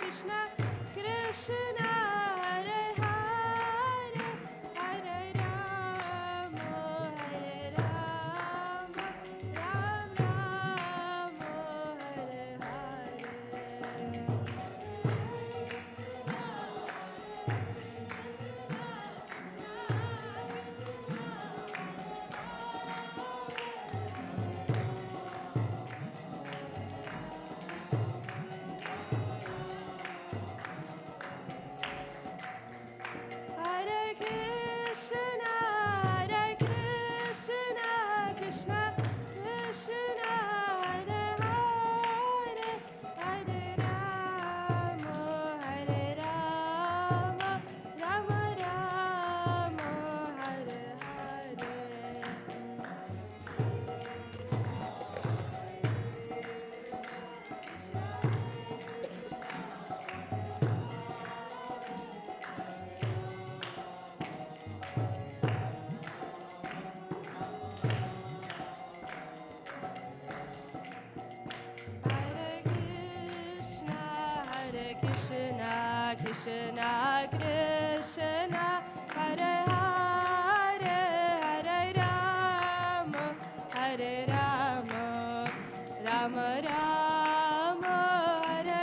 Krishna Krishna Hare Hare Hare Rama Hare Rama Rama Rama Hare Hare Rama Rama Krishna Krishna Krishna Hare Hare Hare Rama Hare Rama Rama Rama Hare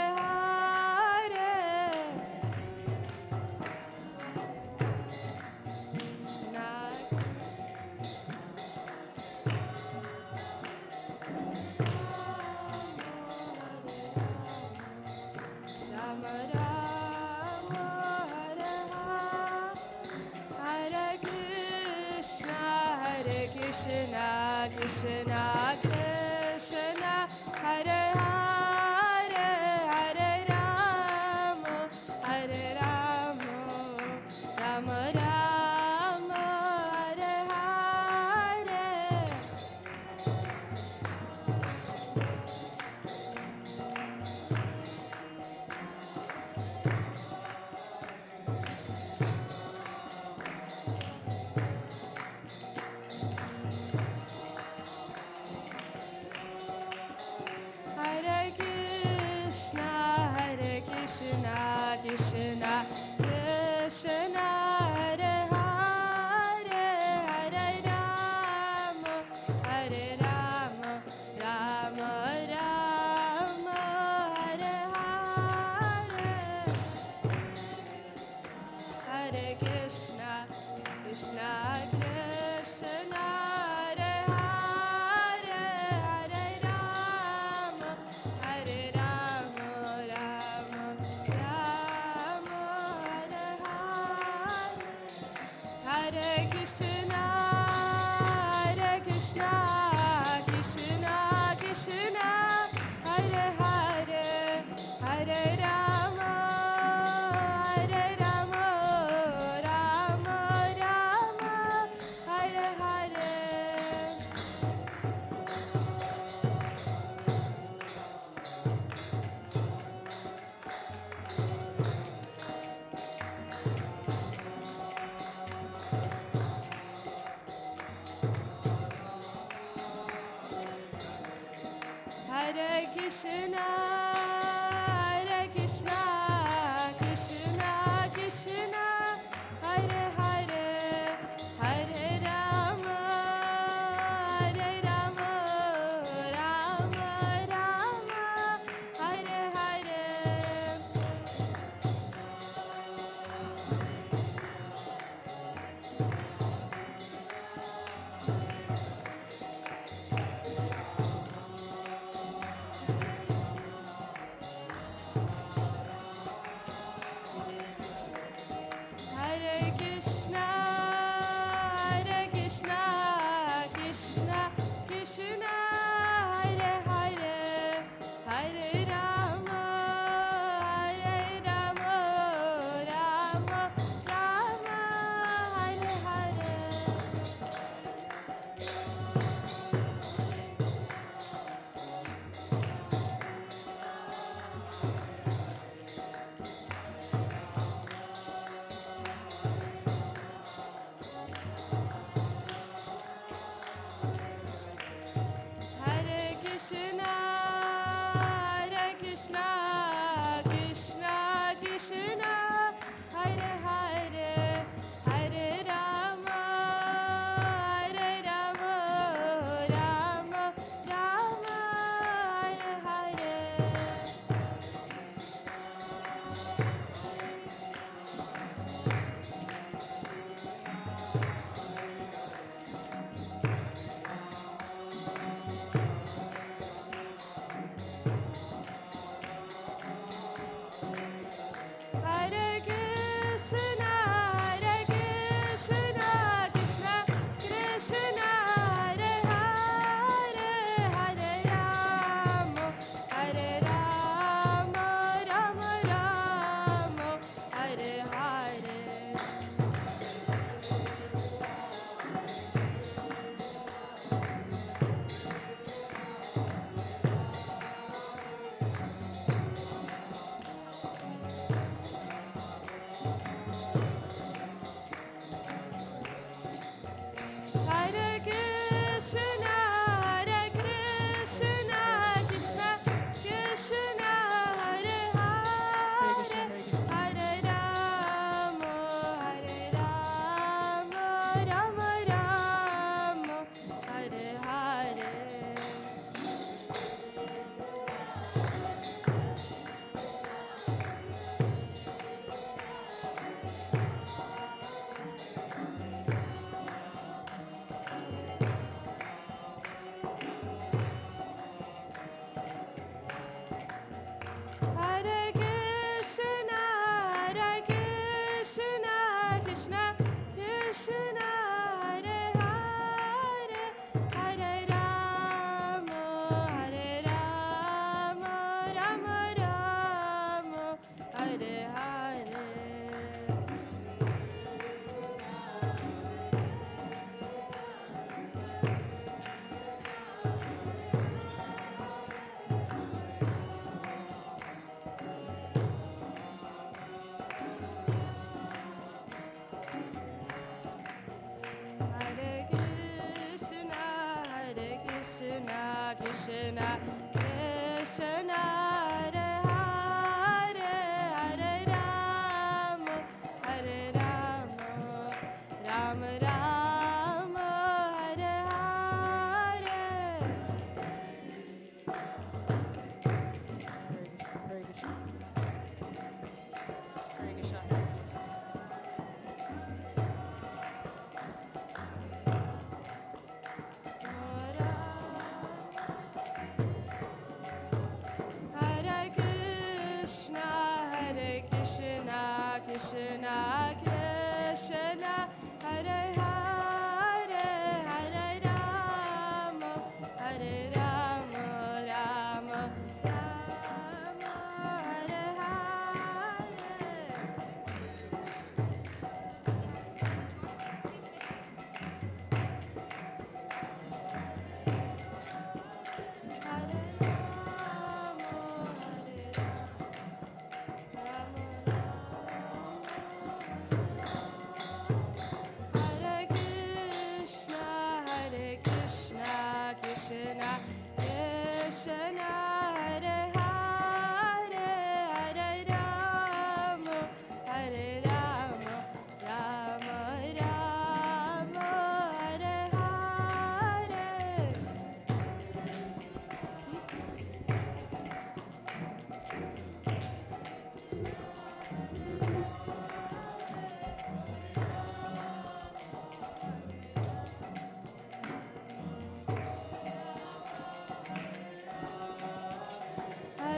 Hare Krishna Krishna Krishna Hare Hare Hare Rama Hare Rama Rama Rama Hare Hare Hare Krishna Krishna Krishna Hare Hare Hare Rama Hare Rama Rama Hare Krishna, Krishna Krishna, Hare Hare, Hare Rama, Rama Rama, Hare Hare. Hare Krishna, Krishna Krishna, Hare Hare, Hare Rama, Rama Rama, Hare Hare. Hare Krishna, Krishna Krishna, Hare Hare, Hare Rama, Rama Rama, Hare Hare.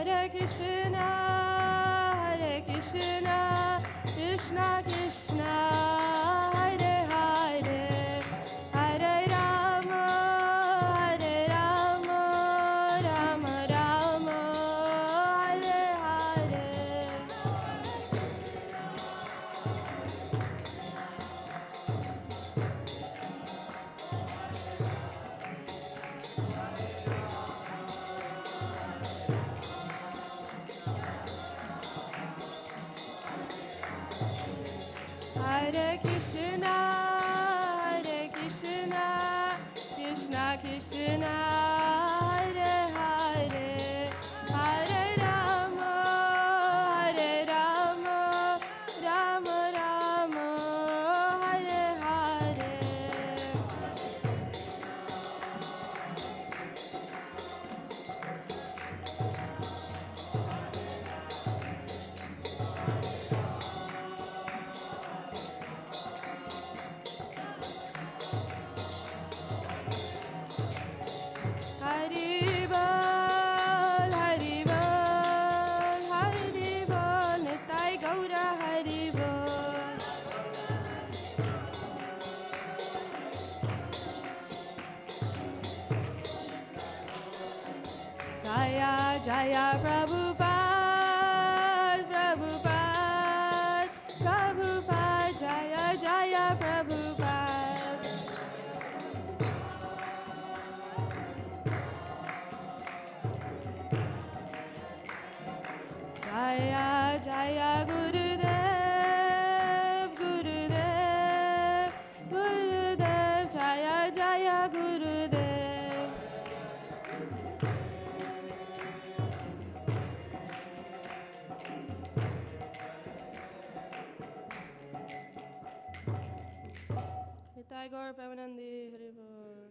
Hare Krishna, Krishna Krishna, Hare Hare, Hare Rama, Rama Rama, Hare Hare. Hare Krishna, Krishna Krishna, Hare Hare, Hare Rama, Rama Rama, Hare Hare. Haribol, Haribol, Haribol, Nitai Gaura Haribol. Jaya Jaya Prabhupada, Prabhupada, Prabhupada, Jaya Jaya Prabhupada. Jaya Jaya Gurudev, Gurudev, Gurudev, Jaya Jaya Gurudev. Nitai Gaur Premanandi Haribol.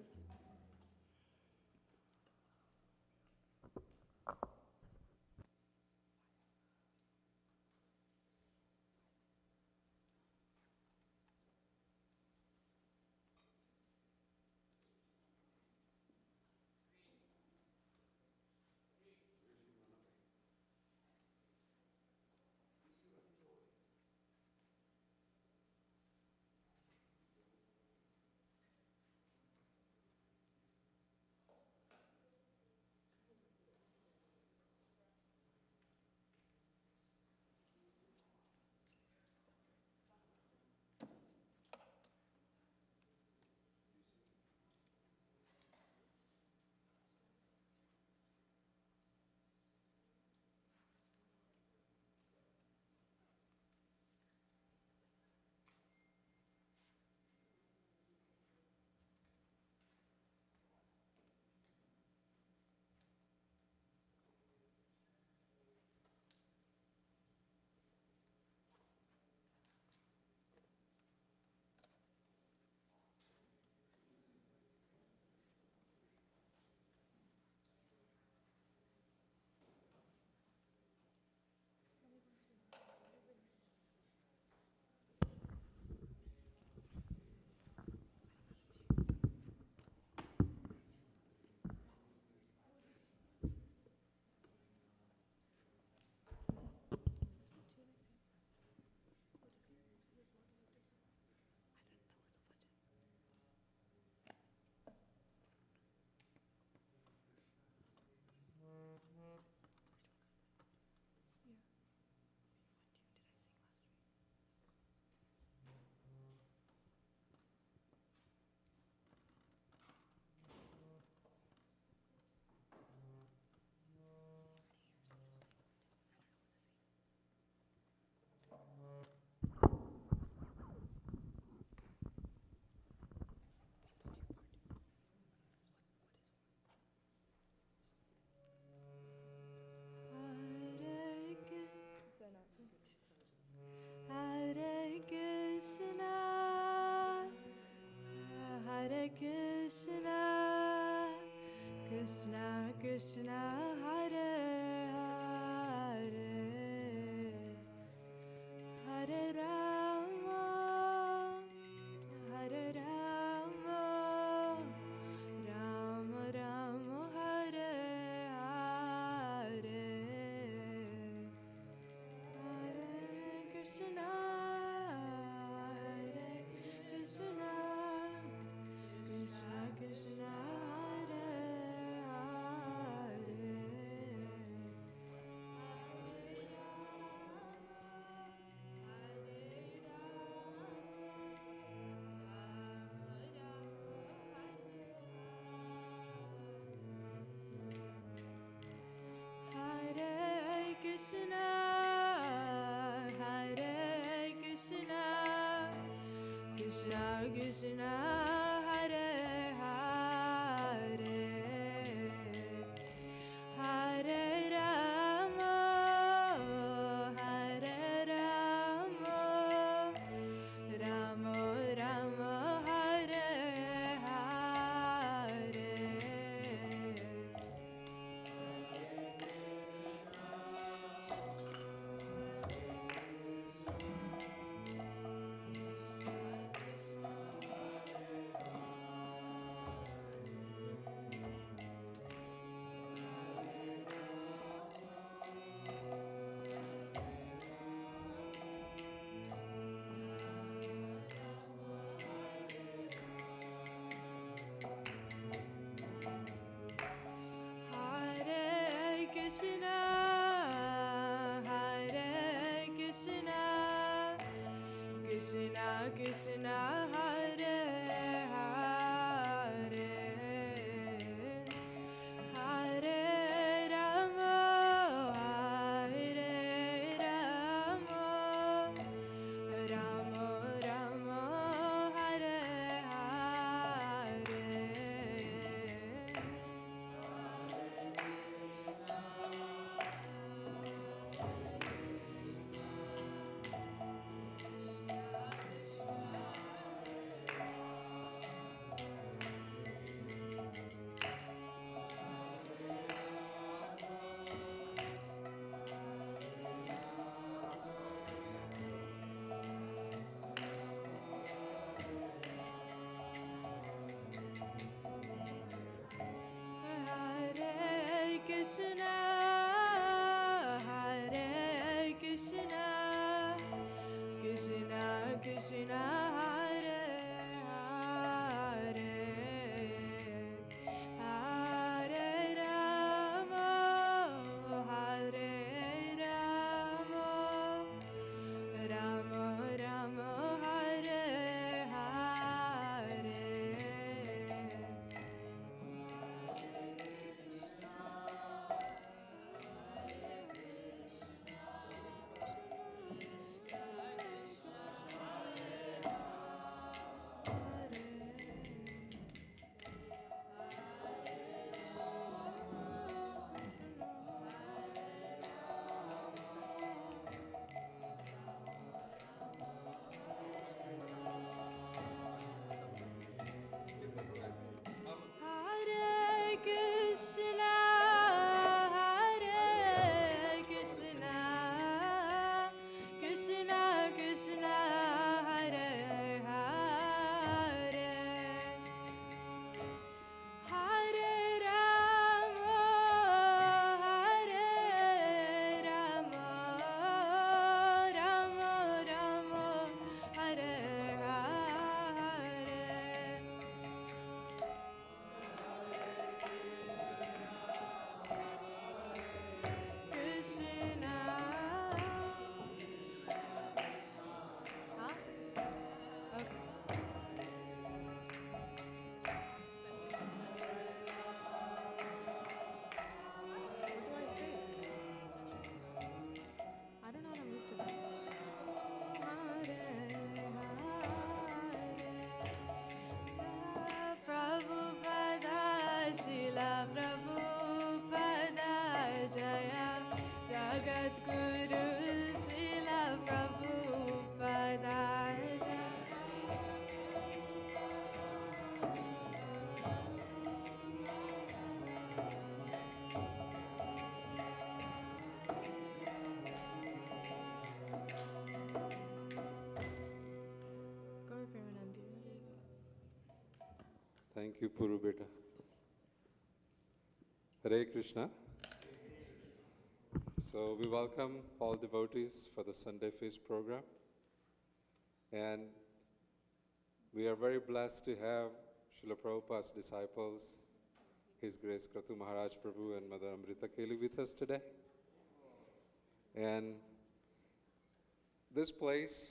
Jagadguru Srila Prabhupada Thank you, Puru Beta. Hare Krishna. So we welcome all devotees for the Sunday Feast program. And we are very blessed to have Srila Prabhupada's disciples, His Grace Kratu Maharaj Prabhu and Mother Amrita Keli with us today. And this place,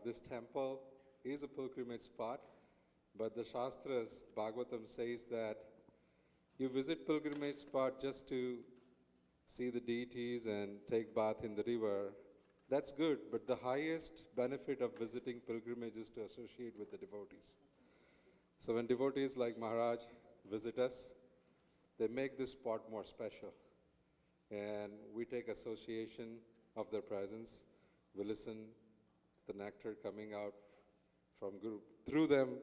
this temple, is a pilgrimage spot. But the Shastras, Bhagavatam says that you visit pilgrimage spot just to see the deities and take bath in the river. That's good, but the highest benefit of visiting pilgrimage is to associate with the devotees. So when devotees like Maharaj visit us, they make this spot more special. And we take association of their presence. We listen to the nectar coming out from Guru, through them,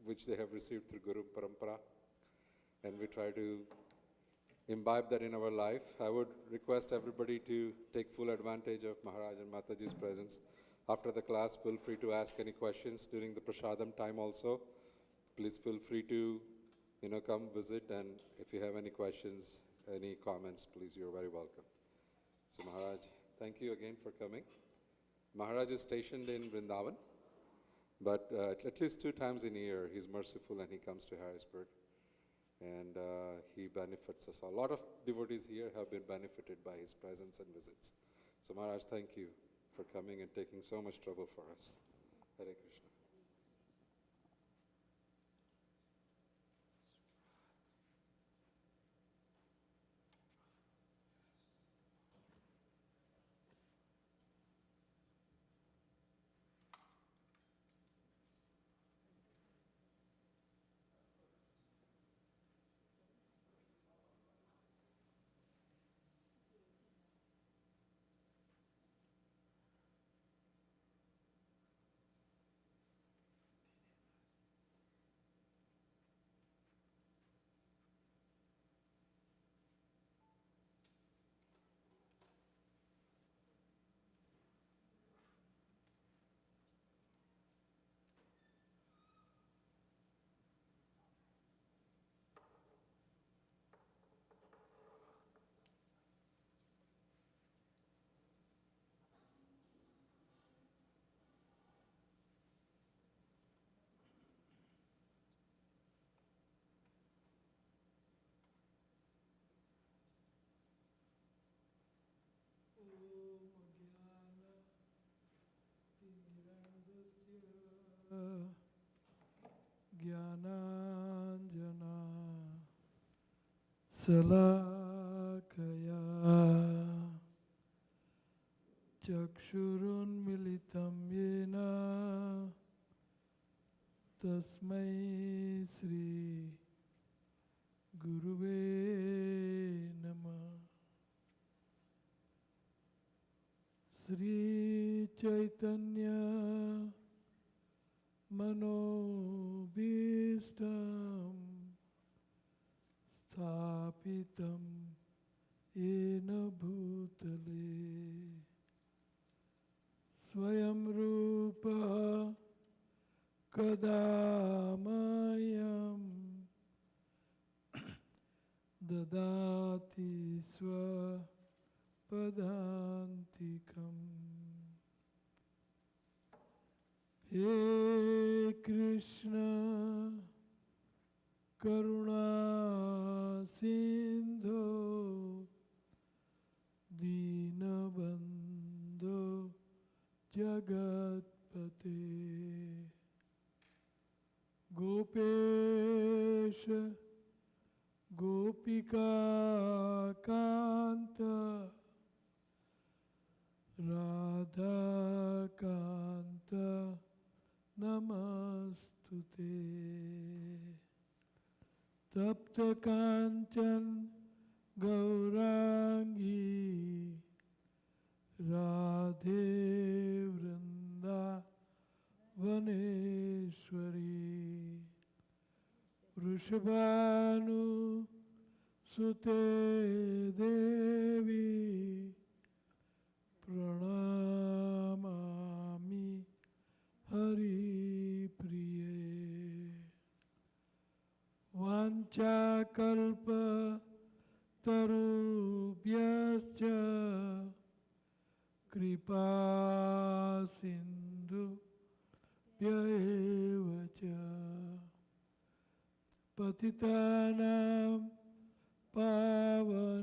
which they have received through Guru Parampara, and we try to imbibe that in our life. I would request everybody to take full advantage of Maharaj and Mataji's presence. After the class, feel free to ask any questions during the prasadam time also. Please feel free to, come visit, and if you have any questions, any comments, please, you're very welcome. So Maharaj, thank you again for coming. Maharaj is stationed in Vrindavan. But at least 2 times in a year, he's merciful and he comes to Harrisburg. And he benefits us all. A lot of devotees here have been benefited by his presence and visits. So Maharaj, thank you for coming and taking so much trouble for us. Hare Krishna. Jnananjana Salakaya Chakshurunmilitam Yena Tasmai Sri Guruve Namah. Sri Chaitanya Manobhishtam Sthapitam Yena Bhutale Swayam Rupa Kadamayam Dadati Swapadantikam. He Krishna Karuna Sindhu Dinabandhu Jagatpate Gopesha Gopika Kanta Radha Kanta Namastute Tapta Kanchan Gaurangi Vrishabhanu सुते देवी प्रणमामि हरिप्रिये वाञ्छाकल्प तरुभ्यश्च कृपा सिन्धुभ्यैव च पतितानां पावनेभ्यो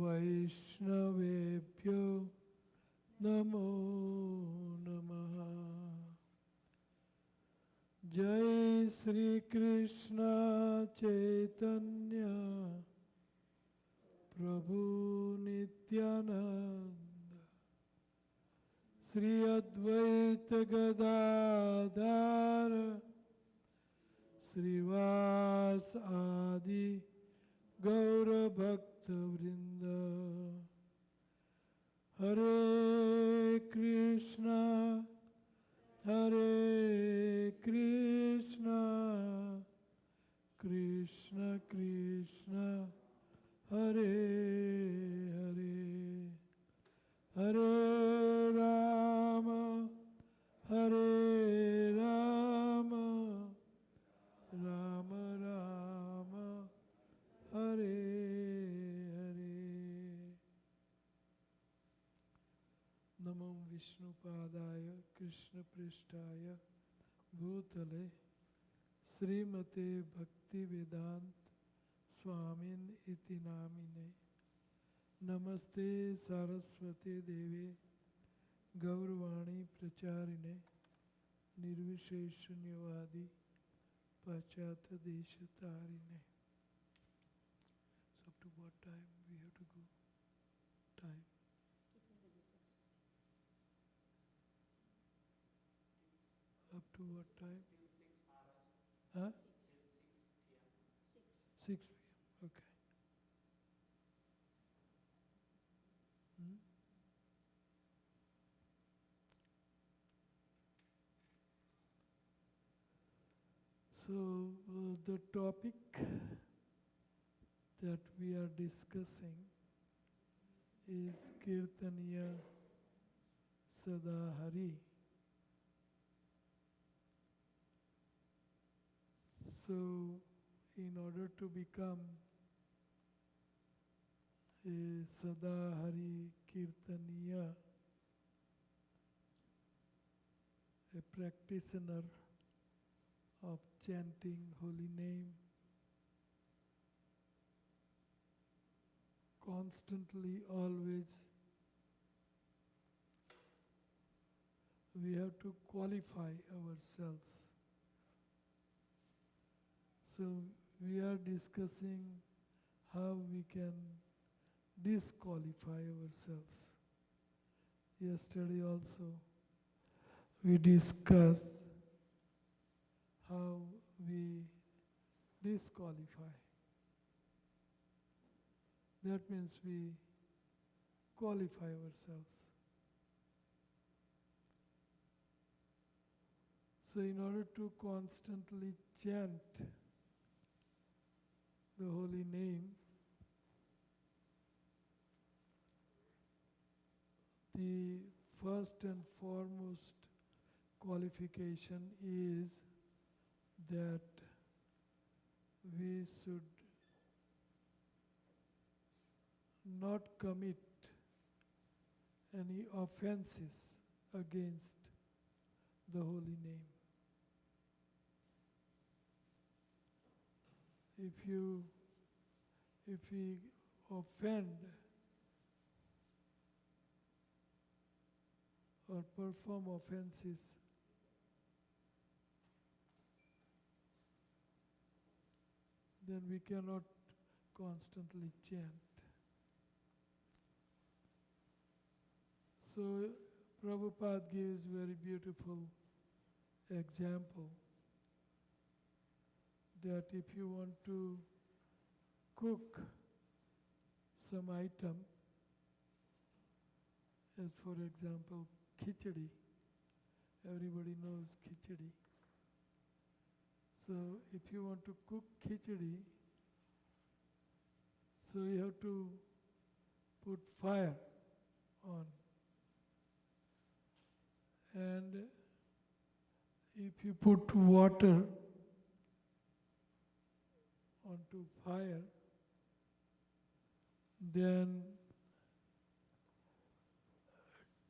वैष्णवेभ्यो नमो नमः। जय श्री कृष्ण चैतन्य प्रभु नित्यानंद श्री अद्वैत गदाधर श्रीवास आदि गौर भक्त वृंद। हरे कृष्णा कृष्ण कृष्ण हरे हरे हरे राम राम राम हरे हरे। नमो विष्णुपादाय कृष्णपृष्ठाय भूतले श्रीमते भक्तिवेदांत स्वामिन इति नामिने। नमस्ते सारस्वते देवे गौरवाणी प्रचारिणे निर्विशेषण्यवादी पाश्चात्य देशतारिणे। So up to what time we have to go? Time? Up to what time? Huh? 6 p.m. Okay. So the topic that we are discussing is Kirtaniya Sada Hari. So in order to become a Sada Hari Kirtaniya, a practitioner of chanting holy name, constantly, always, we have to qualify ourselves. So we are discussing how we can disqualify ourselves. Yesterday also we discussed how we disqualify. That means we qualify ourselves. So in order to constantly chant the holy name, the first and foremost qualification is that we should not commit any offenses against the holy name. If we offend or perform offenses, then we cannot constantly chant. So Prabhupada gives very beautiful example that if you want to cook some item, as for example khichdi, everybody knows khichdi. So if you want to cook khichdi, so you have to put fire on. And if you put water onto fire, then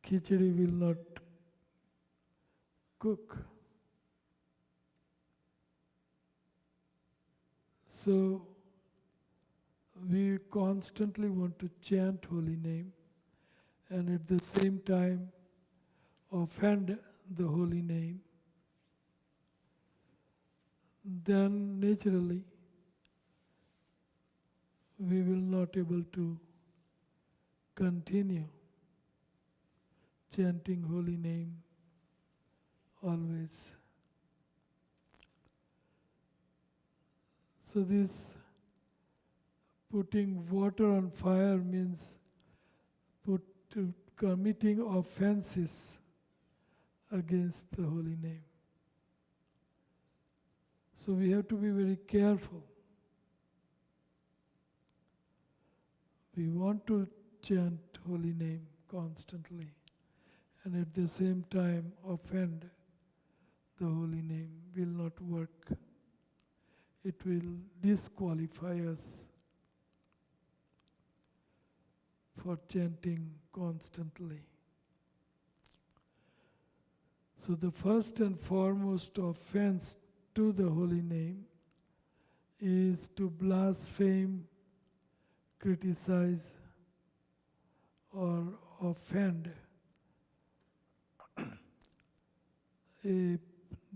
khichdi will not cook. So we constantly want to chant holy name and at the same time offend the holy name. Then naturally we will not able to continue chanting holy name always. So this putting water on fire means committing offenses against the holy name. So we have to be very careful. We want to chant holy name constantly and at the same time offend the holy name will not work. It will disqualify us for chanting constantly. So the first and foremost offense to the holy name is to blaspheme, criticize, or offend a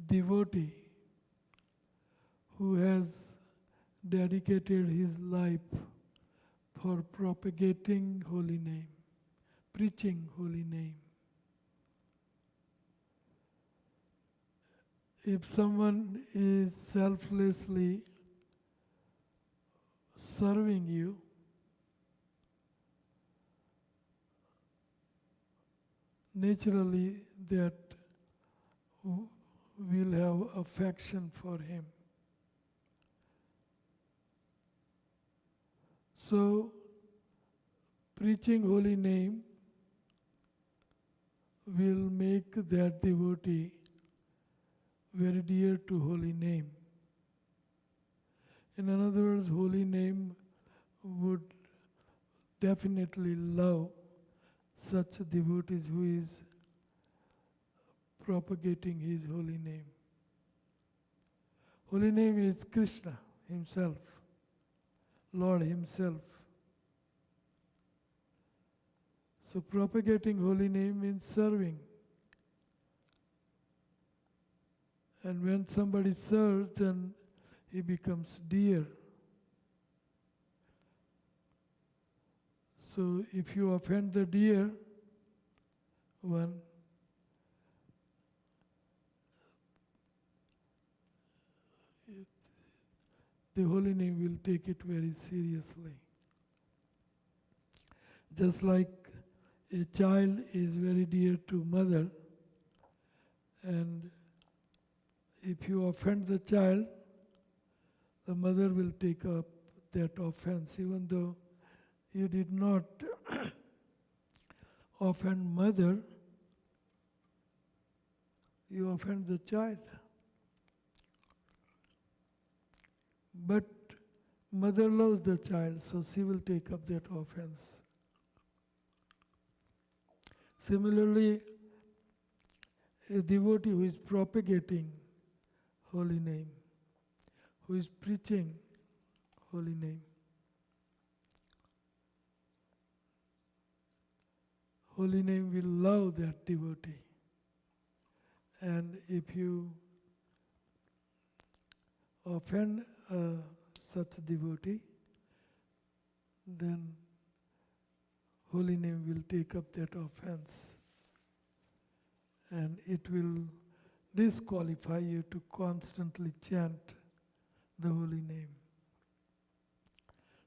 devotee who has dedicated his life for propagating holy name, preaching holy name. If someone is selflessly serving you, naturally that will have affection for him. So, preaching holy name will make that devotee very dear to holy name. In other words, holy name would definitely love such devotees who is propagating his holy name. Holy name is Krishna himself, Lord himself. So propagating holy name means serving. And when somebody serves, then he becomes dear. So if you offend the dear one, the holy name will take it very seriously. Just like a child is very dear to mother, and if you offend the child, the mother will take up that offense, even though you did not offend mother, you offend the child. But mother loves the child, so she will take up that offense. Similarly, a devotee who is propagating holy name, who is preaching holy name, holy name will love that devotee. And if you offend such devotee, then holy name will take up that offense. And it will disqualify you to constantly chant the holy name.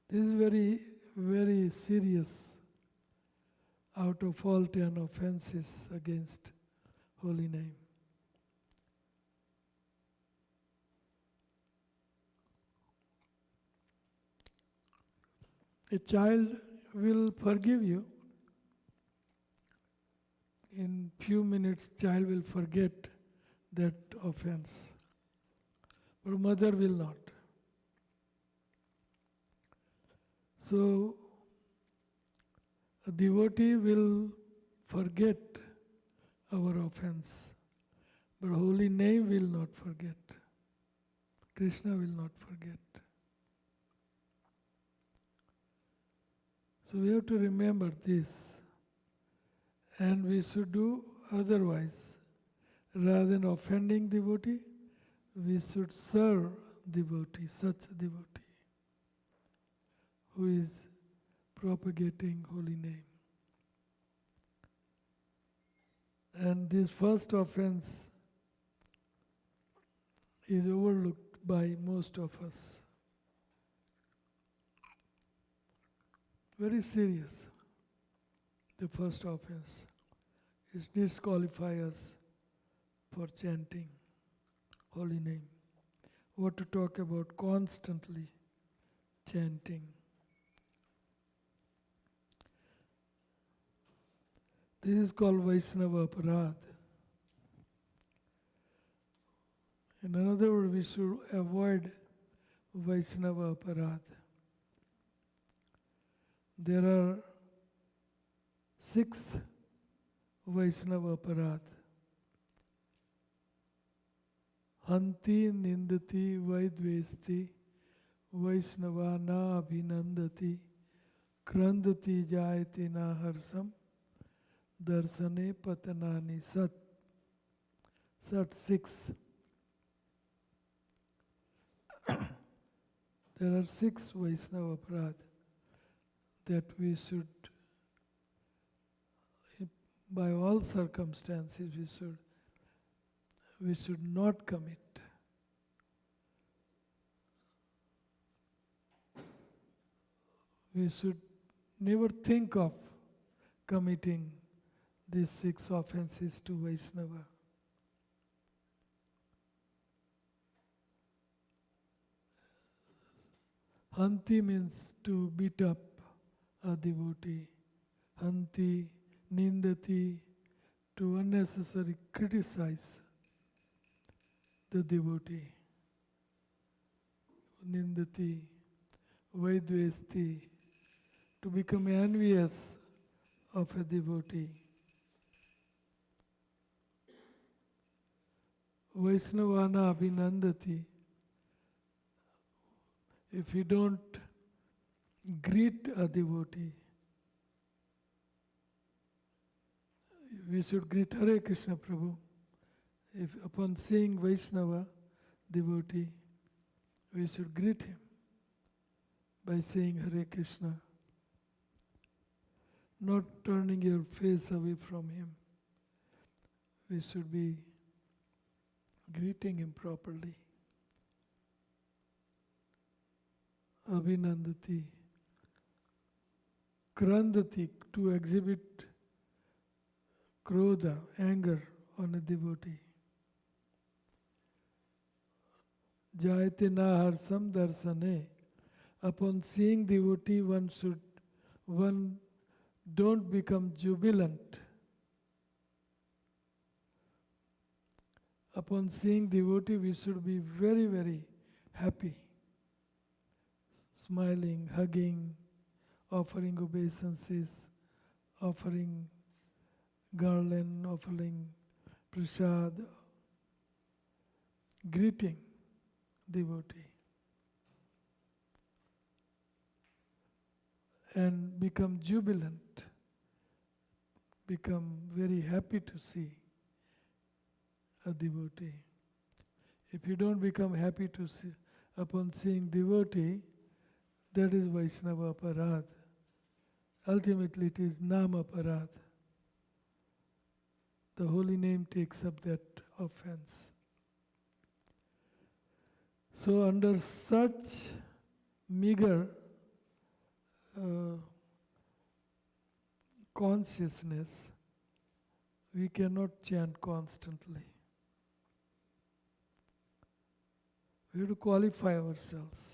This is very, very serious out of all 10 offenses against holy name. A child will forgive you. In few minutes, child will forget that offense. But mother will not. So, a devotee will forget our offense, but holy name will not forget. Krishna will not forget. So we have to remember this, and we should do otherwise. Rather than offending devotee, we should serve devotee, such devotee who is propagating holy name. And this first offense is overlooked by most of us. Very serious. The first offense is disqualify us for chanting holy name. What to talk about constantly chanting. This is called Vaishnava Aparad. In another word, we should avoid Vaishnava Aparad. There are 6 Vaishnava Aparad. Hanti nindati vaidvesti Vaishnavana abhinandati krandati jayati na harsam darsane patanani sat. Sat 6. There are 6 Vaishnava Aparad that we should, by all circumstances, we should not commit. We should never think of committing these 6 offenses to Vaishnava. Hanti means to beat up a devotee. Hanti, nindati, to unnecessarily criticize the devotee. Nindati, vaidvesti, to become envious of a devotee. Vaishnavana abhinandati, if you don't greet a devotee, we should greet Hare Krishna Prabhu. If upon seeing Vaishnava devotee, we should greet him by saying Hare Krishna, not turning your face away from him. We should be greeting him properly. Abhinandati. Krandati, to exhibit krodha, anger on a devotee. Jayate na harsam darsane. Upon seeing devotee, one don't become jubilant. Upon seeing devotee, we should be very, very happy. Smiling, hugging, offering obeisances, offering garland, offering prasad, greeting devotee. And become jubilant, become very happy to see a devotee. If you don't become happy to see upon seeing devotee, that is Vaishnava Aparad. Ultimately it is Nama Aparad. The holy name takes up that offense. So under such meager consciousness, we cannot chant constantly. We have to qualify ourselves.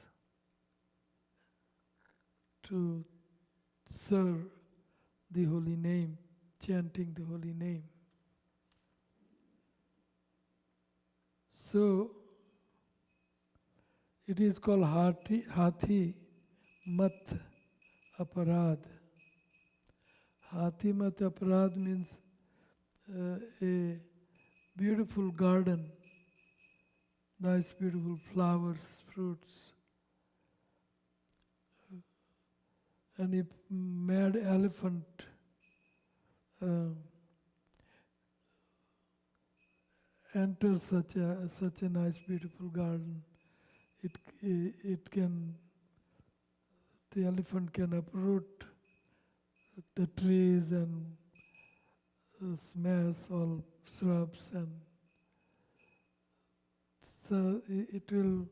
to serve the holy name, chanting the holy name. So, it is called Hathi Mat Aparad. Hathi Mat Aparad means a beautiful garden, nice beautiful flowers, fruits. And a mad elephant enters such a nice beautiful garden, the elephant can uproot the trees and smash all shrubs, and so it will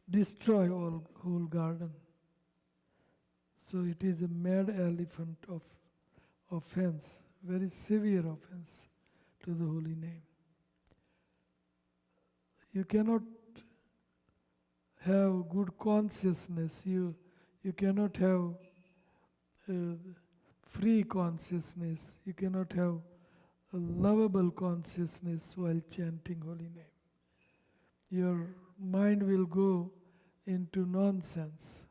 destroy whole garden. So it is a mad elephant of offense, very severe offense to the holy name. You cannot have good consciousness, you cannot have free consciousness, you cannot have a lovable consciousness while chanting holy name. Your mind will go into nonsense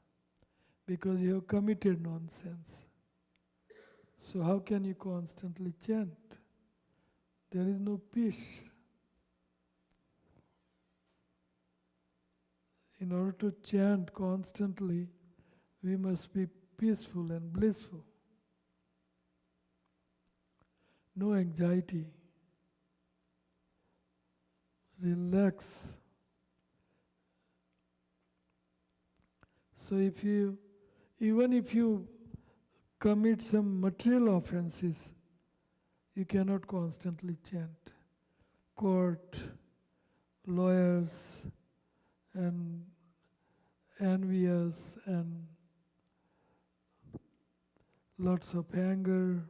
because you have committed nonsense. So how can you constantly chant? There is no peace. In order to chant constantly, we must be peaceful and blissful. No anxiety. Relax. So even if you commit some material offenses, you cannot constantly chant. Court, lawyers, and envious, and lots of anger.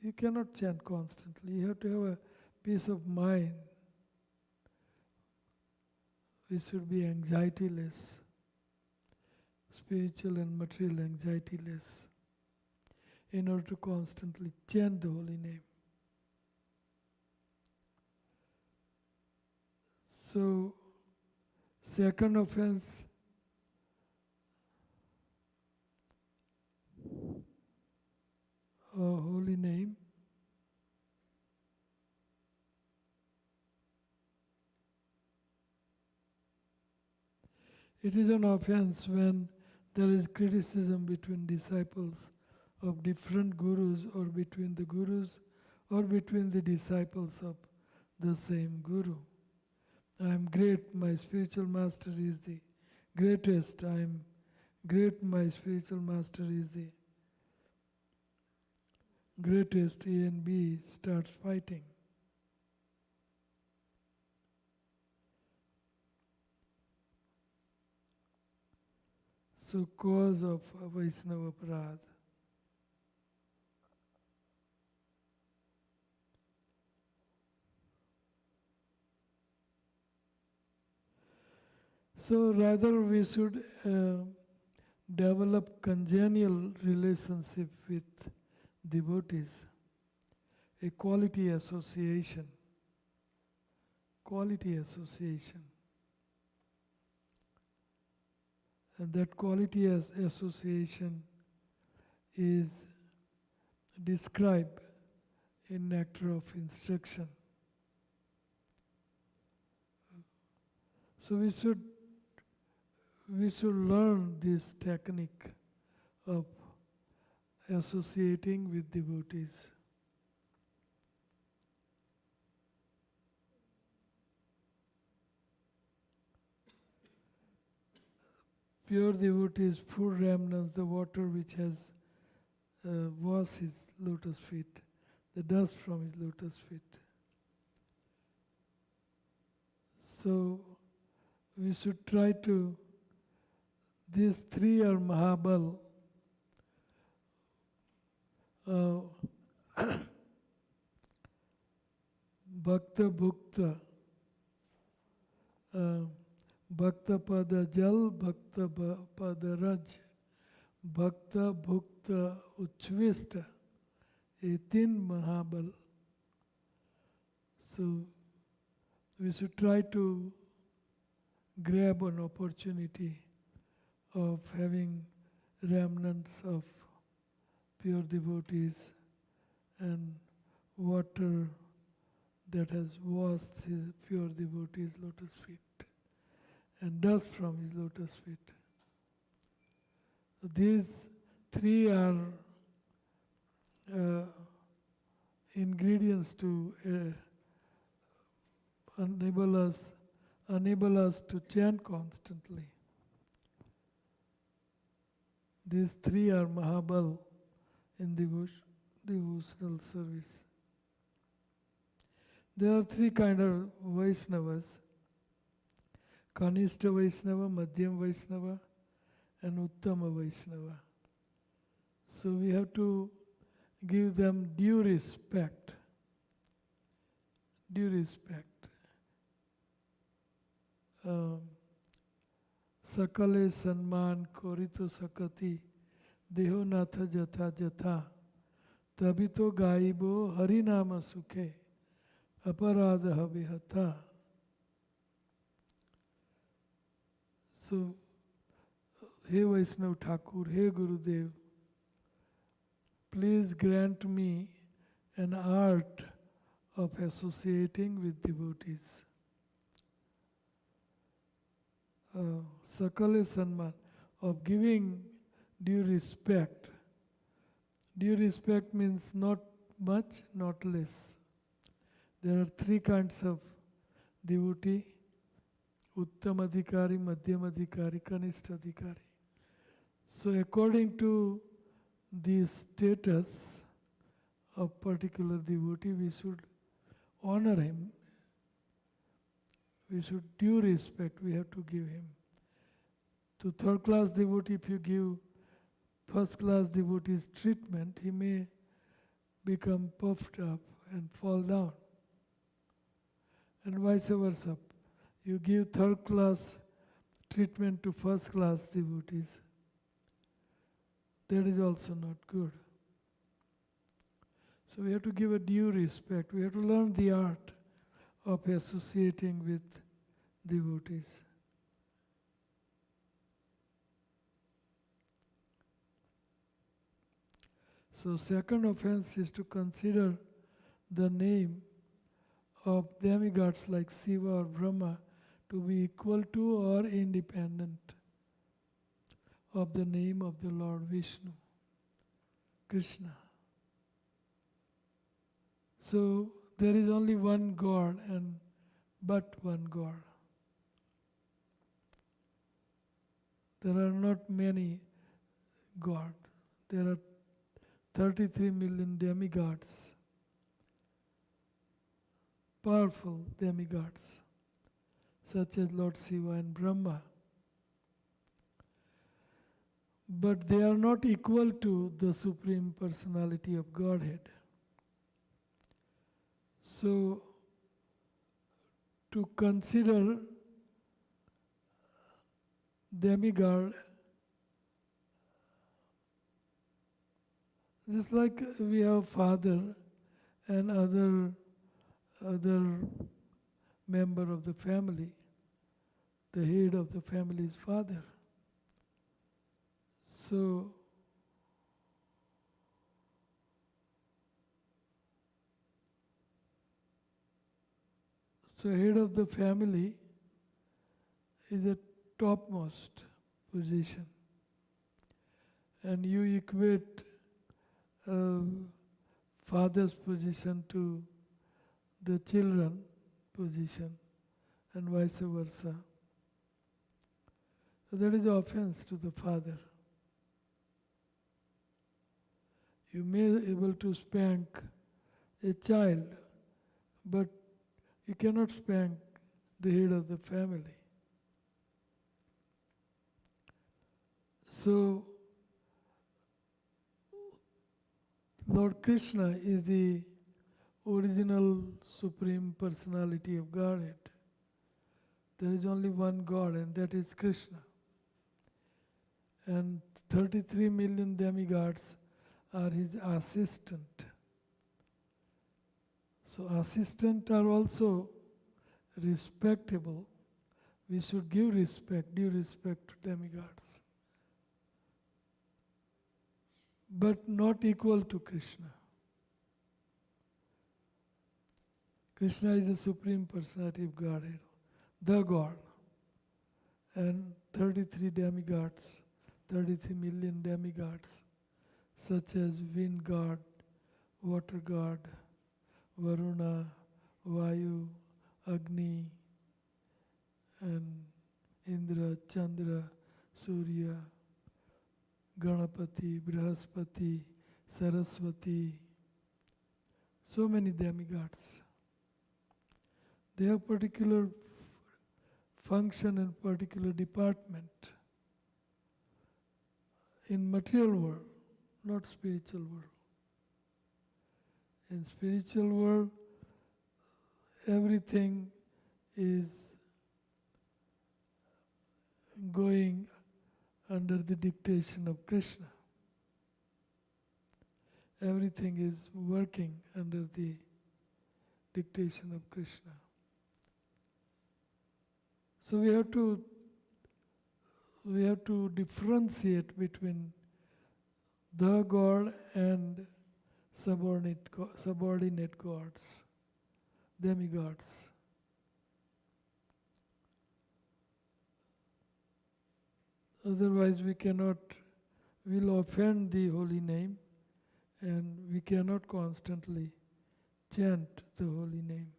You cannot chant constantly. You have to have a peace of mind. We should be anxiety-less, spiritual and material anxiety-less, in order to constantly chant the holy name. So, second offense, holy name. It is an offense when there is criticism between disciples of different gurus, or between the gurus, or between the disciples of the same guru. I am great, my spiritual master is the greatest. I am great, my spiritual master is the greatest. A and B starts fighting. So, cause of Vaishnava Parad. So, rather we should develop congenial relationship with devotees, a quality association. Quality association. And that quality association is described in Nectar of Instruction. So we should learn this technique of associating with devotees. Pure devotees, food remnants, the water which has washed his lotus feet, the dust from his lotus feet. So we should try to, these three are Mahabal. Bhakta Bhukta, Bhakta Pada Jal, Bhakta Pada Raj, Bhakta, Bhukta, Uchvista, Etin Mahabal. So we should try to grab an opportunity of having remnants of pure devotees and water that has washed his pure devotee's lotus feet and dust from his lotus feet. These three are ingredients to enable us to chant constantly. These three are Mahabal in devotional service. There are three kinds of Vaishnavas: Kanishta Vaishnava, Madhyam Vaishnava, and Uttama Vaishnava. So we have to give them due respect. Due respect. Sakale Sanman Korito Sakati Deho Natha Jatha Jatha Tabito Gaibo Harinama Sukhe Aparadha Vihata. So, He Vaishnav Thakur, He Gurudev, please grant me an art of associating with devotees. Sakale Sanman, of giving due respect. Due respect means not much, not less. There are three kinds of devotee: Uttam Adhikari, Madhyam Adhikari, Kanishta Adhikari. So according to the status of particular devotee, we should honor him. We should due respect, we have to give him. To third class devotee, if you give first class devotee's treatment, he may become puffed up and fall down. And vice versa. You give third class treatment to first class devotees. That is also not good. So we have to give a due respect. We have to learn the art of associating with devotees. So second offense is to consider the name of demigods like Shiva or Brahma to be equal to or independent of the name of the Lord Vishnu, Krishna. So there is only one God and but one God. There are not many gods. There are 33 million demigods, powerful demigods, such as Lord Shiva and Brahma. But they are not equal to the Supreme Personality of Godhead. So, to consider demigod, just like we have father and other member of the family, the head of the family is father. So head of the family is a topmost position, and you equate father's position to the children position and vice versa. So that is offense to the father. You may be able to spank a child, but you cannot spank the head of the family. So, Lord Krishna is the original Supreme Personality of Godhead. There is only one God, and that is Krishna. And 33 million demigods are his assistant. So assistants are also respectable. We should give respect, due respect to demigods. But not equal to Krishna. Krishna is the Supreme Personality of Godhead, the God. And 33 demigods, 33 million demigods, such as wind god, water god, Varuna, Vayu, Agni, and Indra, Chandra, Surya, Ganapati, Brihaspati, Saraswati, so many demigods. They have particular function and particular department in material world, not spiritual world. In spiritual world, everything is going under the dictation of Krishna. Everything is working under the dictation of Krishna. So we have to differentiate between the God and subordinate gods, demigods. Otherwise we'll offend the holy name, and we cannot constantly chant the holy name.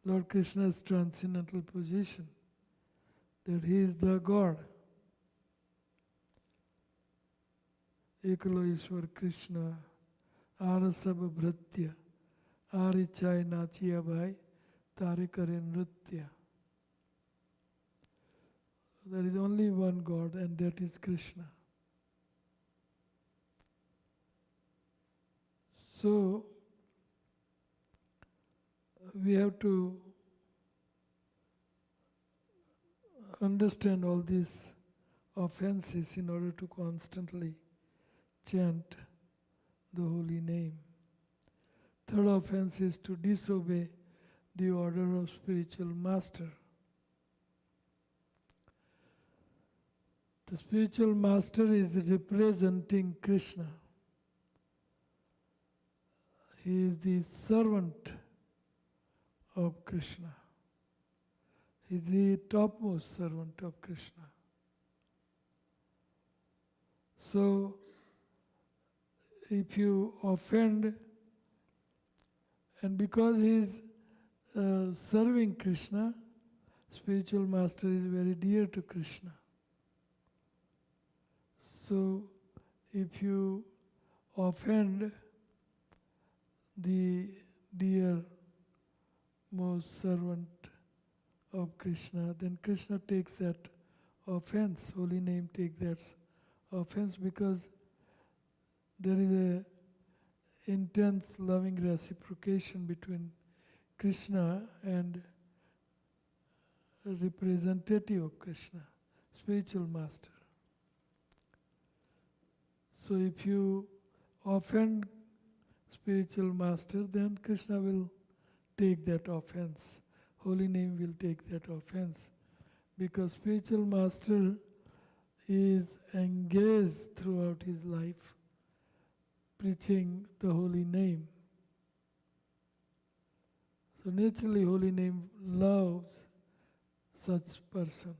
Lord Krishna's transcendental position, that he is the God. Ekalo Ishwar Krishna, Arasab Bhratya, Arichai Nachiya Bhai, Tarikare Nritya. There is only one God, and that is Krishna. So, we have to understand all these offenses in order to constantly chant the holy name. Third offense is to disobey the order of spiritual master. The spiritual master is representing Krishna. He is the servant of Krishna. He is the topmost servant of Krishna. So, if you offend, and because he is serving Krishna, spiritual master is very dear to Krishna. So, if you offend the dear most servant of Krishna, then Krishna takes that offense, holy name takes that offense, because there is a intense loving reciprocation between Krishna and a representative of Krishna, spiritual master. So if you offend spiritual master, then Krishna will take that offense. Holy name will take that offense. Because spiritual master is engaged throughout his life preaching the holy name. So naturally holy name loves such person.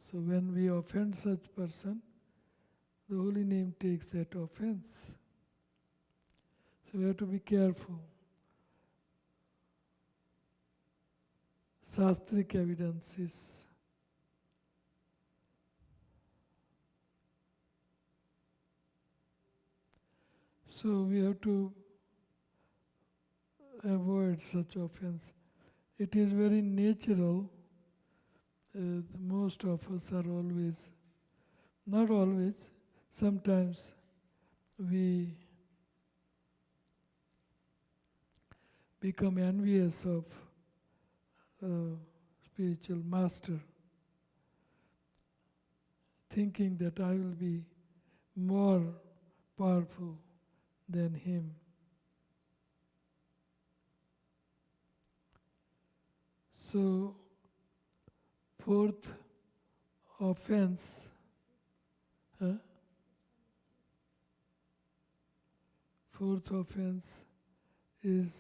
So when we offend such person, the holy name takes that offense. So we have to be careful. Shastric evidences. So we have to avoid such offense. It is very natural. Most of us are always, not always, sometimes we become envious of spiritual master. thinking that I will be more powerful than him. So, fourth offense, fourth offense is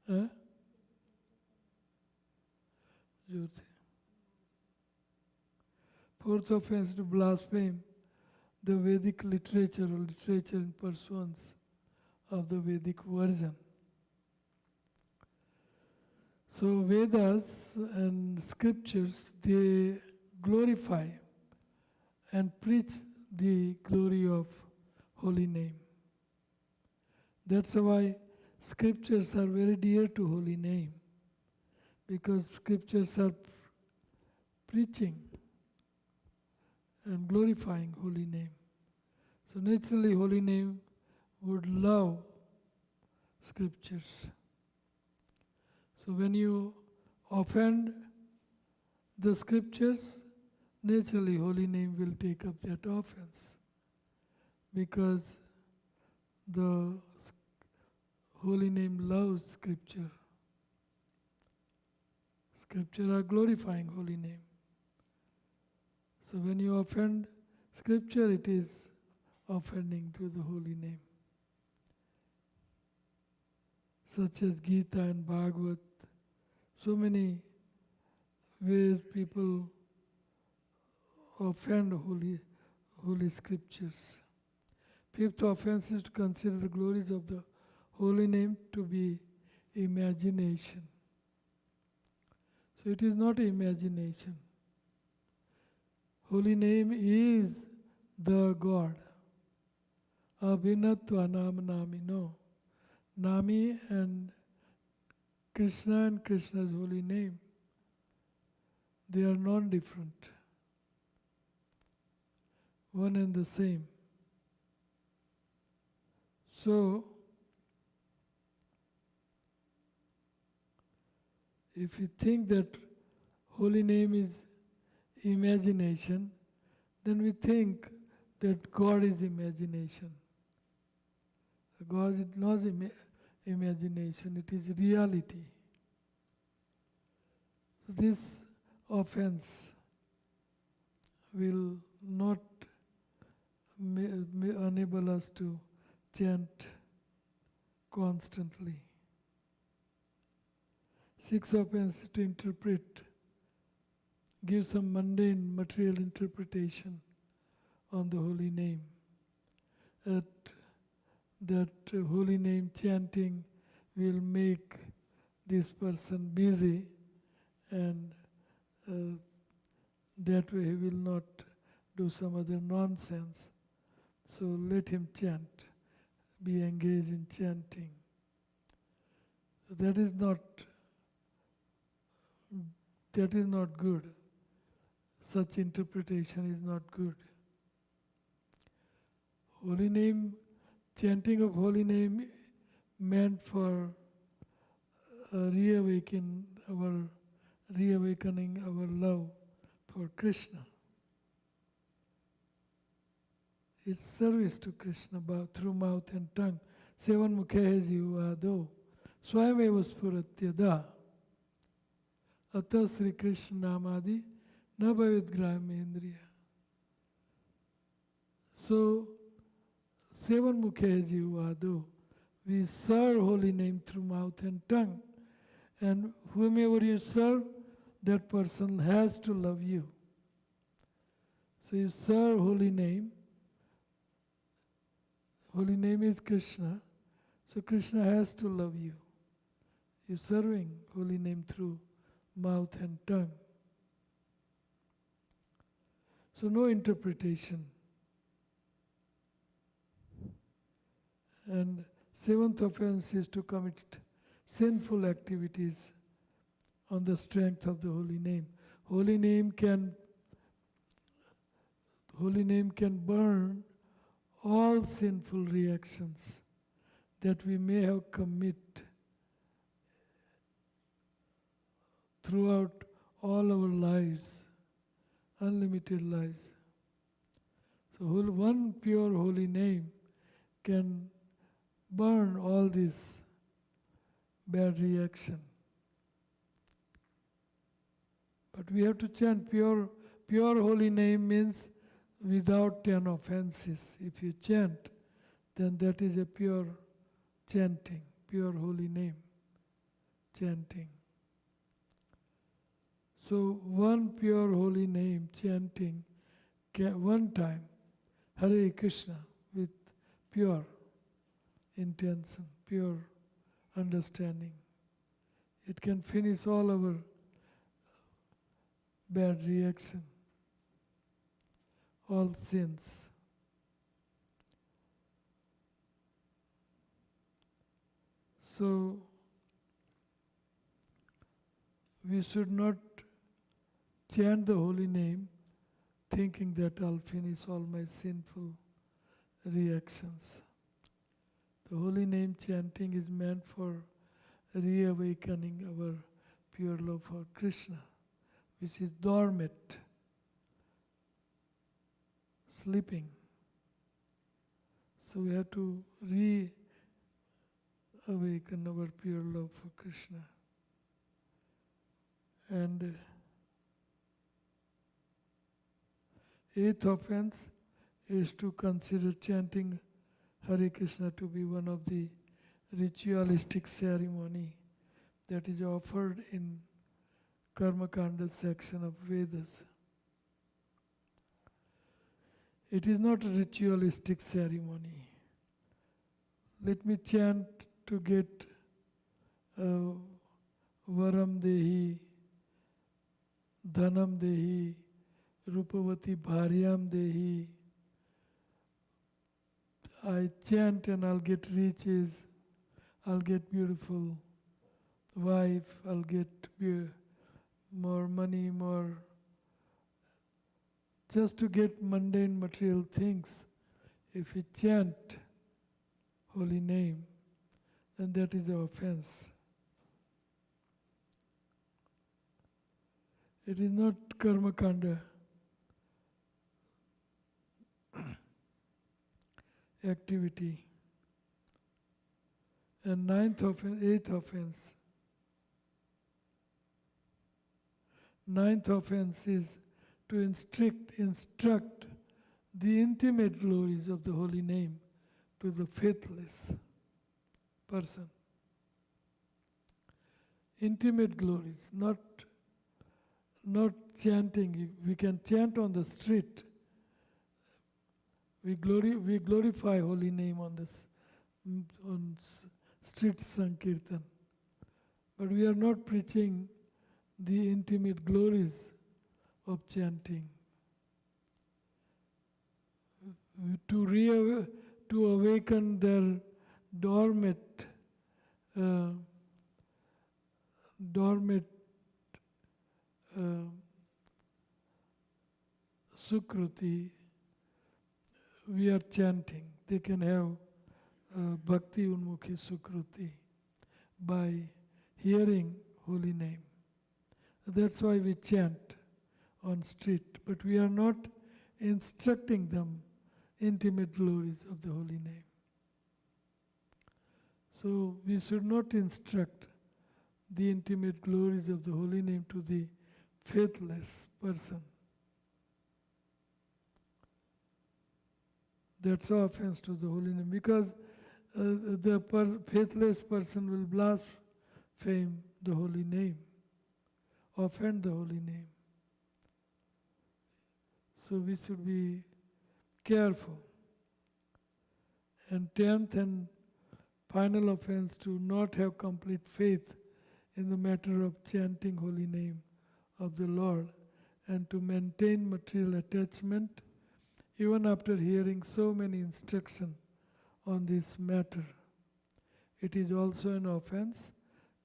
Jyoti. Fourth offense to blaspheme the Vedic literature or literature in pursuance of the Vedic version. So Vedas and scriptures, they glorify and preach the glory of holy name. That's why scriptures are very dear to holy name, because scriptures are preaching and glorifying holy name. So naturally holy name would love scriptures. So when you offend the scriptures, naturally holy name will take up that offense, because the holy name loves scripture. Scripture are glorifying holy name. So when you offend scripture, it is offending to the holy name. Such as Gita and Bhagavad, so many ways people offend holy scriptures. Fifth offense is to consider the glories of the holy name to be imagination. So it is not imagination. Holy name is the God. Abhinatva nam namino. Nami and Krishna's holy name, they are non-different, one and the same. So, if you think that holy name is imagination, then we think that God is imagination. God is not imagination, it is reality. This offense will not enable us to chant constantly. Sixth offense is to interpret, give some mundane material interpretation on the holy name. That holy name chanting will make this person busy, and that way he will not do some other nonsense. So let him chant, be engaged in chanting. That is not good. Such interpretation is not good. Holy name, chanting of holy name meant for reawakening our love for Krishna. It's service to Krishna through mouth and tongue. Sevan mukhe jivado swayameva spuratyada ata Sri Krishna namadi na bhavid graham. So, Sevan mukhe jivado, we serve holy name through mouth and tongue. And whomever you serve, that person has to love you. So you serve holy name. Holy name is Krishna. So Krishna has to love you. You're serving holy name through mouth and tongue. So no interpretation. And seventh offense is to commit sinful activities on the strength of the holy name. Holy name can burn all sinful reactions that we may have commit throughout all our lives unlimited lives. So one pure holy name can burn all this bad reaction. But we have to chant pure holy name means without 10 offenses. If you chant, then that is a pure chanting, pure holy name chanting. So one pure holy name chanting one time, Hare Krishna, with pure intention, pure understanding. It can finish all our bad reaction, all sins. So we should not chant the holy name thinking that I'll finish all my sinful reactions. The holy name chanting is meant for reawakening our pure love for Krishna, which is dormant, sleeping. So we have to reawaken our pure love for Krishna. And eighth offense is to consider chanting Hare Krishna to be one of the ritualistic ceremony that is offered in Karma Kanda section of Vedas. It is not a ritualistic ceremony. Let me chant to get Varam Dehi, Dhanam Dehi, Rupavati Bharyam Dehi. I chant and I'll get riches, I'll get beautiful wife, I'll get more money, more. Just to get mundane material things. If we chant holy name, then that is an offense. It is not karma kanda activity. And eighth offense. Ninth offense is to instruct the intimate glories of the holy name to the faithless person. Intimate glories, not chanting. We can chant on the street. We glorify holy name on street Sankirtan. But we are not preaching the intimate glories of chanting. To awaken their dormant Sukruti, we are chanting. They can have Bhakti Unmukhi Sukruti by hearing holy name. That's why we chant on street, but we are not instructing them intimate glories of the holy name. So we should not instruct the intimate glories of the holy name to the faithless person. That's an offense to the holy name, because the faithless person will blaspheme the holy name, offend the holy name. So we should be careful. And 10th and final offense, to not have complete faith in the matter of chanting holy name of the Lord, and to maintain material attachment even after hearing so many instructions on this matter. It is also an offense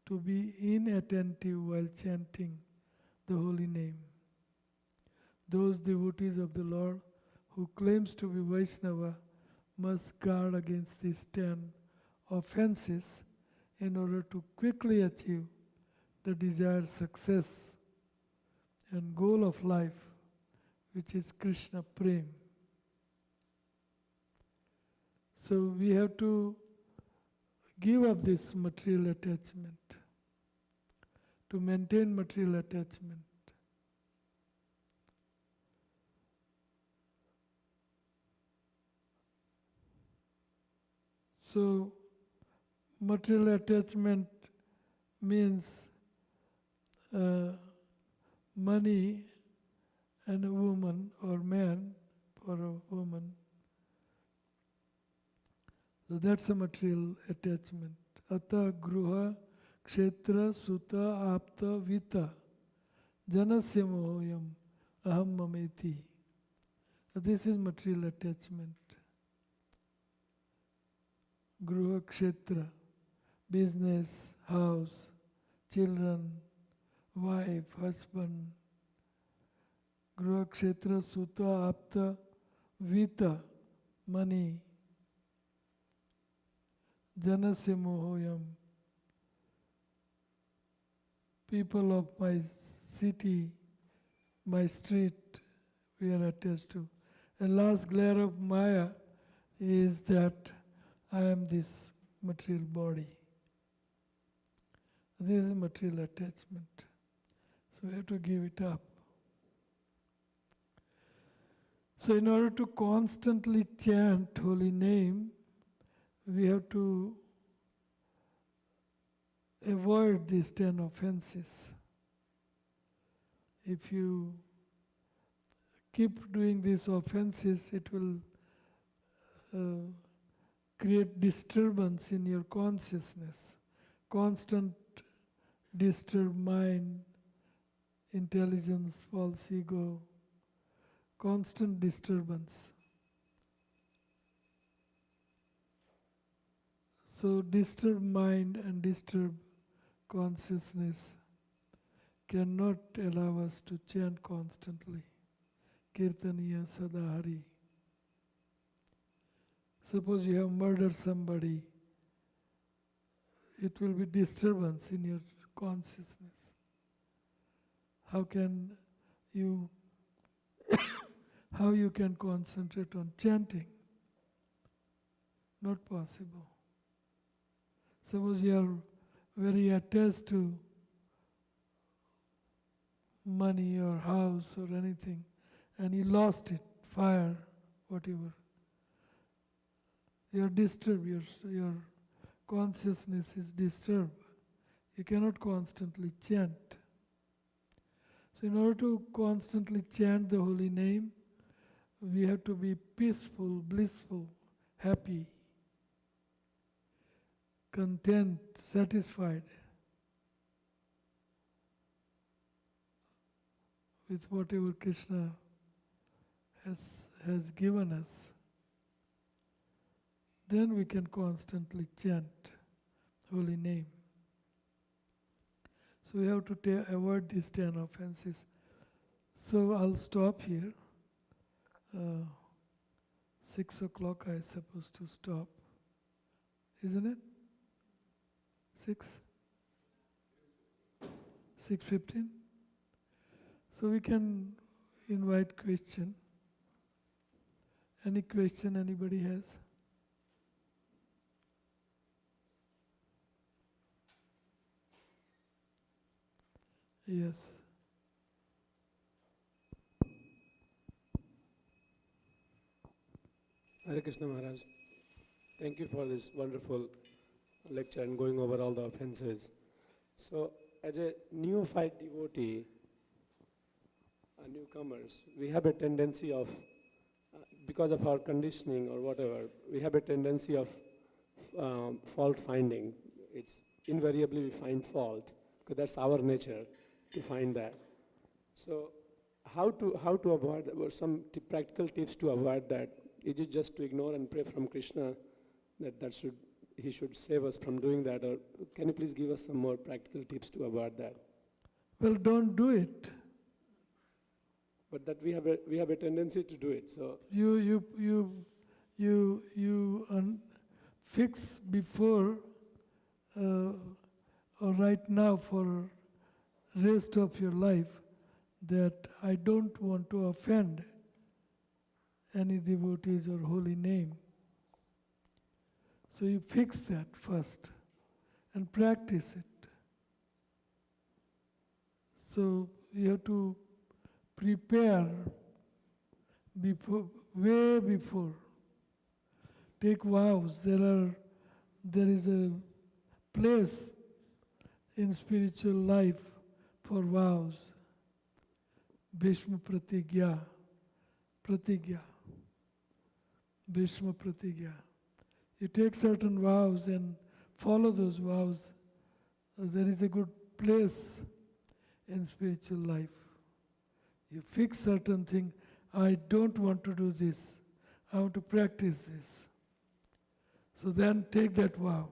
to be inattentive while chanting the holy name. Those devotees of the Lord who claims to be Vaishnava must guard against these 10 offenses in order to quickly achieve the desired success and goal of life, which is Krishna Prem. So we have to give up this material attachment, to maintain material attachment. So material attachment means money and a woman or man for a woman. So that's a material attachment. Ata gruha kshetra suta apta vita janasya mohoyam aham mameti. This is material attachment. Gruha kshetra, business, house, children, wife, husband. Gruha kshetra suta apta vita, money. Janasya mohoyam, people of my city, my street, we are attached to. The last glare of Maya is that I am this material body. This is material attachment. So we have to give it up. So in order to constantly chant holy name, we have to avoid these 10 offenses. If you keep doing these offenses, it will create disturbance in your consciousness. Constant disturbed mind, intelligence, false ego, constant disturbance. So disturbed mind and disturbed consciousness cannot allow us to chant constantly. Kirtaniya, Sada, Hare. Suppose you have murdered somebody, it will be disturbance in your consciousness. How can you how you can concentrate on chanting? Not possible. Suppose you are very attached to money or house or anything, and you lost it, fire, whatever. You are disturbed, your consciousness is disturbed. You cannot constantly chant. So in order to constantly chant the holy name, we have to be peaceful, blissful, happy, content, satisfied with whatever Krishna has given us. Then we can constantly chant holy name. So we have to avoid these 10 offenses. So I'll stop here. 6 o'clock I supposed to stop. Isn't it? 6? 6:15? So we can invite question. Any question anybody has? Yes. Hare Krishna Maharaj, thank you for this wonderful lecture and going over all the offenses. So, as a neophyte devotee, newcomers, we have a tendency of, because of our conditioning or whatever, we have a tendency of fault finding. It's invariably we find fault, because that's our nature to find that. So, how to avoid that? Some practical tips to avoid that? Is it just to ignore and pray from Krishna that he should save us from doing that, or can you please give us some more practical tips to avoid that? Well, don't do it. But that we have a tendency to do it. So you fix before or right now for rest of your life that I don't want to offend any devotees or holy name. So you fix that first and practice it. So you have to prepare way before. Take vows. There is a place in spiritual life for vows. Bhishma Pratigya. Bhishma Pratigya. You take certain vows and follow those vows. There is a good place in spiritual life. You fix certain thing. I don't want to do this. I want to practice this. So then take that vow.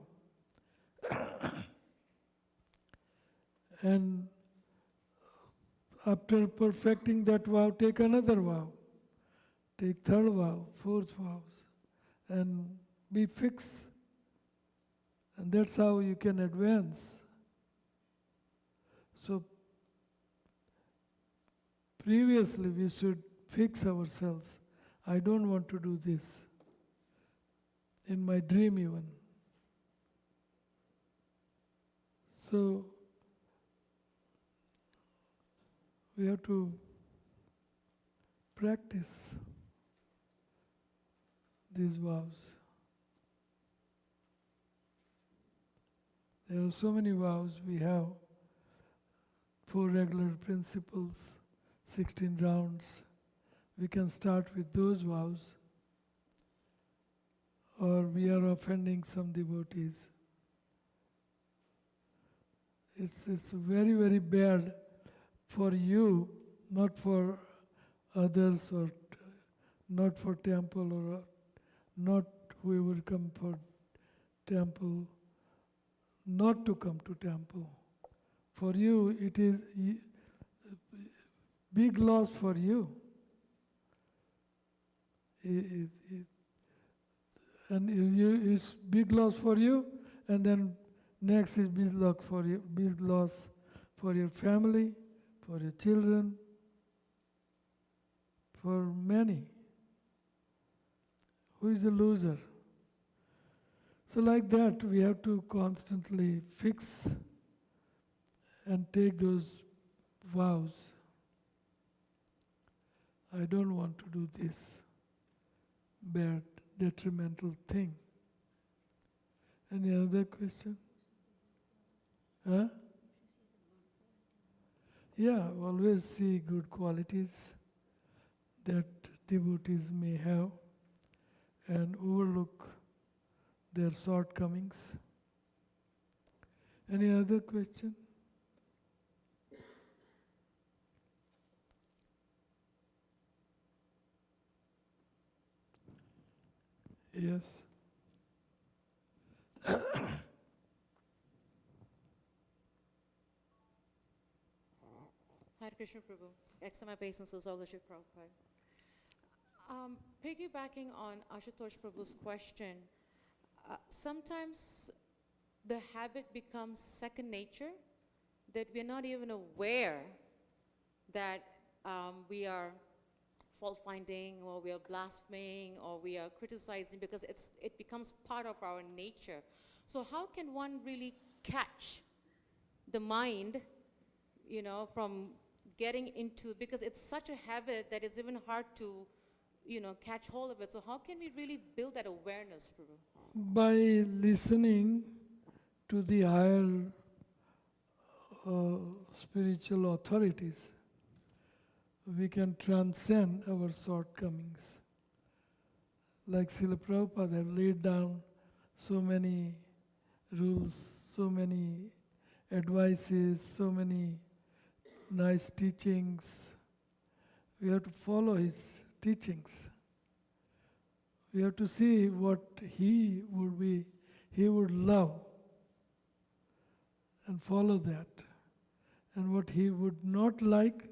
And after perfecting that vow, take another vow. Take third vow, fourth vows, and be fixed. And that's how you can advance. So previously we should fix ourselves. I don't want to do this. In my dream even. So we have to practice these vows. There are so many vows we have. 4 regular principles, 16 rounds. We can start with those vows. Or we are offending some devotees. It's very, very bad for you, not for others, or not for temple, or not whoever come for temple, not to come to temple. For you, it is big loss for you. And it's big loss for you, and then next is big loss for your family, for your children, for many. Who is the loser? So like that, we have to constantly fix and take those vows. I don't want to do this bad, detrimental thing. Any other question? Huh? Yeah, always see good qualities that devotees may have and overlook their shortcomings. Any other question? Yes. Hare Krishna Prabhu, accept my obeisances, all worship Prabhupada. Piggybacking on Ashutosh Prabhu's question, sometimes the habit becomes second nature, that we're not even aware that we are fault-finding, or we are blaspheming, or we are criticizing, because it becomes part of our nature. So how can one really catch the mind, from getting into, because it's such a habit that it's even hard to, catch hold of it. So how can we really build that awareness, Prabhu? By listening to the higher spiritual authorities, we can transcend our shortcomings. Like Srila Prabhupada have laid down so many rules, so many advices, so many nice teachings. We have to follow his teachings. We have to see what he would love, and follow that. And what he would not like,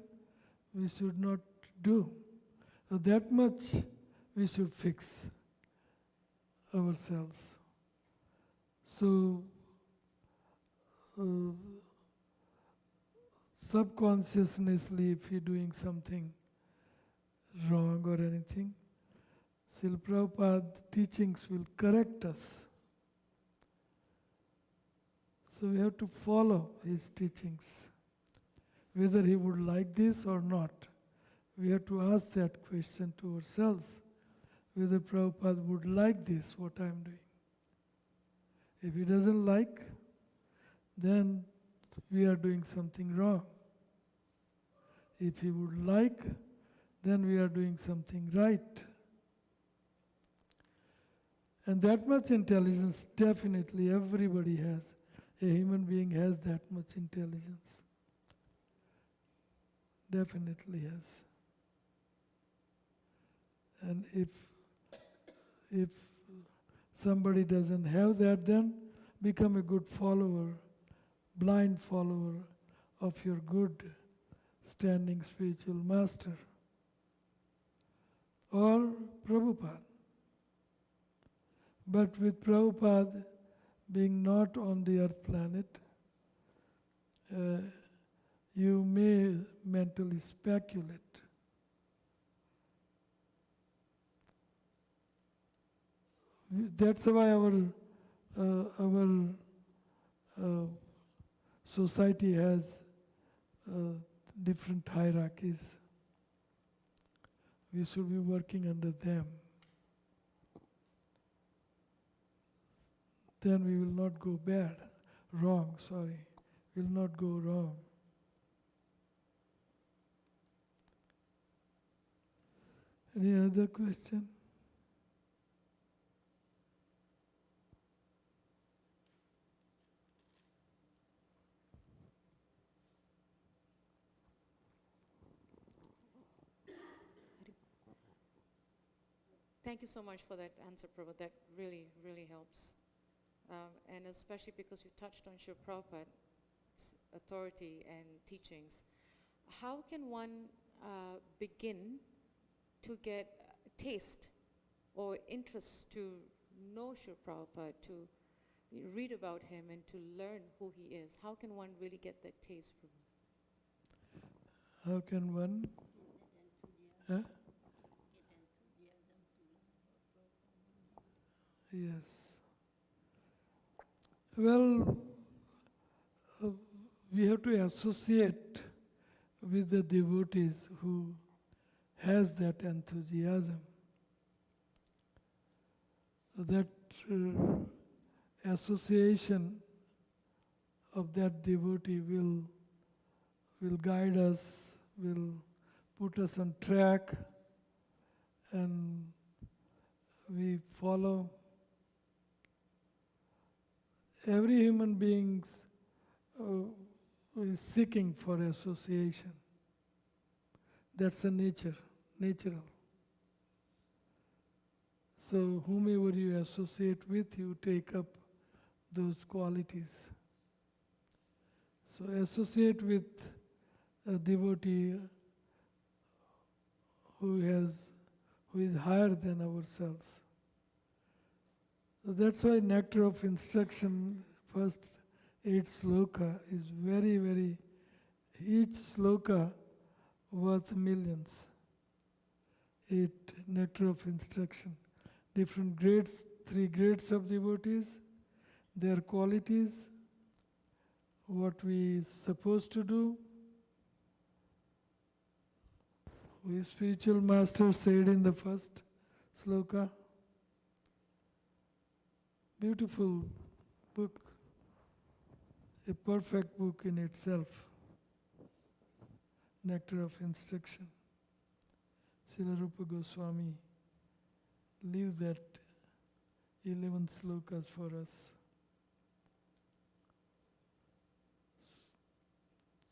we should not do. So that much we should fix ourselves. So subconsciously, if you're doing something wrong or anything, Srila Prabhupada's teachings will correct us. So we have to follow his teachings. Whether he would like this or not, we have to ask that question to ourselves. Whether Prabhupada would like this, what I'm doing. If he doesn't like, then we are doing something wrong. If he would like, then we are doing something right. And that much intelligence, definitely everybody has. A human being has that much intelligence. Definitely has. And if somebody doesn't have that, then become a good follower, blind follower of your good standing spiritual master or Prabhupada. But with Prabhupada being not on the earth planet, you may mentally speculate. That's why our society has different hierarchies. We should be working under them. Then we will not go wrong. Will not go wrong. Any other question? Thank you so much for that answer, Prabhupada. That really, really helps. And especially because you touched on Srila Prabhupada's authority and teachings. How can one begin to get taste or interest to know Srila Prabhupada, to read about him and to learn who he is? How can one really get that taste from him? How can one? Huh? Yes. Well, we have to associate with the devotees who has that enthusiasm. That association of that devotee will guide us, will put us on track, and we follow. Every human being is seeking for association. That's a natural. So whomever you associate with, you take up those qualities. So associate with a devotee who is higher than ourselves. So that's why nectar of instruction, first 8 sloka is very, very, each sloka worth millions. 8 nectar of instruction. Different grades, 3 grades of devotees, their qualities, what we supposed to do. We spiritual master said in the first sloka. Beautiful book, a perfect book in itself. Nectar of Instruction. Srila Rupa Goswami leave that 11 slokas for us.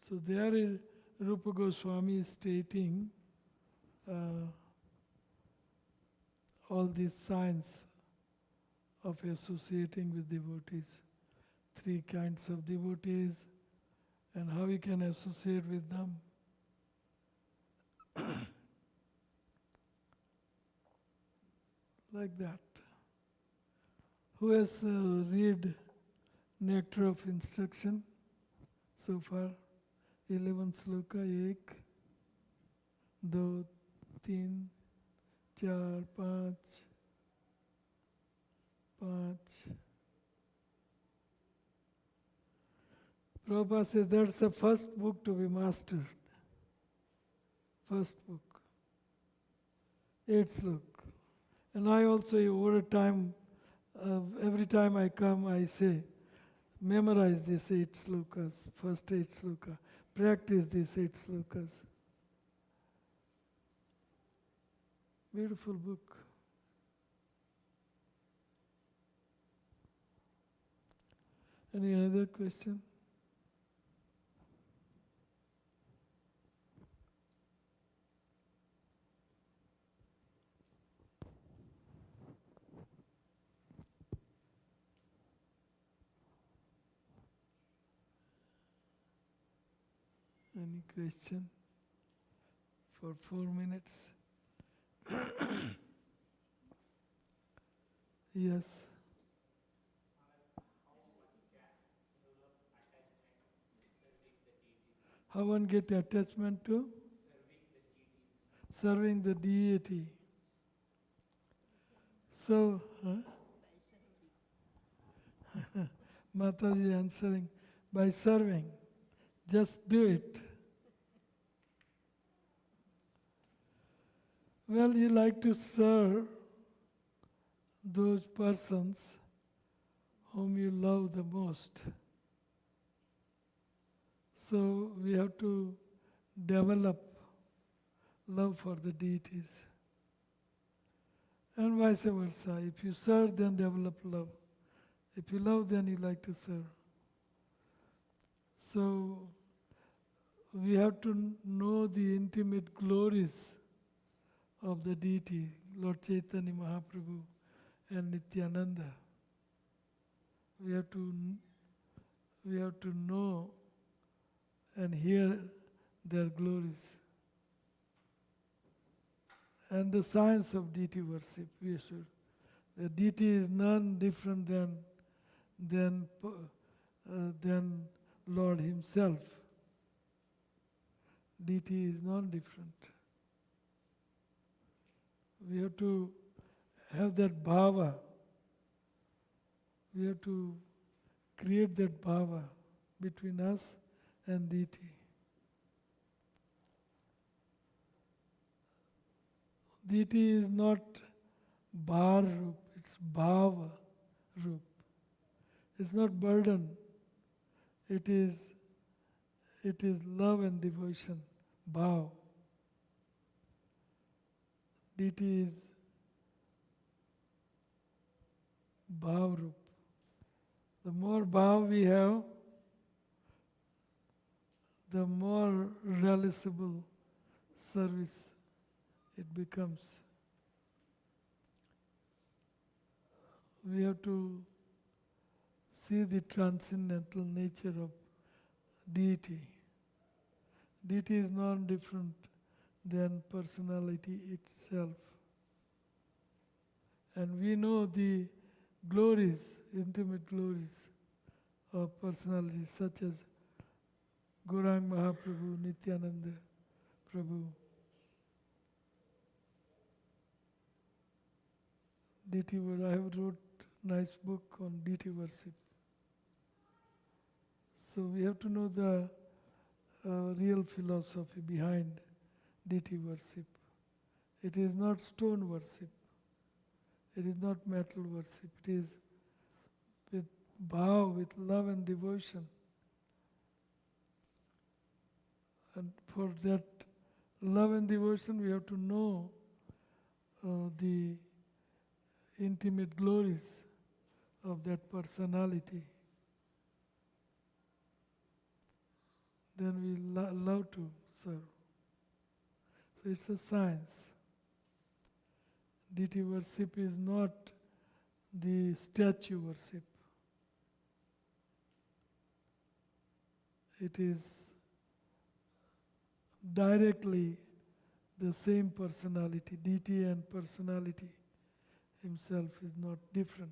So there Rupa Goswami is stating all these signs of associating with devotees. 3 kinds of devotees and how we can associate with them. Like that. Who has read Nectar of Instruction so far? 11 sloka, 1, 2, 3, 4, 5, 5. Prabhupada says that's the first book to be mastered. First book. 8 sloka. And I also, over time, every time I come, I say, memorize these 8 slokas, first 8 slokas. Practice these 8 slokas. Beautiful book. Any other question? Any question for 4 minutes? Yes. How one get attachment to? Serving the deity. So, Mataji answering, by serving. Just do it. Well, you like to serve those persons whom you love the most. So we have to develop love for the deities. And vice versa. If you serve, then develop love. If you love, then you like to serve. So we have to know the intimate glories of the deity, Lord Chaitanya Mahaprabhu and Nityananda. We have to know and hear their glories. And the science of deity worship, we should. The deity is none different than Lord Himself. Deity is non-different. We have to have that bhava. We have to create that bhava between us and deity. Deity is not bhar rup, it's bhava rup. It's not burden. It is love and devotion, bhav. Deity is bhav rup. The more bhav we have, the more realizable service it becomes. We have to see the transcendental nature of deity. Deity is not different than personality itself. And we know the glories, intimate glories of personalities such as Gauranga Mahaprabhu, Nityananda Prabhu. Deity worship. I have wrote nice book on deity worship. So we have to know the real philosophy behind deity worship. It is not stone worship. It is not metal worship. It is with bhav, with love and devotion. And for that love and devotion, we have to know the intimate glories of that personality. Then we love to serve. So it's a science. Deity worship is not the statue worship. It is directly the same personality. Deity and personality himself is not different.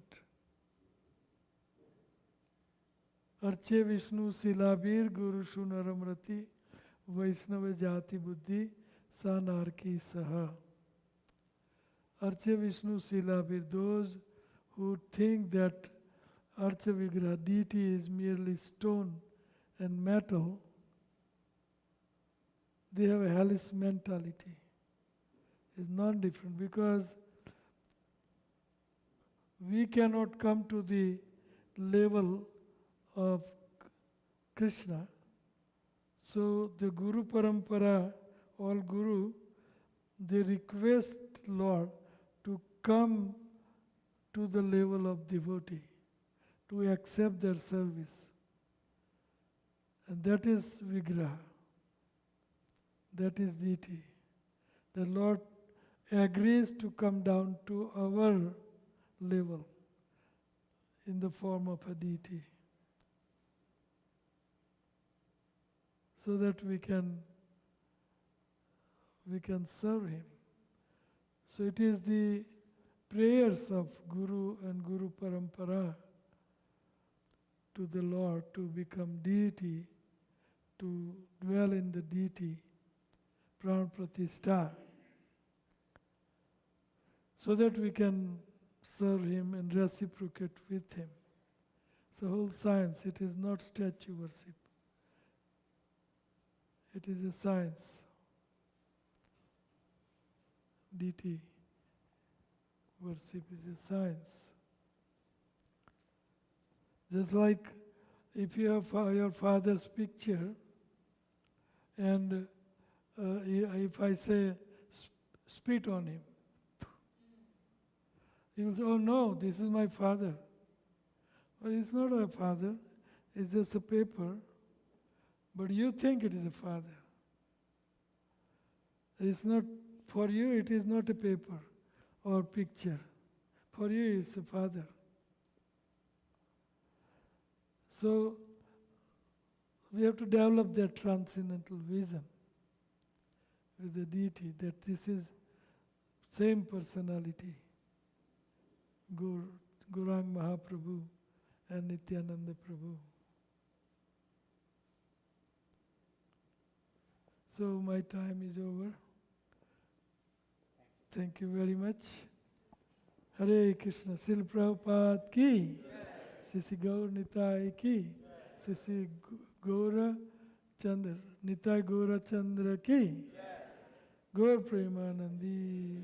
Arche Vishnu Silabir Guru Shunaramrati Vaishnava Jati Buddhi Sanarki Saha. Archa Vishnu Silabhir, those who think that Archa Vigraha deity is merely stone and metal, they have a hellish mentality. It's non-different because we cannot come to the level of Krishna. So the Guru Parampara, all Guru, they request Lord to come to the level of devotee, to accept their service. And that is Vigraha. That is deity. The Lord agrees to come down to our level in the form of a deity, so that we can serve Him. So it is the prayers of Guru and Guru Parampara to the Lord to become deity, to dwell in the deity, Pran Pratishtha, so that we can serve Him and reciprocate with Him. It's a whole science. It is not statue worship. It is a science. Deity worship is a science. Just like if you have your father's picture, and if I say spit on him, he will say, oh no, this is my father. But it's not a father, it's just a paper. But you think it is a father. It's not, for you it is not a paper or picture. For you it's a father. So we have to develop that transcendental vision with the deity, that this is same personality, Gauranga Mahaprabhu and Nityananda Prabhu. So my time is over. Thank you very much. Hare Krishna. Srila Prabhupada ki. Sisi Gaur Nitai ki. Sisi Gaura Chandra. Nitai Gaura Chandra ki. Gaur Premanandi.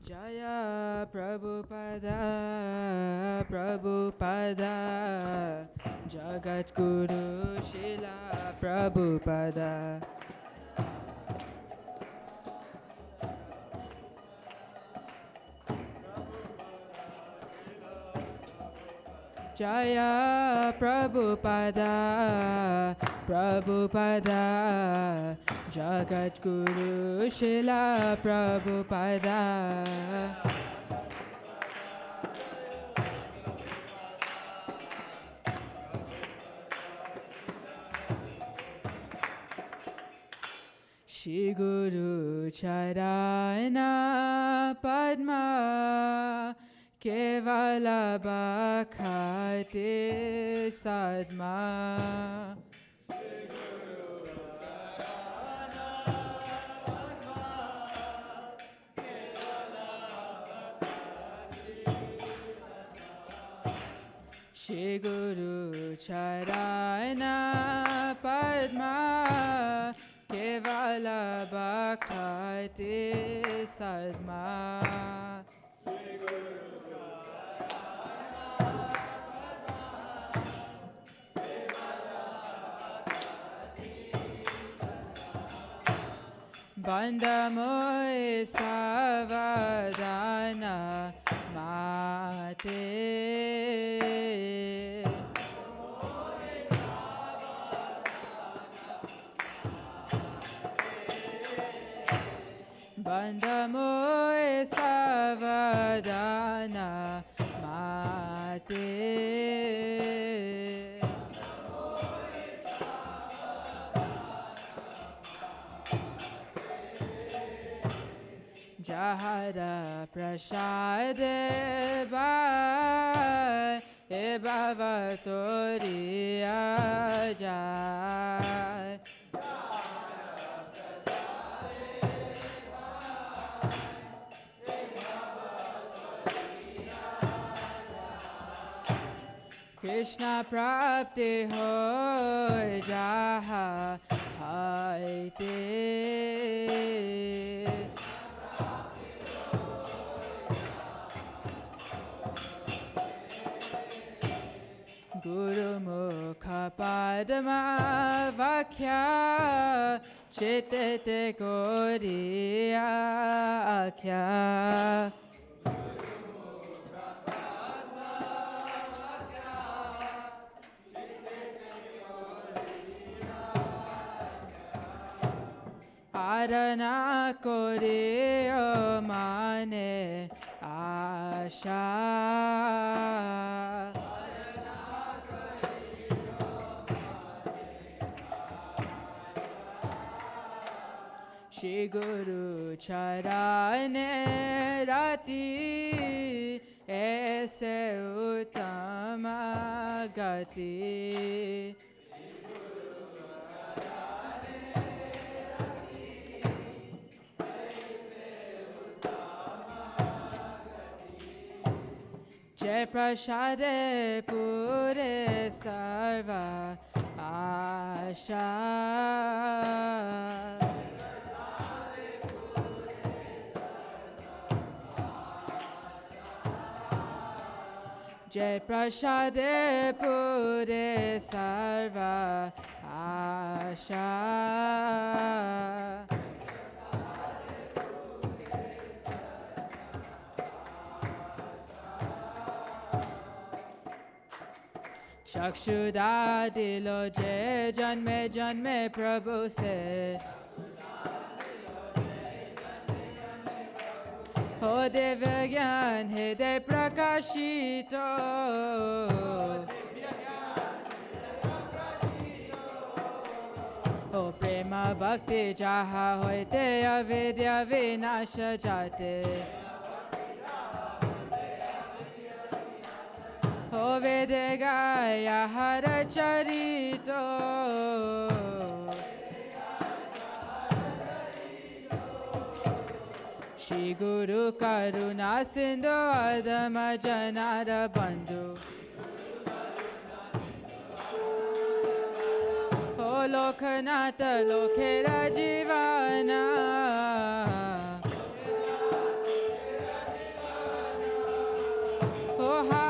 Jaya Prabhupada, Prabhupada, Jagat Guru Shila Prabhupada. Jaya Prabhupada, Prabhupada, Jagat Guru Shila Prabhupada. Shri Guru Charana Padma Kevala Bhakhate Sadma. Shri Guru Charana Padma Kevala Bhakhate Sadma. Bandhamoy Savadana Mate. Bandhamoy Savadana Mate. Jahara Prasade Bhai E Bhava Toriya Jai. Krishna Prapti Hoy Jaha Haite. Guru Mukha Padma Vakya Chitete Goriya Akhya. Arana Koriyo Mane Asha. Shri Guru Charane Rati Aise Uttama Gati. Jai Prasade Pure Sarva Asha. Jai Prasade Pure Sarva Asha. चक्षुदा दिलो जय जन्मे जन्मे प्रभु से हो दिव्य ज्ञान हृदय प्रकाशित हो प्रेम भक्ति जहाँ होते अविद्या विनाश जाते हो वेद गाया हर चरितो श्री गुरु करुणा सिंधु अधम जनार बंधु हो लोकनाथ लोकेर जीवना हो हा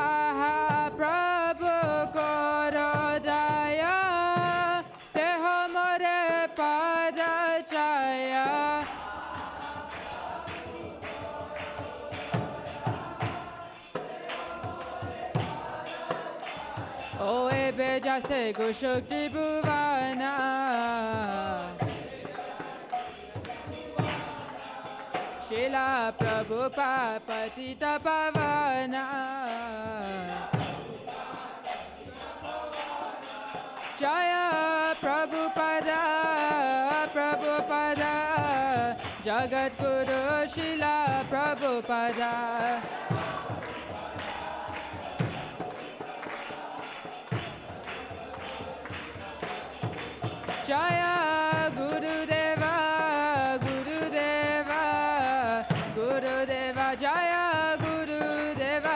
Jase Gushukti Bhuvana Shila Prabhupada Patita Pavana Jaya Prabhupada Prabhupada Jagadguru Srila Prabhupada. Jaya Gurudeva, Gurudeva, Gurudeva, Jaya Gurudeva.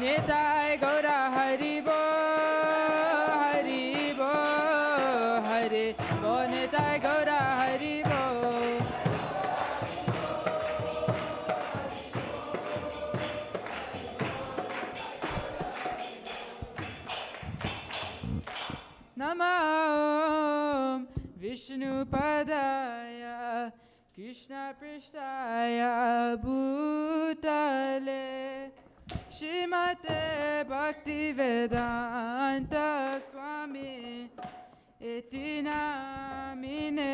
Nitai Gaura Haribo, Haribo, Haribo, Nitai Gaura Haribo. Namam Vishnu Padaya Krishna Prishtaya Bhutale Shrimate Bhakti Vedanta Swami Iti Namine.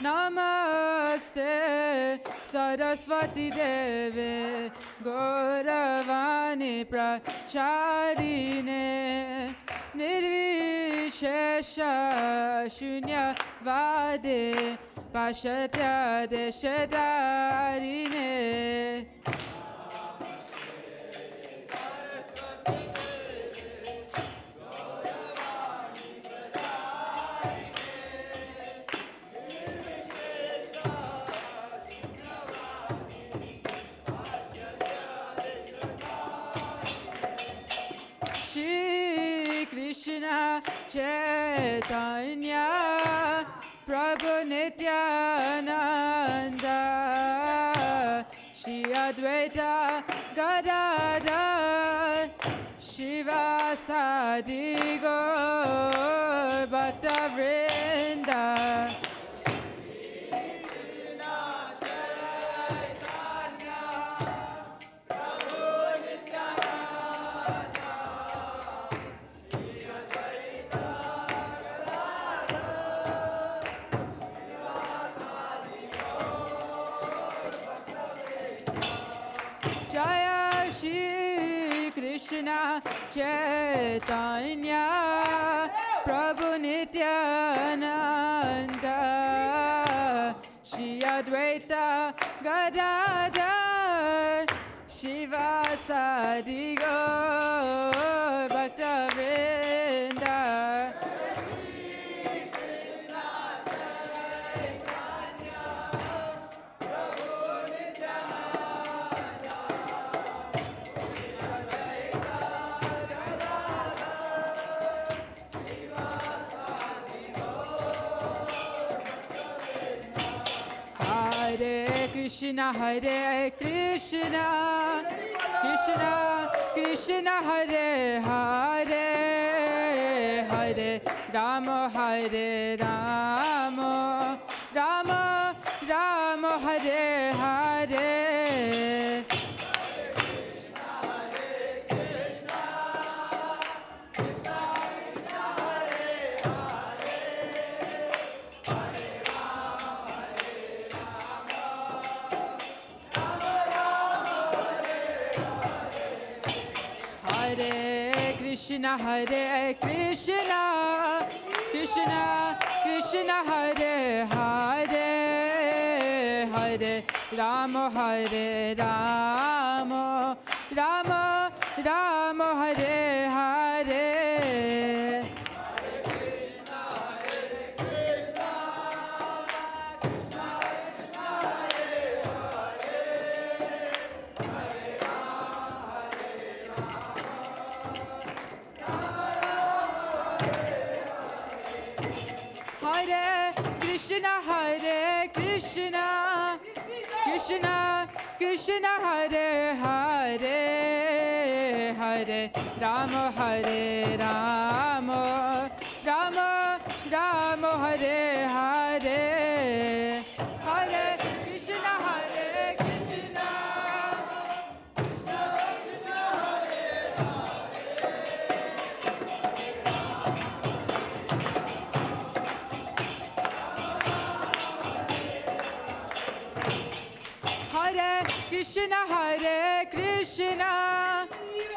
Namaste Saraswati Deve Gauravani Pracharine Nirvishesha Shunya Vade Pashatya Deshadarine. Krishna Chaitanya Prabhu Nityananda Shri Advaita Gadadhar Shivasadi Gaur Bhakta Vrinda. Jaya Shri Krishna Chaitanya Prabhu Nityananda Shri Advaita Gadadhar Shivasadi Gaur Bhakta Vrinda. Hare Krishna, Hare Krishna, Krishna Krishna, Hare Hare, Hare Rama, Hare Rama, Rama Rama, Hare Hare. Hare Krishna, Hare Krishna, Krishna Krishna, Hare Hare, Hare Rama, Hare Rama, Rama Rama, Hare Hare. Hare Krishna, Hare Krishna, Krishna Krishna, Hare Hare, Hare Rama, Hare Rama, Rama Rama, Hare Hare. Hare Krishna, Hare Krishna, Krishna Hare Krishna,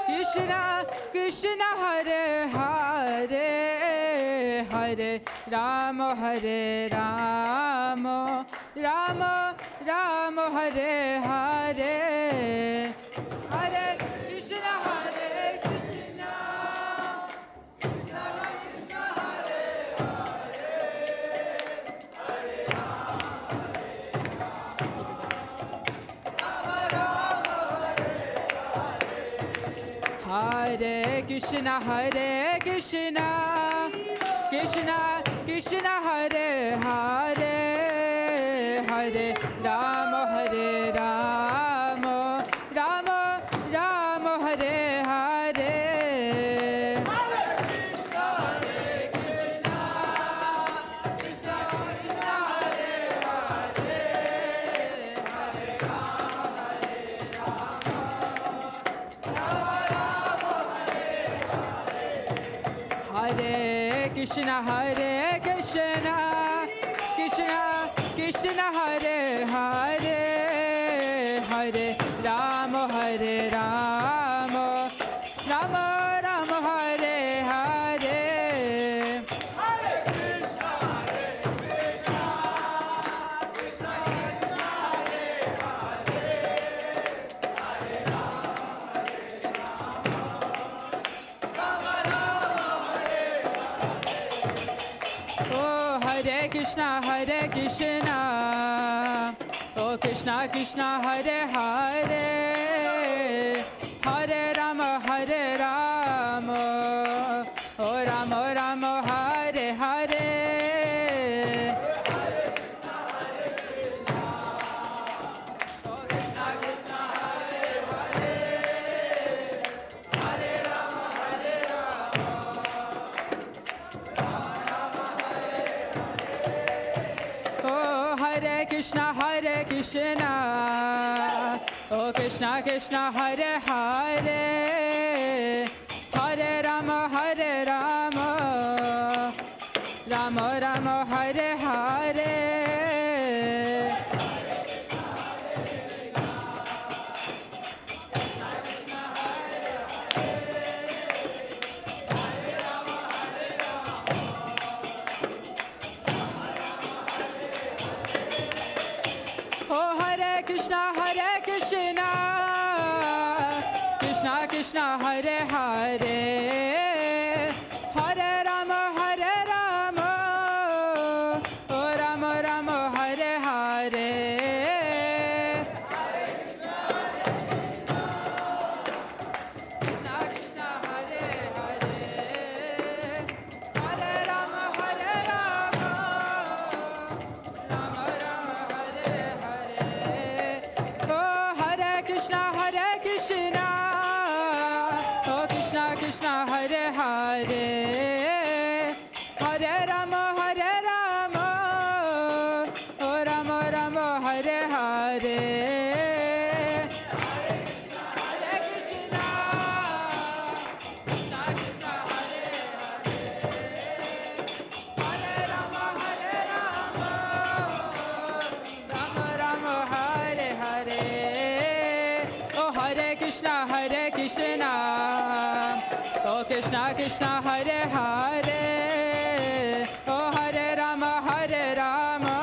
Krishna Krishna Hare Hare, Hare Rama Hare Rama, Rama Rama Hare Hare, Hare Krishna Hare Krishna, Krishna Krishna Hare Hare, Hare Rama Hare Krishna Hare Krishna, Krishna Krishna Hare Hare, Hare Rama Hare Rama, Rama Rama Hare Hare, Hare Krishna Hare Krishna, Krishna Krishna Hare Hare, Hare Rama Hare Rama, Rama Rama Hare Krishna Hare Krishna, Krishna Krishna Hare Hare, Hare Rama Hare Rama, Rama Rama Hare Hare, Hare Krishna Hare Krishna, Krishna Krishna Hare Hare, Hare Rama Hare Rama, Rama Rama Hare Hare. Oh Hare Krishna Hare Krishna, oh Krishna Krishna Hare Hare, Hare Rama Hare Rama, oh Rama Rama Hare Hare, Hare Krishna Hare Krishna, oh Krishna Krishna Hare Hare, Hare Rama Hare Rama, oh Hare Krishna Hare Krishna, oh Krishna Krishna Hare Hare, Hare Rama Hare Rama, Rama Rama Hare Hare, oh Hare Krishna Hare Krishna, Krishna Krishna Hare Hare, Hare Rama Hare Rama, oh Rama Rama Hare Hare, Krishna Krishna Hare Hare, Hare Rama Hare Rama, Rama Rama Hare Hare, oh Hare Krishna Hare Krishna, oh Krishna Krishna Hare Hare, Hare Rama Hare Rama, oh Rama Rama Hare Hare, Hare Krishna, Krishna Krishna Hare Hare, Hare Rama Hare Rama, Rama Rama Hare Hare, oh Hare Krishna Hare Krishna, oh Krishna Krishna Hare Hare, oh Hare Rama Hare Rama,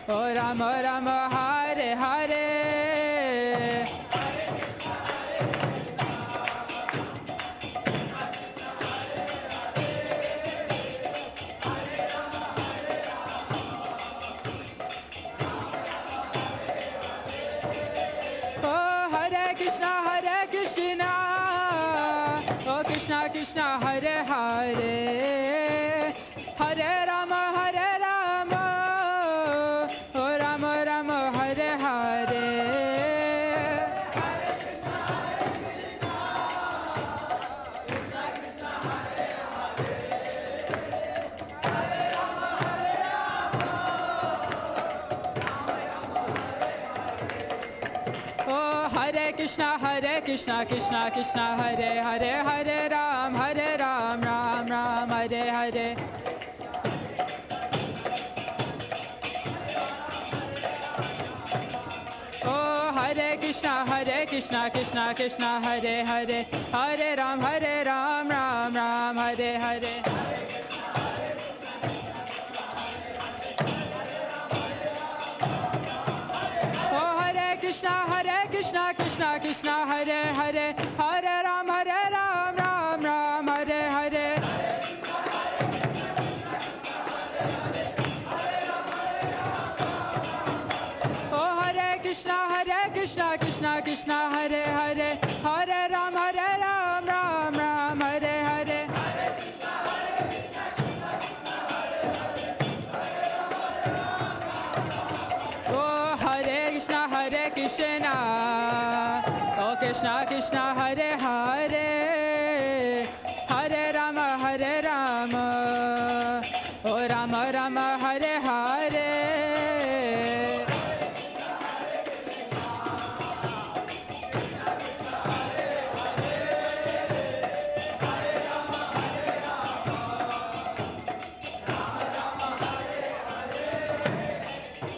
oh Rama Rama Hare Hare, oh Hare Krishna Hare Krishna, oh Krishna Krishna Hare Hare, Hare Rama Hare Rama, oh Rama Rama Hare Hare, oh Hare Krishna Krishna Krishna Hare Hare, Hare Ram Ram Ram Hare Hare, oh Hare Krishna, Krishna Krishna, Hare Hare, Hare Ram, Ram Ram, Hare Hare. Oh Hare Krishna, Krishna Krishna, Hare Hare, Hare Ram, Ram Ram, Hare Hare. Oh Hare Krishna, Krishna Krishna, Hare Hare, Hare Ram, Ram Ram, Hare Hare. Oh Hare Krishna, oh Krishna Krishna, Hare Hare, Hare Rama, oh Rama Rama, Hare Hare.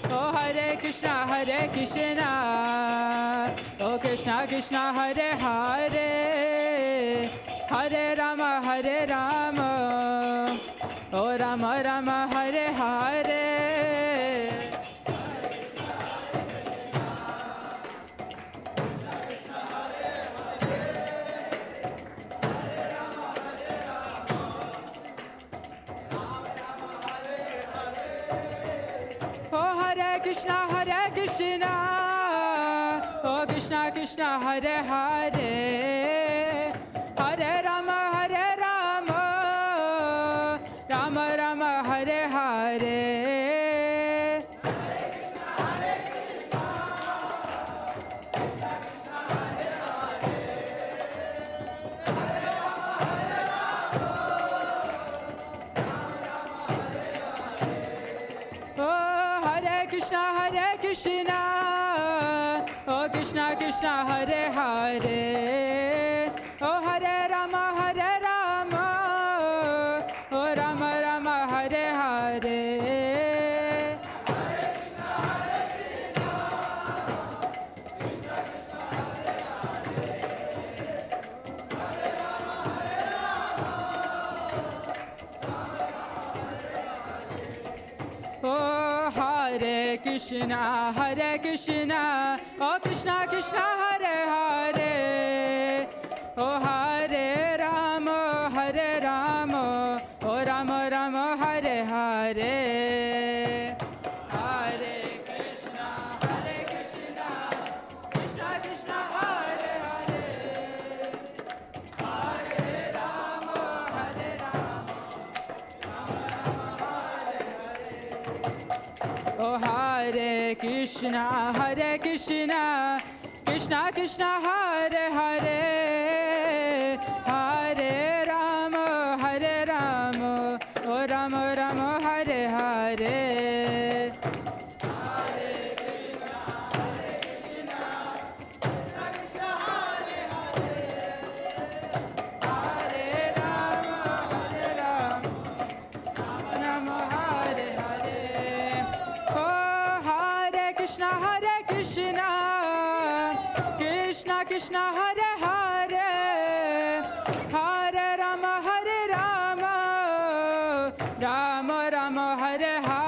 Oh Hare Krishna, oh Krishna Krishna, Hare Hare, Hare Rama, oh Rama Rama, Hare Hare. Oh Hare Krishna, oh Krishna Krishna, Hare Hare, Hare Rama, Rama Rama, Hare Hare. Oh Hare Krishna, oh Krishna Krishna, Hare Hare, oh Hare Rama, oh Rama Rama, Hare Hare. Oh Hare Krishna, oh Krishna Krishna, Hare Hare, oh Hare Rama, oh Rama Rama, Hare Hare. Hare Krishna, Krishna Krishna, Hare Hare, Hare Rama, oh Hare Krishna, Krishna Krishna, Hare Hare, Hare Rama, oh Rama Rama, Hare Hare. Hare Krishna, Krishna Krishna, Hare Hare, Hare Rama, Rama Rama, Hare Hare. Oh Hare Krishna, Krishna Krishna, Hare Hare, Hare Rama, Rama Rama, Hare Hare. Hare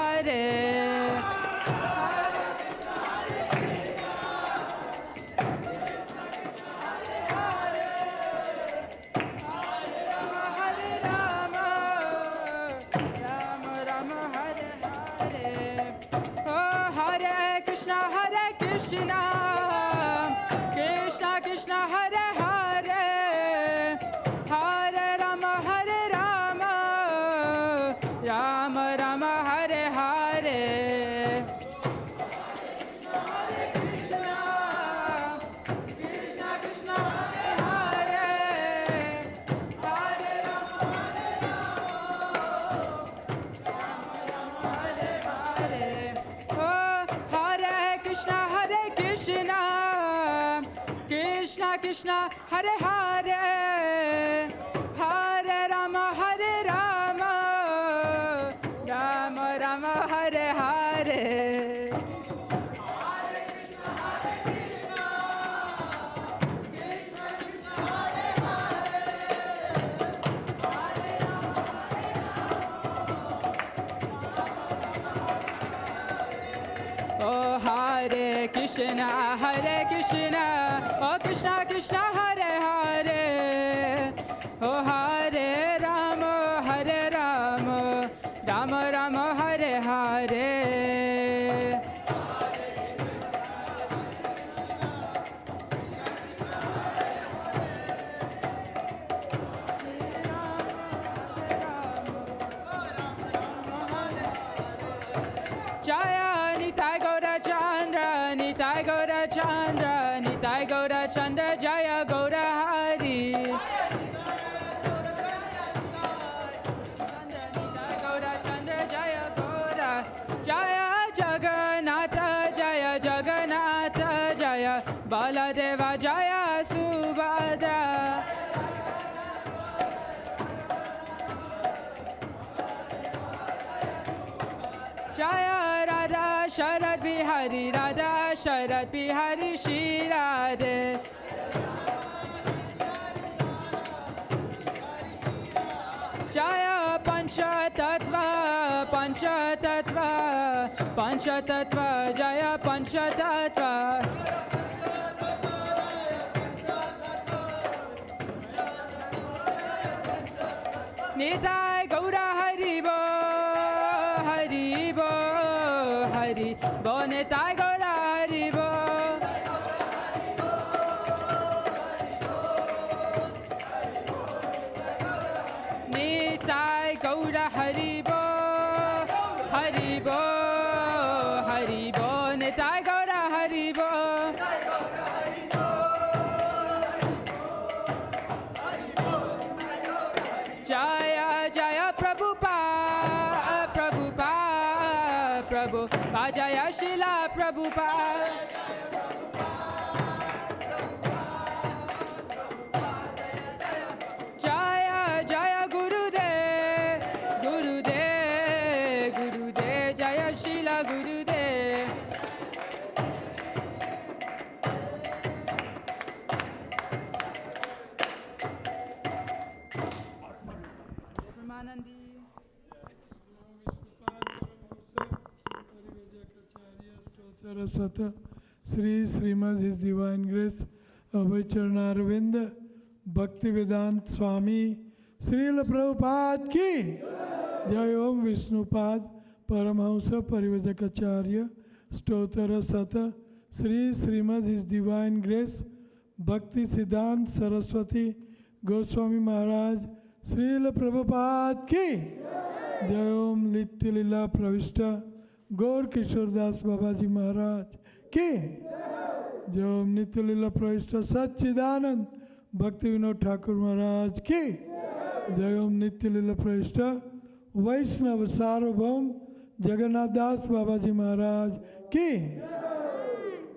Rama, Rama Rama, Hare Hare. Oh Hare Krishna, Krishna Krishna, Hare Hare, Hare Rama, Rama Rama, Hare Hare. Krishna Krishna, Hare Hare, Hare Rama, Hare Hare. Oh Hare Krishna, Krishna Krishna, Hare Hare, Hare Rama, Rama Rama, Hare Hare. Gaura Hari. Gaura Chandra Jaya Gaura. Jaya Jagannath Jaya Jagannath Jaya Baladeva Jaya Subhadra. Jaya Radha Sharad Bihari Radha Sharad Bihari Shri Radhe. Jaya Pancha Tattva Pancha Tattva Pancha Tattva Jaya Pancha Tattva. Nitai Gaura Haribo Haribo Haribo Nitai Gaura Haribo. Nitai Gaura Haribo Haribo Haribo Nitai Gaura Haribo. Jaya Jaya Prabhupada Prabhupada Prabhupada Jaya Srila Prabhupada. Jaya Jaya Gurudev Gurudev Gurudev Jaya Srila Gurudev. Brahmanandi. Saraswata Sri Sriman His Divine Grace Abhay Charnarvind Bhakti Vedant Swami Srila Prabhupada ki Jai Om Vishnupad Paramahamsa Parivajakacharya Stotara Sata Sri Sriman His Divine Grace Bhakti Siddhant Saraswati Goswami Maharaj Srila Prabhupada ki Jai Om Nitya Lila Pravishta Gaur Kishore Das Babaji Maharaj ki Jai Om Nitya Lila Pravishta Satchidanand Bhakti Vinod Thakur Maharaj ki Jai Om Nitya Lila Pravishta Vaishnava Sarvabhaum Jagannath Das Babaji Maharaj ki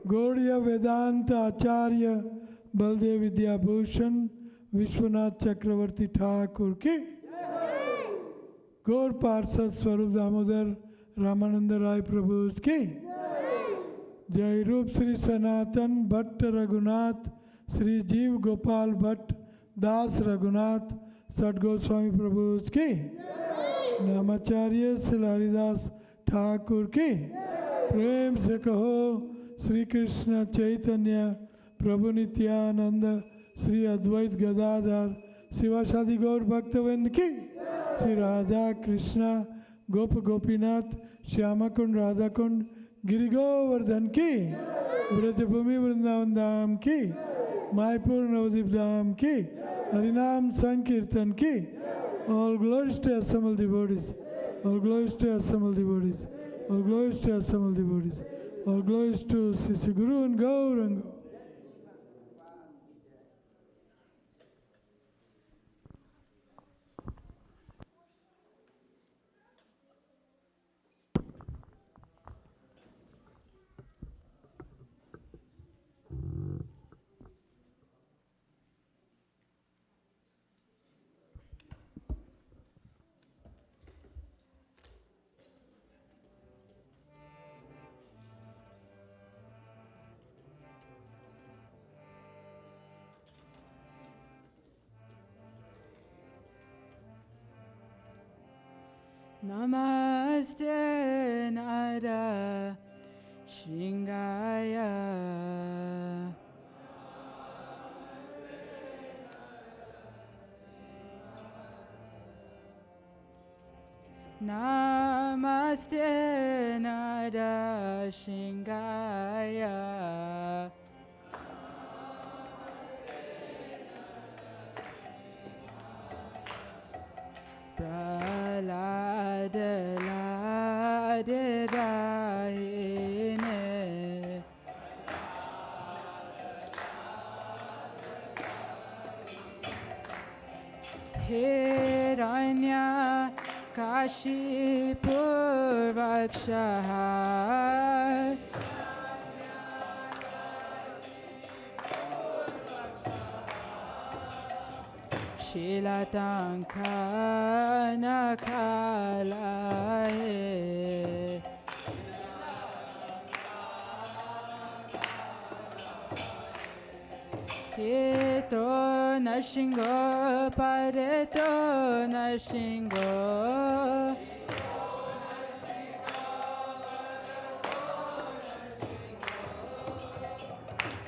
Gaudiya Vedanta Acharya Baldev Vidya Bhushan Vishwanath Chakravarti Thakur ki Gaur Parsad Swarup Damodar Ramananda Rai Prabhu ki Jai Rup Sri Sanatan Bhatt Raghunath Sri Jeev Gopal Bhatt Das Raghunath Sat Goswami Prabhu ki Namacharya Silaridas Thakur ki Prem se kaho Sri Krishna Chaitanya Prabhu Nityananda Sri Advait Gadadhar Sivashadi Gaur Bhaktavind ki Sri Radha Krishna Gop Gopinath Shyamakund Radhakund Giri Govardhan ki Vrajabhumi Vrindavan Dham ki Mayapur Navadip Dham ki Harinam Sankirtan ki. All glories to assembled devotees. All glories to assembled devotees. All glories to assembled devotees. All glories to Sri Guru and Gauranga. Namaste Nara Shingaya. Namaste Nara Shingaya. Praladadahine Kirtaniya Kashipur Vaksha Shilatanka Nakalahe Hito Nashingo Pareto Nashingo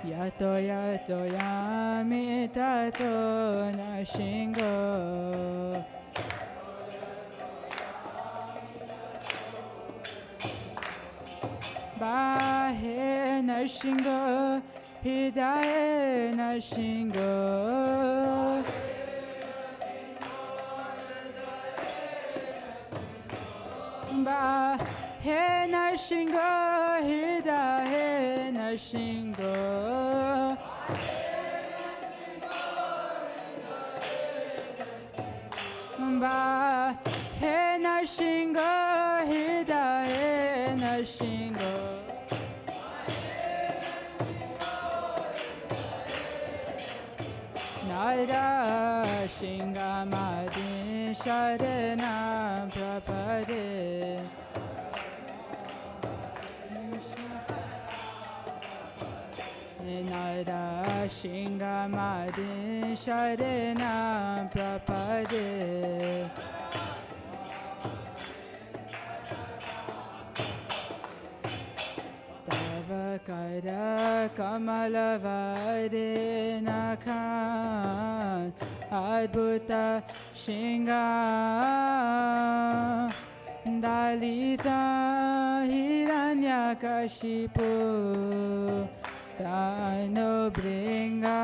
Yato Yato Yami Tato Nashingo Bahe Nashingo Hidaye Nashingo Bahe Nashingo Hidaye Nashingo Bahe Nashingo Hidaye Nashingo Nara Shingamadi Sharanam Prapade Nara Shingamadi Sharanam Prapade Kara Kamalavare Nakhan Adbhuta Shinga Dalita Hiranyakashipu Tano Bringa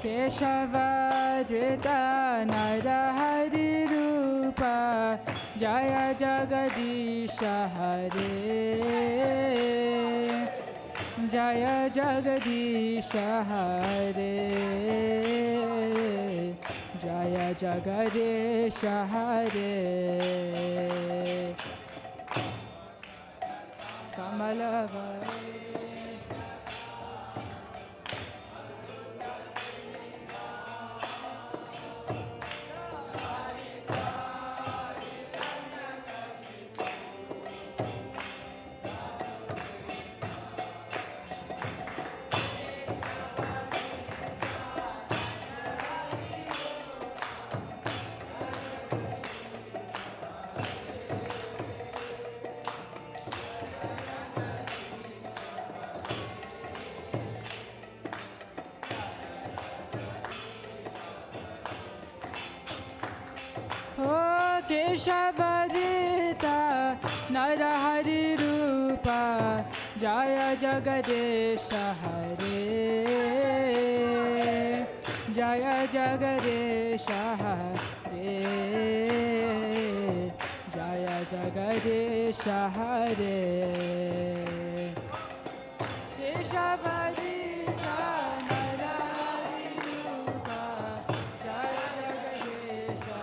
Keshavadrita Narahari Rupa Jaya Jagadisha Hare Jaya Jagadisha Hare Jaya Jagadisha Hare Kamalavare Keshavadita Narahari Rupa Jaya Jagadesha Hare Jaya Jagadesha Hare Jaya Jagadesha Hare Keshavadita Narahari Rupa Jaya Jagadesha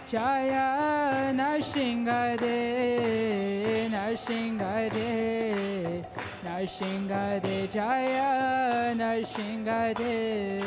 Jaya Nashingade, Nashingade, Nashingade, Jaya Nashingade.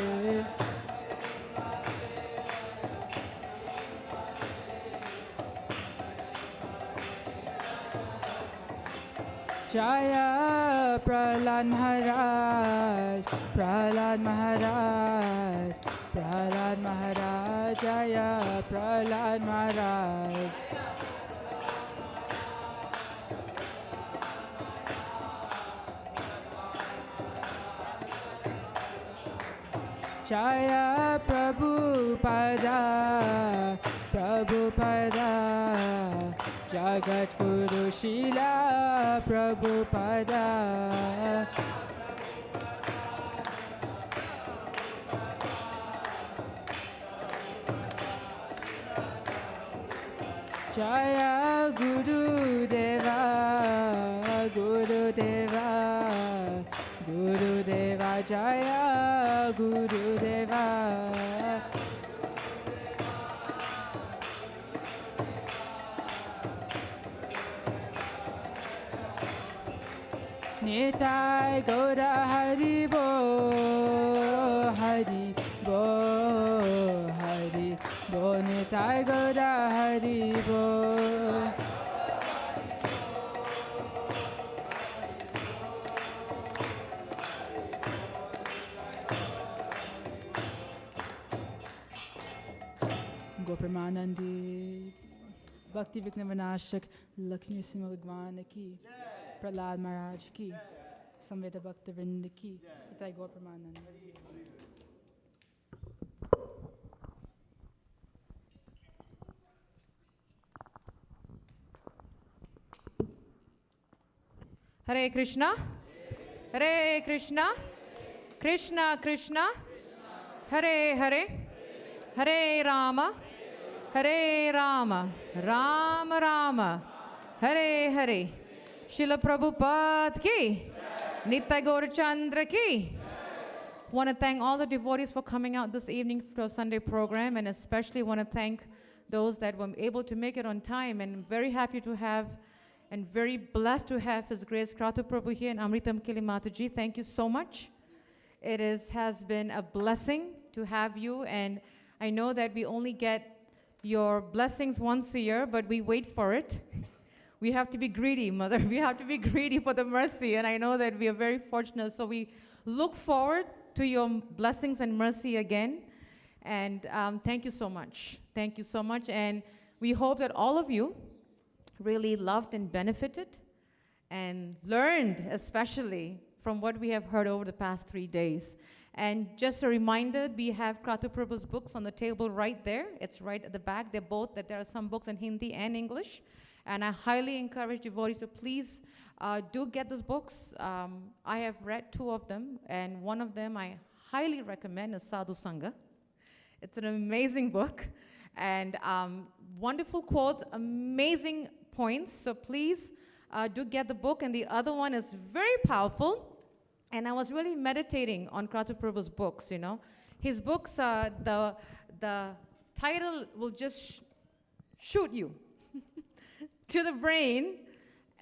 Jaya Prahlad Maharaj, Prahlad Maharaj, Prahlad Maharaj, Jaya Prahlad Maharaj. Jaya Prabhupada, Prabhupada, Jagat Guru Shila Prabhupada. Jaya Guru Deva, Guru Deva, Guru Deva, Jaya Guru Deva. Nitai Gaura Hari Bo, Hari Bo, Hari Bo, Nitai Gaura Hari Bo. Gopramanandi, Bhakti Vikna Vinashak, Lakshmi Sima Bhagwan ki, Prahlad Maharaj ki, Samveda Bhakta Vrinda ki, Itai Gaur Pramanand. Hare Krishna, Hare Krishna, Krishna Krishna, Hare Hare, Hare Rama, Hare Rama, Rama Rama, Hare Hare. Srila Prabhupada ki, Nitya Gaur Chandra ki. Want to thank all the devotees for coming out this evening for a Sunday program, and especially want to thank those that were able to make it on time, and very happy to have and very blessed to have His Grace Kratu Prabhu here and Amrita Keli Mataji. Thank you so much. Has been a blessing to have you, and I know that we only get your blessings once a year, but we wait for it. We have to be greedy, Mother. We have to be greedy for the mercy, and I know that we are very fortunate. So we look forward to your blessings and mercy again, and thank you so much. Thank you so much, and we hope that all of you really loved and benefited and learned, especially from what we have heard over the past 3 days. And just a reminder, we have Kratu Prabhu's books on the table right there. It's right at the back. They're both, that there are some books in Hindi and English. And I highly encourage devotees to please do get those books. I have read 2 of them, and one of them I highly recommend is Sadhu Sangha. It's an amazing book, and wonderful quotes, amazing points. So please do get the book. And the other one is very powerful. And I was really meditating on Kratu Prabhu's books, you know. His books, the title will just shoot you to the brain,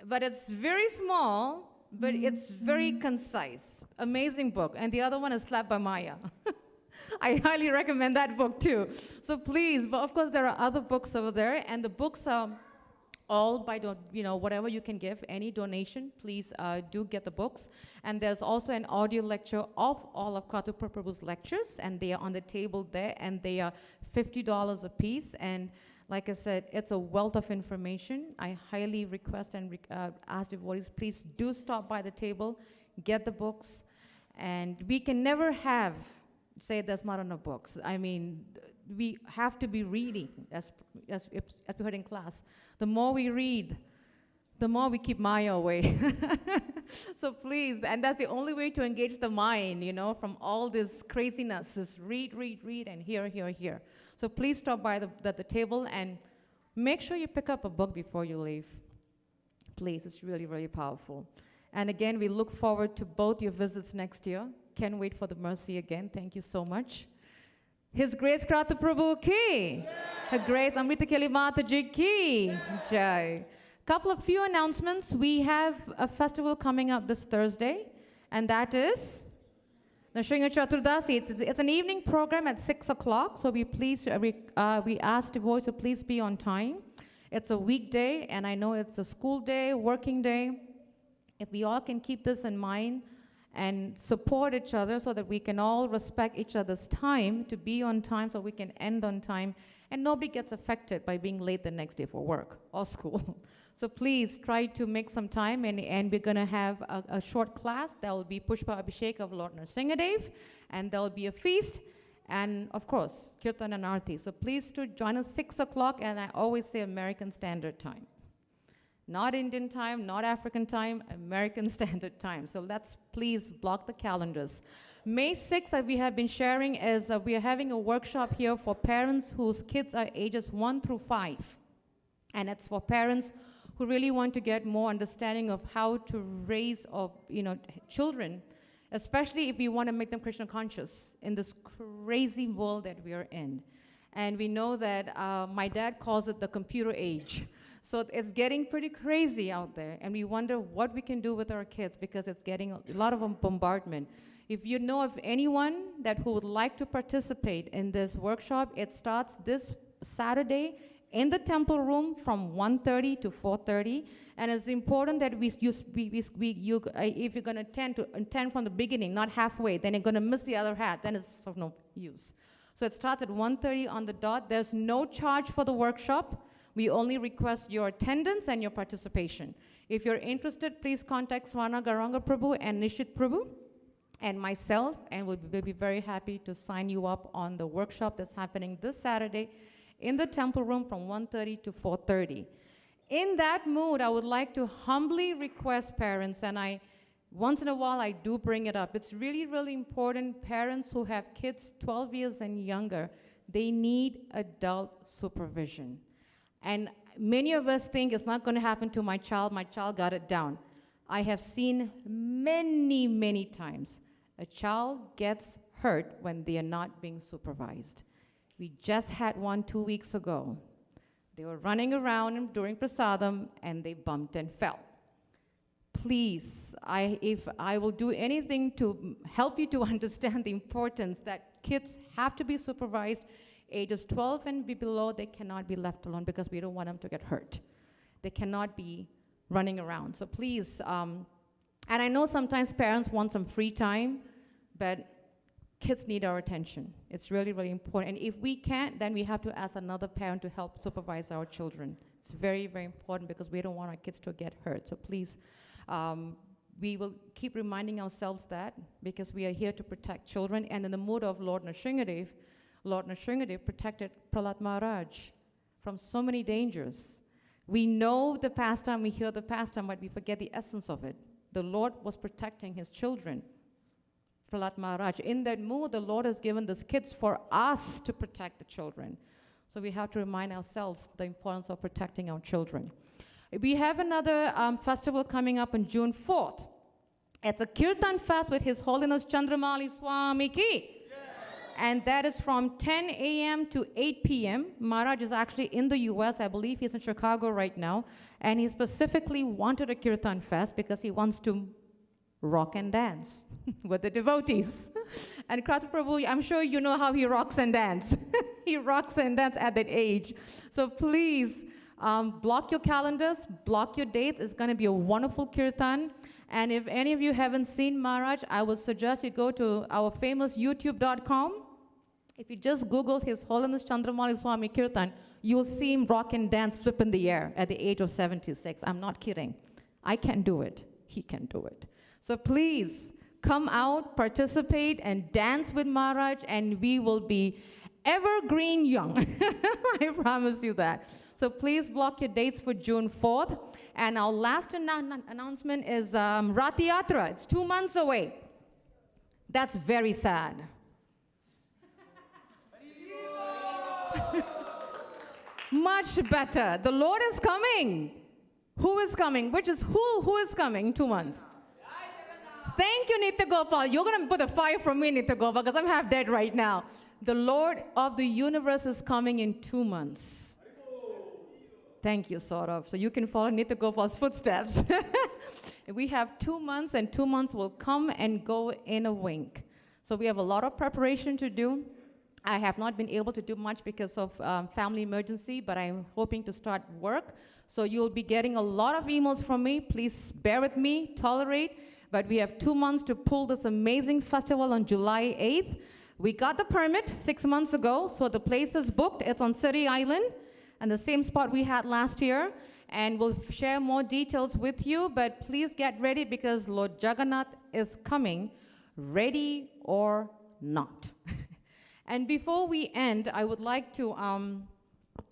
but it's very small, but it's very concise. Amazing book. And the other one is Slapped by Maya. I highly recommend that book too. So please, but of course there are other books over there, and the books are all by, whatever you can give, any donation, please do get the books. And there's also an audio lecture of all of Kratu Prabhu's lectures, and they are on the table there, and they are $50 a piece. And like I said, it's a wealth of information. I highly request and ask devotees, please do stop by the table, get the books. And we can never say there's not enough books. I mean, we have to be reading, as we heard in class. The more we read, the more we keep Maya away. So please, and that's the only way to engage the mind, from all this craziness, is read, and hear. So please stop by the table and make sure you pick up a book before you leave. Please, it's really, really powerful. And again, we look forward to both your visits next year. Can't wait for the mercy again. Thank you so much. His Grace Kratu Prabhu ki, Her Grace Amrita Keli Mataji ki, Jai. Couple of few announcements. We have a festival coming up this Thursday, and that is Nrsimha Chaturdasi. It's an evening program at 6 o'clock, so we ask devotees to please be on time. It's a weekday, and I know it's a school day, working day. If we all can keep this in mind and support each other so that we can all respect each other's time, to be on time so we can end on time, and nobody gets affected by being late the next day for work or school. So please try to make some time, and we're going to have a short class. There will be Pushpa Abhishek of Lord Nrsingadev, and there will be a feast, and of course, Kirtan and Arti. So please do join us 6 o'clock, and I always say American Standard Time. Not Indian time, not African time, American Standard Time. So let's please block the calendars. May 6th, that we have been sharing, is we are having a workshop here for parents whose kids are ages 1 through 5. And it's for parents who really want to get more understanding of how to raise children, especially if we want to make them Krishna conscious in this crazy world that we are in. And we know that my dad calls it the computer age. So it's getting pretty crazy out there, and we wonder what we can do with our kids because it's getting a lot of bombardment. If you know of anyone who would like to participate in this workshop, it starts this Saturday in the temple room from 1:30 to 4:30, and it's important that if you're going to attend from the beginning, not halfway, then you're going to miss the other half, then it's of no use. So it starts at 1:30 on the dot. There's no charge for the workshop. We only request your attendance and your participation. If you're interested, please contact Swana Garanga Prabhu and Nishit Prabhu and myself, and we'll be very happy to sign you up on the workshop that's happening this Saturday in the temple room from 1:30 to 4:30. In that mood, I would like to humbly request parents, and once in a while I do bring it up. It's really, really important. Parents who have kids 12 years and younger, they need adult supervision. And many of us think it's not going to happen to my child got it down. I have seen many, many times a child gets hurt when they are not being supervised. We just had one 2 weeks ago. They were running around during prasadam and they bumped and fell. Please, if I will do anything to help you to understand the importance that kids have to be supervised. Ages 12 and below, they cannot be left alone because we don't want them to get hurt. They cannot be running around. So please, and I know sometimes parents want some free time, but kids need our attention. It's really, really important. And if we can't, then we have to ask another parent to help supervise our children. It's very, very important because we don't want our kids to get hurt. So please, we will keep reminding ourselves that because we are here to protect children. And in the mood of Lord Nrsingadev protected Prahlad Maharaj from so many dangers. We know the pastime, we hear the pastime, but we forget the essence of it. The Lord was protecting his children, Prahlad Maharaj. In that mood, the Lord has given these kids for us to protect the children. So we have to remind ourselves the importance of protecting our children. We have another festival coming up on June 4th. It's a Kirtan fest with His Holiness Chandramali Swami Ki. And that is from 10 a.m. to 8 p.m. Maharaj is actually in the U.S. I believe he's in Chicago right now. And he specifically wanted a Kirtan fest because he wants to rock and dance with the devotees. And Kratu Prabhu, I'm sure you know how he rocks and dances. He rocks and dances at that age. So please, block your calendars, block your dates. It's going to be a wonderful Kirtan. And if any of you haven't seen Maharaj, I would suggest you go to our famous youtube.com. If you just Google His Holiness Chandramali Swami Kirtan, you'll see him rock and dance, flip in the air at the age of 76. I'm not kidding. I can do it. He can do it. So please come out, participate, and dance with Maharaj, and we will be evergreen young. I promise you that. So please block your dates for June 4th. And our last announcement is Rath Yatra. It's 2 months away. That's very sad. Much better. The Lord is coming. Who is coming? Which is who? Who is coming in 2 months? Thank you, Nitya Gopal. You're going to put a fire from me, Nitya Gopal, because I'm half dead right now. The Lord of the universe is coming in 2 months. Thank you, Saurav. So you can follow Nitya Gopal's footsteps. We have 2 months, and 2 months will come and go in a wink. So we have a lot of preparation to do. I have not been able to do much because of family emergency, but I'm hoping to start work. So you'll be getting a lot of emails from me. Please bear with me, tolerate. But we have 2 months to pull this amazing festival on July 8th. We got the permit 6 months ago, so the place is booked. It's on City Island, and the same spot we had last year. And we'll share more details with you, but please get ready because Lord Jagannath is coming, ready or not. And before we end, I would like to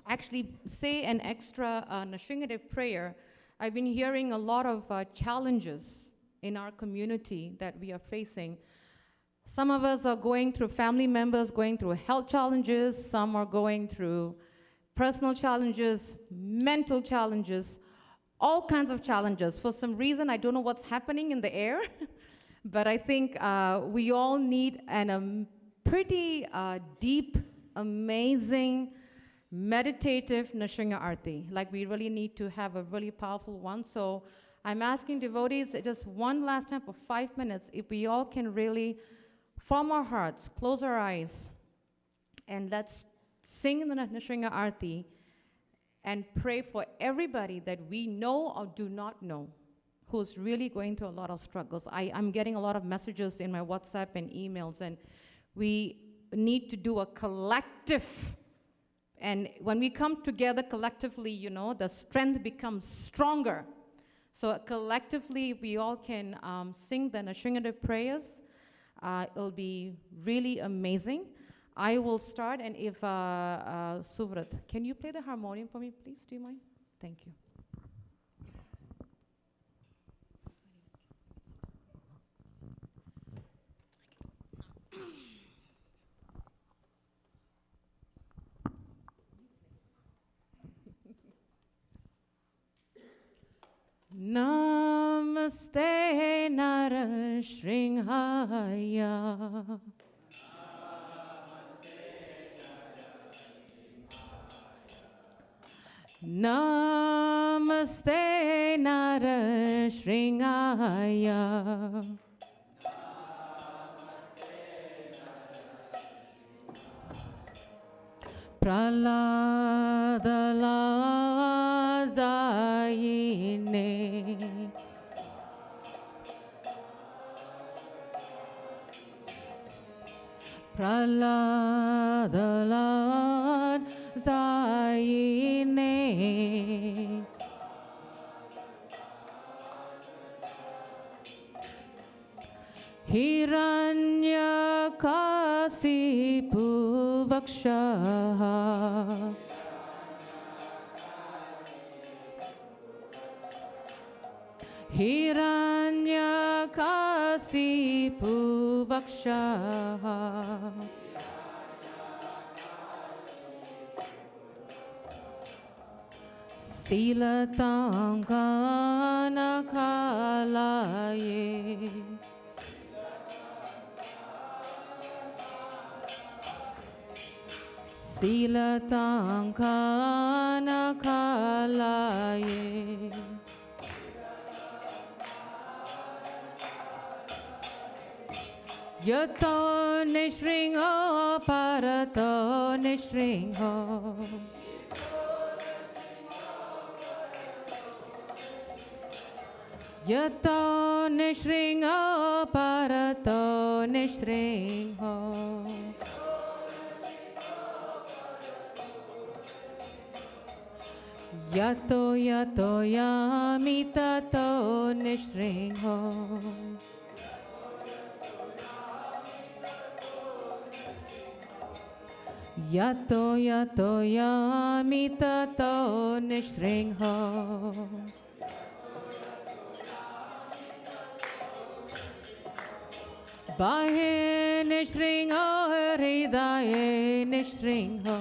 actually say an extra Nrsingadev prayer. I've been hearing a lot of challenges in our community that we are facing. Some of us are going through family members, going through health challenges. Some are going through personal challenges, mental challenges, all kinds of challenges. For some reason, I don't know what's happening in the air, but I think we all need pretty deep, amazing, meditative Nrsimha Arti. Like, we really need to have a really powerful one. So I'm asking devotees just one last time for 5 minutes, if we all can really from our hearts, close our eyes, and let's sing the Nrsimha Arti and pray for everybody that we know or do not know who's really going through a lot of struggles. I'm getting a lot of messages in my WhatsApp and emails, and we need to do a collective. And when we come together collectively, you know, the strength becomes stronger. So collectively, we all can sing the Nrsimha prayers. It'll be really amazing. I will start, and if Suvrat, can you play the harmonium for me, please? Do you mind? Thank you. Namaste Narasringhaya. Namaste Narasringhaya. Praladayine. Praladayine. Hiranyakasipu vakshaha. Hiranyakasipu vakshaha. Silatangkanakalaye. Silatangkanakalaye. Yato nishringo parato nishringo. Yato nishringo parato nishringo. Yato yato yamitato nishringo. Yato yato yamitato nishringo. Bahe nishringo hridaye nishringo.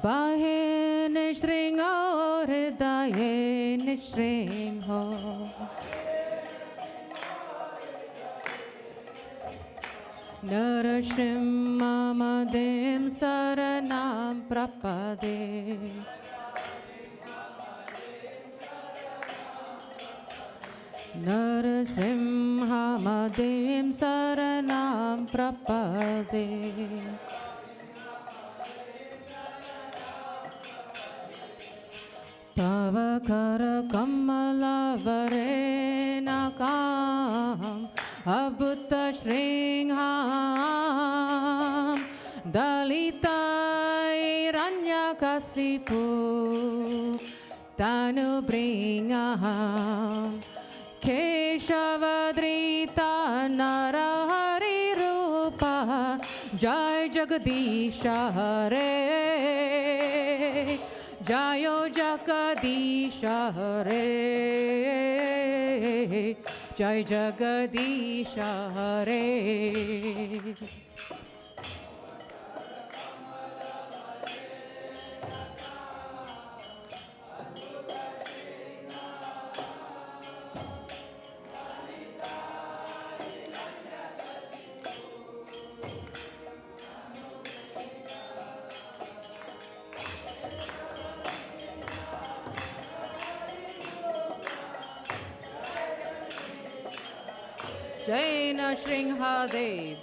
Bahe nishringo hridaye nishringo. Narasimhamadim saranam prapade. Narasimhamadim saranam prapade. Tava kara kamala varenakam abutta shringham dalita hiranyakasipu tanubringaham keshavadrita narahari rupa jai jagadisha hare. Jayo Jagadisha Hare. Jai Jagadisha Hare. Jaina Shringhadev.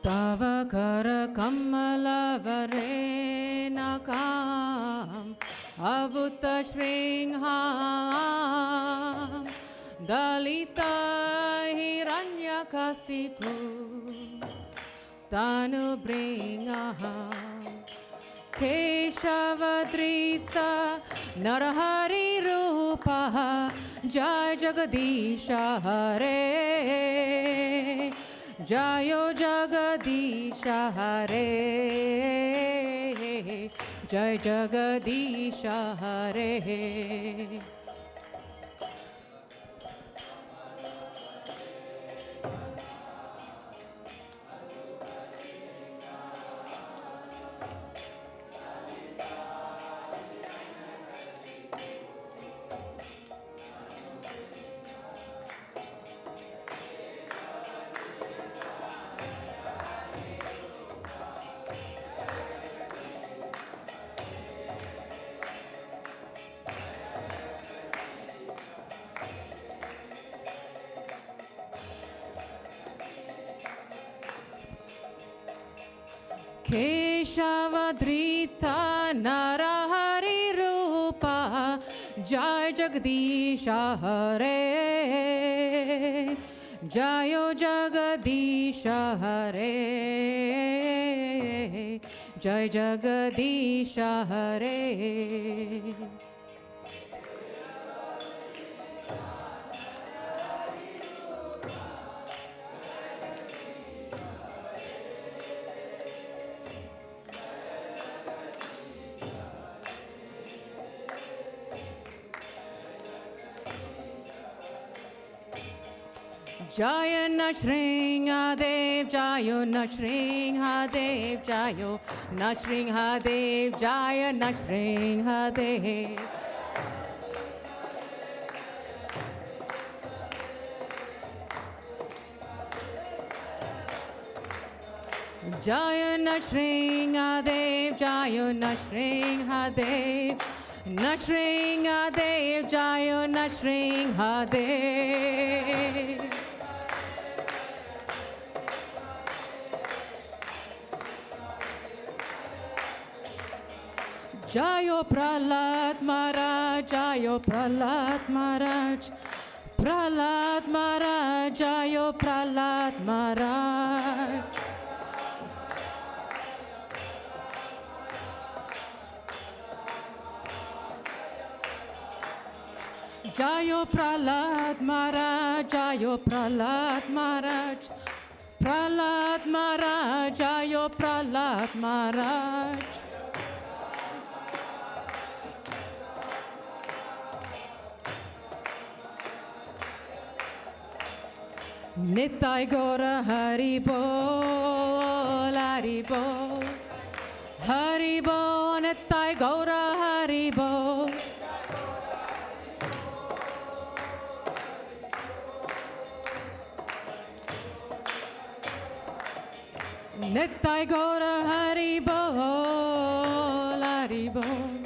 Tava kara kamala varenakam abhuta shringham dalita hiranyakasipu tanu bringaham Keshavadrita Narahari Rupa Jai Jagadisha Hare Jayo Jagadisha Hare Jai Jagadisha Hare Keshavadrita Narahari Rupa Jai Jagadisha Hare Jayo Jagadisha Hare Jai Jagadisha Hare Jaya Nashringadev, Jayo Nashringadev, Jayo Nashringadev, Jaya Nashringadev. Jaya Nashringadev, Jayo Nashringadev, Nashringadev, Jayo Nashringadev. Jayo Prahlad Maharaj, Jayo Prahlad Maharaj, Prahlad Maharaj, Jayo Prahlad Maharaj. Jayo Prahlad Maharaj, Jayo Prahlad Maharaj, Prahlad Maharaj, Jayo Prahlad Maharaj. Nitai Gora Hari Bol, Hari Bol, Hari Bol, Nitai Gora Hari Bol. Nitai Gora Hari Bol, Hari Bol,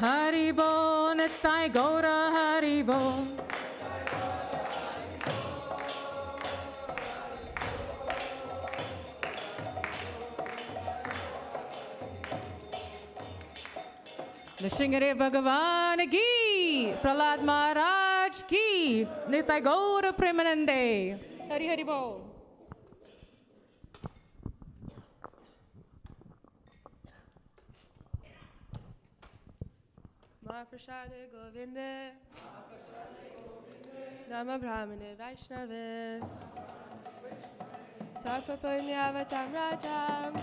Hari Bol, Nitai Gora Hari Bol. Nrsimhadev Bhagavan ki, Prahlad Maharaj ki, Nitai Gaura Premanande. Hari Hari Bol. Mahaprasade Govinda, Nama Brahmane Vaishnava, Sarpapunyavatam Rajam,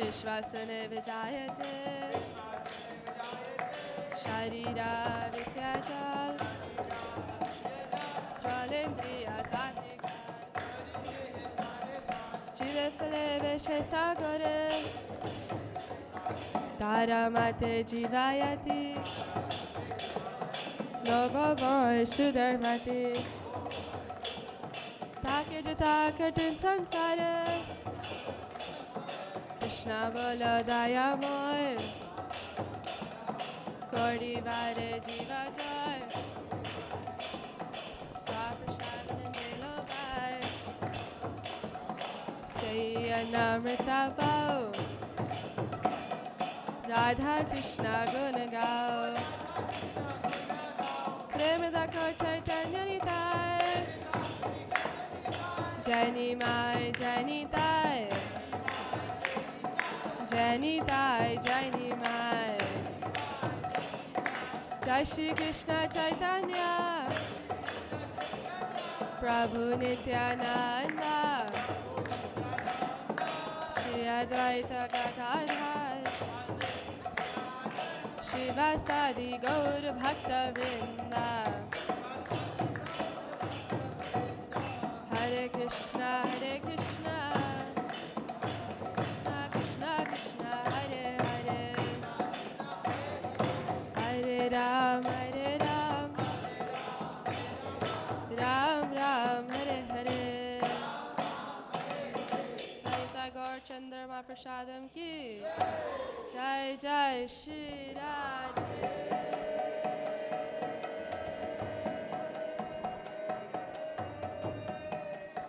Vishvasune Vijayate Sharira Vityajal Jalendriya Tatika Jivefale Vishesagore Taramate Jivayati Logoboy Sudharmati Takijata Kartun Sansare Krishna Bola Dayamoy Kordi Vare Jiva Joy Saprashadan Nilobai Say Amrita Bao Radha Krishna Gunagao Premada Chaitanya Nitai Jani Mai Jani Tai Jani Tai Jani Mai Jai Shri Krishna Chaitanya Prabhu Nityananda Shri Advaita Gadadhar Shivasadi Gaur Bhakta Vrinda Hare Krishna Hare Krishna Krishna Krishna Hare Hare Hare Ram Ram Ram Hare Hare Lita Gaur Chandra Mahaprasadam Ki Jai Jai Shri Radhe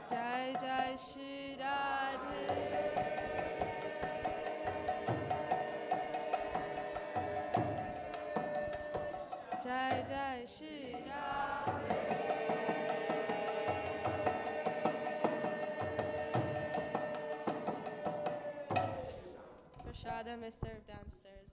Jai Jai Shri Radhe Jai Jai Shri Radhe Prashadam is served downstairs.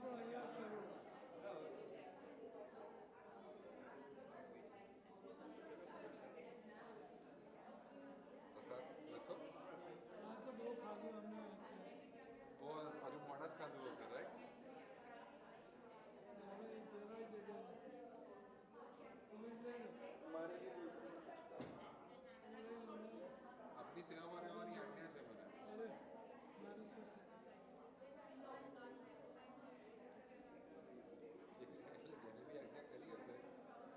પણ અહીંયા કર્યું. પ્રસાદ લેશો? આ તો બહુ ખાધું અમને. ઓ હજુ મોડા જ ખાધું હશે, રાઈટ? હવે જરાય જગ્યા નથી. તમે લઈ લો. આપની સેવામાં રહેવાની આજ્ઞા છે મને. અરે મારે શું છે? એટલે જેને બી આજ્ઞા કરી હશે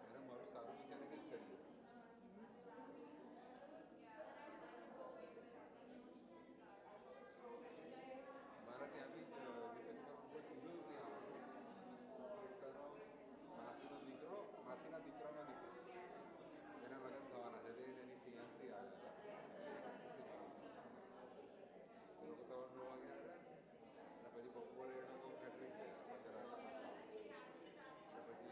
એને મારું સારું વિચારીને જ કરી હશે. મારા ત્યાં બી માસીનો દીકરો, માસીના દીકરાનો દીકરો, એના લગ્ન થવાના છે. એની ફિયાન્સી આવ્યા હતા. એ લોકો સવાર 9 વાગે આવ્યા અને પછી બપોરે એ લોકો કેટરિંગ ગયા પછી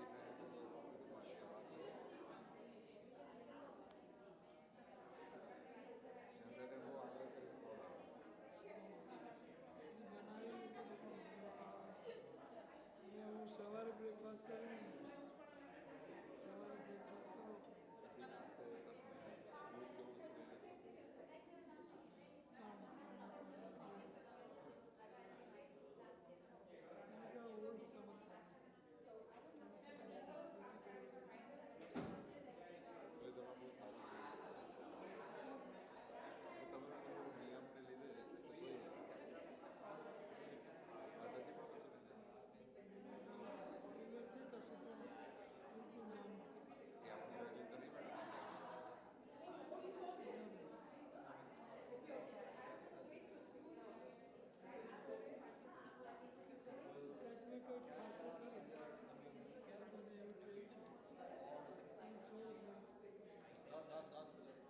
મેં બહુ આગ્રહ કરીને હું સવારે બ્રેકફાસ્ટ કરીને સવારે બ્રેકફાસ્ટ કરું. પછી રાતે દૂધ કેવું સ્મેલ હશે.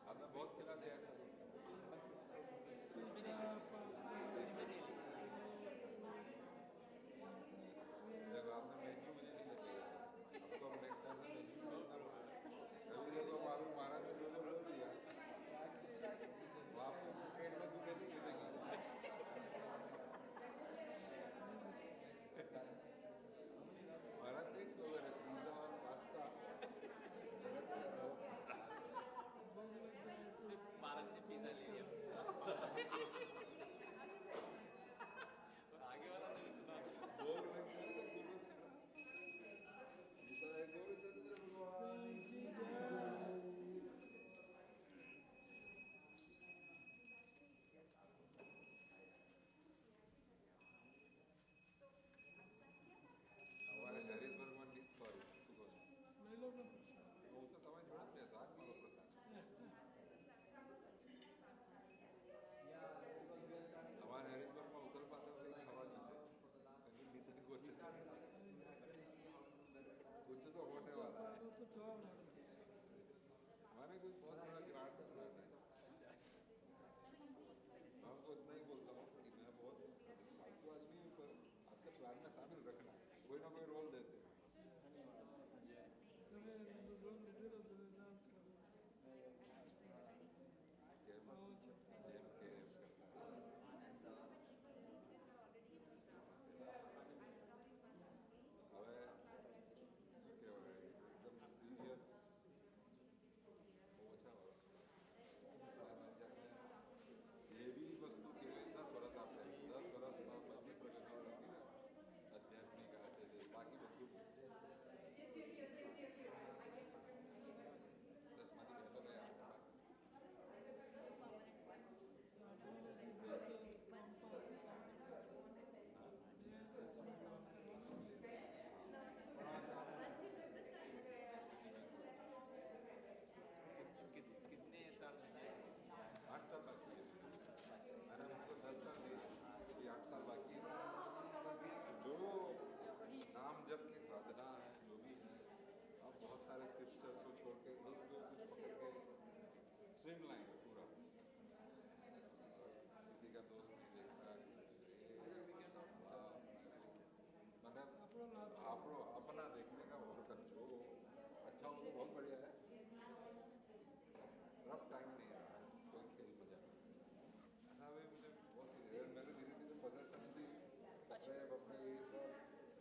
आपने बहुत खिला दिया है सर. देखो आपने मेन्यू मुझे नहीं बताया. आपको अब नेक्स्ट टाइम में मेन्यू मिलता है. अभी देखो मालूम महाराज ने जो बोल दिया वो आपको पेट में दुखे नहीं मिलेगी. महाराज का एक स्लोगन है, पिज्जा और पास्ता. सिर्फ भारत ने पिज्जा ले लिया और आगे वाला नहीं सुना. भोग लग गया तो गुरु गुरुचंद्र भगवान की जय. हमारे हैरिसबर्ग में सॉरी શું કહો છો? લઈ લો ને. હું તો તમારી જોડે જ બેસા જ મારો પ્રસાદ. हमारे हैरिसबर्ग में उथल पाथल કંઈક ખાવાની છે. કहीं ભીતરી कुछ तो होने वाला है. તો થવા માંડે. हमारे कुछ बहुत बड़ा ग्रांट है. मैं उनको इतना ही बोलता हूँ कि मैं बहुत फालतू आदमी हूँ पर आपके प्लान में शामिल रखना. कोई ना कोई रोल देते हैं. તમે રોલ લીધેલો છે, ડાન્સ કરો છો. જેમ કે હવે શું કહેવાય એકદમ સિરિયસ ઓછા વર્ષ એવી વસ્તુ કેવી રીતના સરસ આપણે 10 વર્ષમાં બધી પ્રગતિ થતી આધ્યાત્મિક આ છે બાકી બધું 10માંથી બેઠો ગયા. कितने साल से 8 साल बाकी है. अरे हमको 10 साल दिए, अभी 8 साल बाकी है. जो नाम जप की साधना है जो भी है, अब बहुत सारे स्क्रिप्चर्स को छोड़ के एक दो कुछ पकड़ के स्ट्रिंग लाइन पूरा. किसी का दोस्त नहीं देखता, मतलब आपको अपना देखने का बहुत जो अच्छा हो तो बहुत बढ़िया है. रफ टाइम नहीं रहा है कोई खेल मजा. ऐसा भी मुझे बहुत सीरियस मैंने धीरे धीरे पजल समझी कपड़े वपड़े ये सब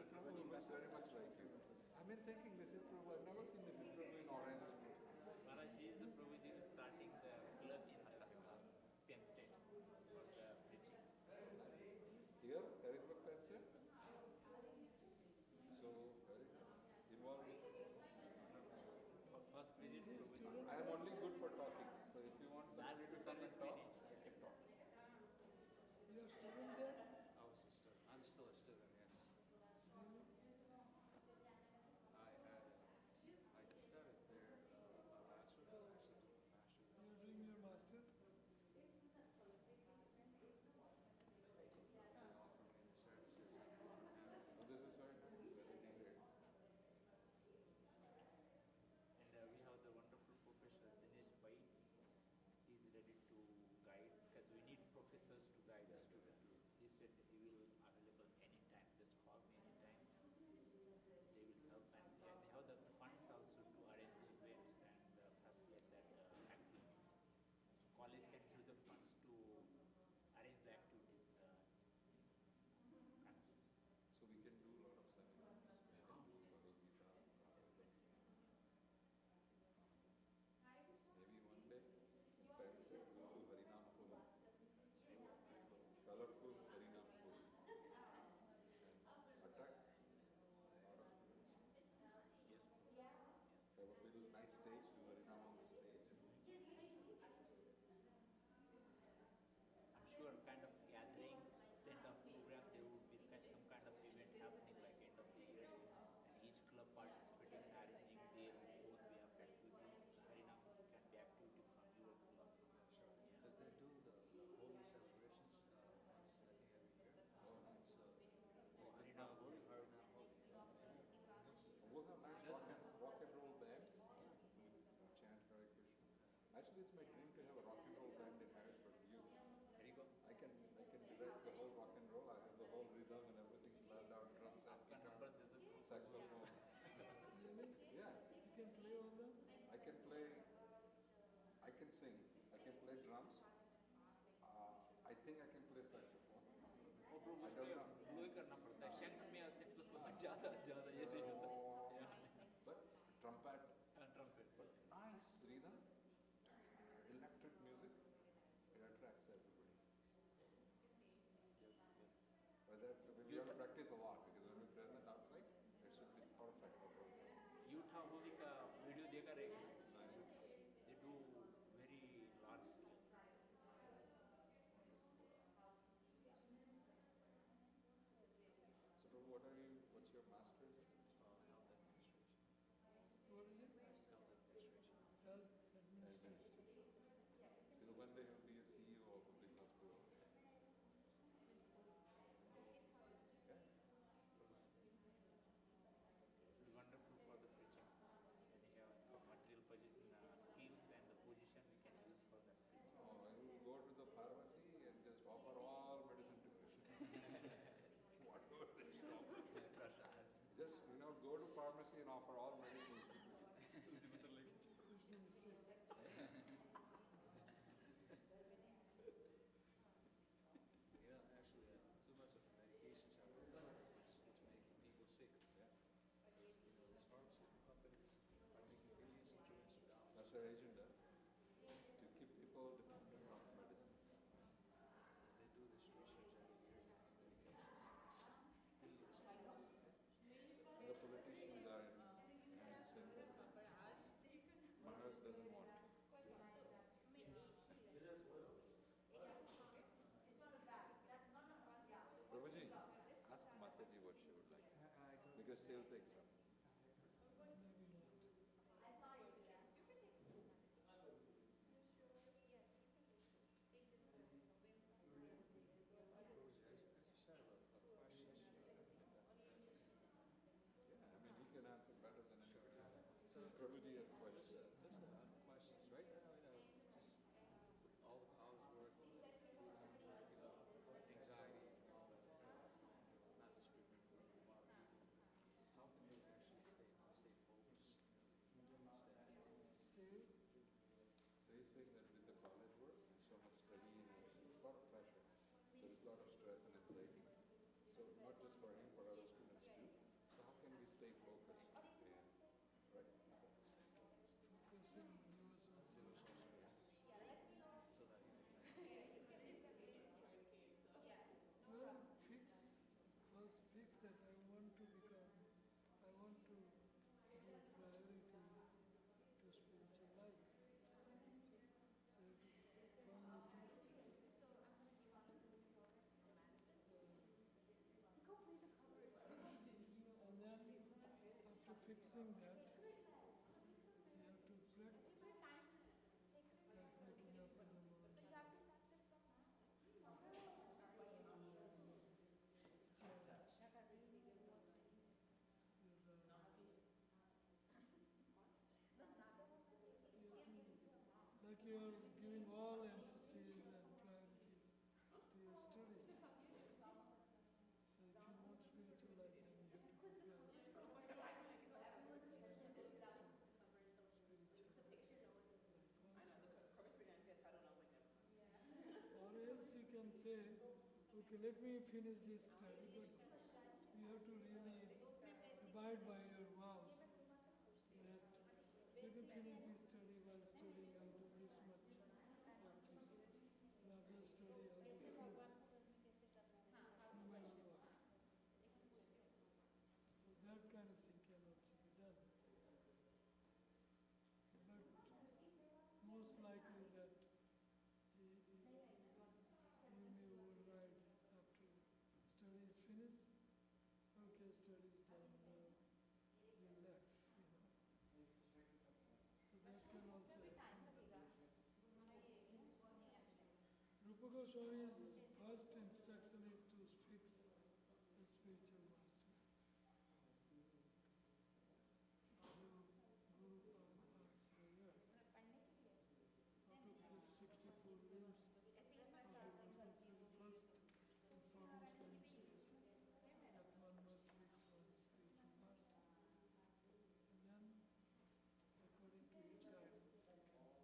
Mr. Prabhu looks very much like you. I've been thinking, Mr. Prabhu, I've never seen Mr. Prabhu in orange. Maharaj, he is the Prabhuji is starting the club in Penn State for the preaching. Here, Harrisburg, Penn State? So, very nice. Involved with First visit Prabhuji. I am only good for talking. So if you want somebody That's to the come and talk, service we need. I can talk. You are student there? I was a student. I'm still a student, yes. I started there my master. I actually took a master. You are doing your master? They offer me the services. So this is very nice, very detailed. And we have the wonderful professor Dinesh Pai. He is ready to guide because we need professors to guide the student. He said he will available anytime. Just call me anytime. They will help and they have the funds also to arrange the events and facilitate that activities. So college can give the funds to arrange the activities. Campus. So we can do a lot of seminars. We can do Bhagavad Gita. Maybe one day, in Penn State, we'll do Harinam Puri. Colorful Harinam Puri. And attract a lot of students. Yes. Have a little nice stage, do Harinam on the stage. I'm sure kind of gathering, send off program, there would be some kind of event happening like end of the year and each club participating in arranging their own way of activity. So Harinam can be activity from your club. Sure. Because they do the holy celebrations once, I think, every year. Oh, nice. So, Harinam Holy. Harinam Holy. We'll have nice rock and roll bands. Chant Hare Krishna. Actually, it's my dream to have a rock and roll band in Harrisburg. There you go. I can direct the whole rock and roll. I have the whole rhythm and everything planned out, drums and आपका guitar, number दे दो. saxophone. Really? Yeah, You can play all them? I can play. I can sing. I can play drums. I think I can play saxophone. वो bro I उसको don't know. Blow करना पड़ता है. शंख में और saxophone ज़्यादा ये नहीं होता. Yeah. But trumpet. And trumpet. But nice rhythm. Electric music. It attracts everybody. Yes, yes. But that, we have to practice a lot because when we present outside, it should be perfect. Utah Holy का video देखा रहेगा. They do very large scale. So, Prabhu, what's your master's in? Health administration. What is it? Health administration. Health administration. Administration. So one day you'll be a CEO of a big hospital. Okay? It's wonderful for the preaching. And you have material skills and the position we can use for that preaching. Oh, and you go to the pharmacy and just offer all medicine to Krishna. Whatever they shop. Just, go to pharmacy and offer all medicines to Krishna. Krishna is sick. Actually, too much of the medications out there, it's making people sick. Yeah. These pharmaceutical companies are making billions and trillions of dollars. That's their agenda. To keep people dependent on medicines. They do this research every year making medications. Billions and trillions of dollars. And the politicians are in sympathy. Maharaj doesn't want. Prabhuji, ask Mataji what she would like. Because she'll take some. Yeah, I mean, he can answer better than anybody else. Prabhuji has a question. Just questions, right? Just all the housework, anxiety, and all that stuff. Not just remembering a lot of people. How can you actually stay focused? Say, So he's saying that with the college work, there's so much studying, there's a lot of pressure. There is a lot of stress and anxiety. So not just for him, for other students too. stay focused and right. Focus in universal solution. So that you can Well, first fix that I want to become, I want to give priority to spiritual life. So one fix that. And then after fixing that, you have to practice, like waking up in the morning. Like you are giving all emphasis and priorities to your studies. So if you want spiritual life, then you have to give priority and emphasis to spiritual life also. Or else you can say, okay, let me finish this study, but you have to really abide by your vows that let me finish this study. While studying I'll do this much practice. And after study I'll do few, no matter what. So that kind of thing can also be done. But most likely that you may override after study is finished. Okay, study is done, now relax, So that can also happen. Rupa Goswami's first instruction is to fix the spiritual master. Guru Padasraya. Out of the 64 limbs of devotion, first and foremost limb says that one must fix one's spiritual master. And then, according to his guidance, we can go.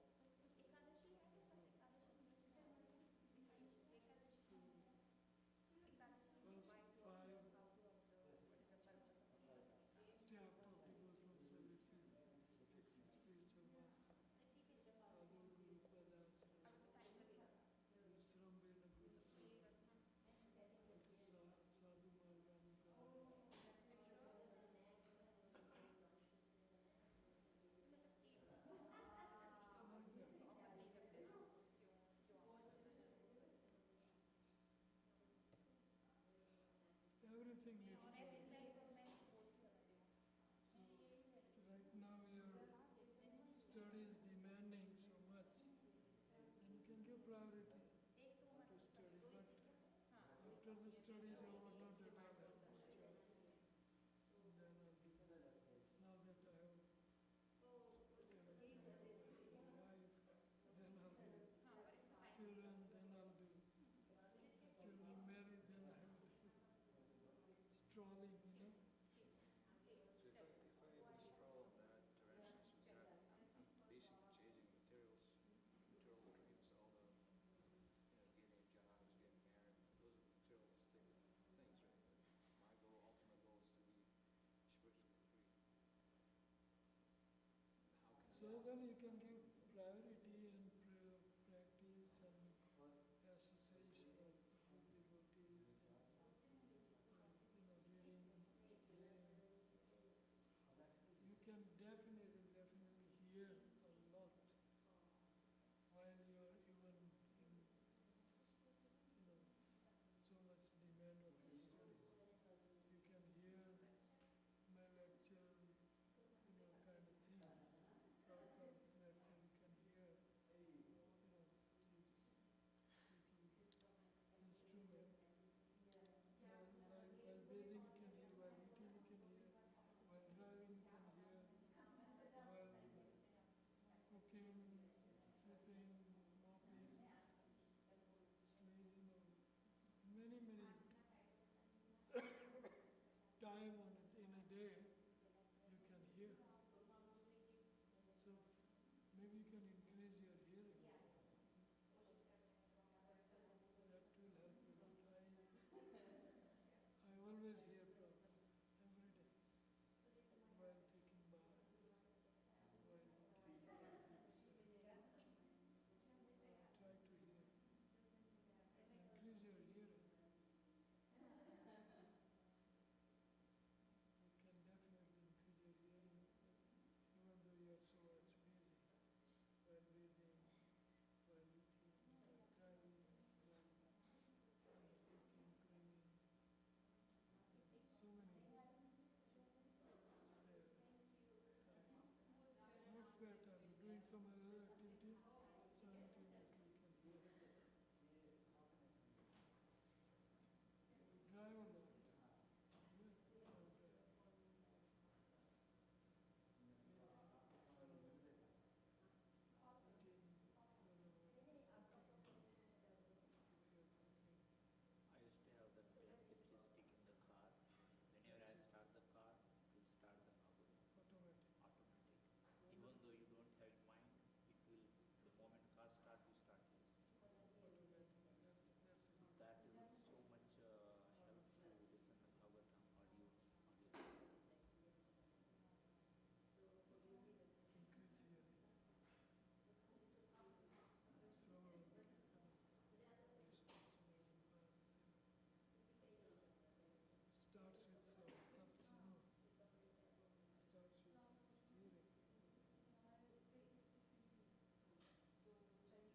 First 5 steps of devotional service is fixing spiritual master. Adu Guru Padasraya. Visrambena Guru Seva. Sadhu Marganugamana. Everything needs priority. So right now your study is demanding so much, then you can give priority to study. But after the study is over, not that I have a good job, and then I'll do. Now that I have connection with my wife, then I'll do. Children, then I'll do. Children married, then I'll do. Strolling, So if I stroll in that direction, so it's not basically chasing material dreams, all the getting jobs, getting married, those are materialistic things, right? My ultimate goal is to be spiritually free. How can So then you can give priority and practice and association of good devotees, reading. You can definitely hear a lot while you are even in so much demand of your studies. You can hear my lecture, kind of thing, Prabhupada lecture. some other activity simultaneously can be. Drive a lot. I used to have that electric stick in the car. Whenever I start the car, it will start the automatic. Even though you don't have in mind, it will, the moment car start, you start listening. That is so much help to listen to Bhagavatam audio. Increase hearing. Shravan, Kirtana, starts with Tatsino, starts with hearing.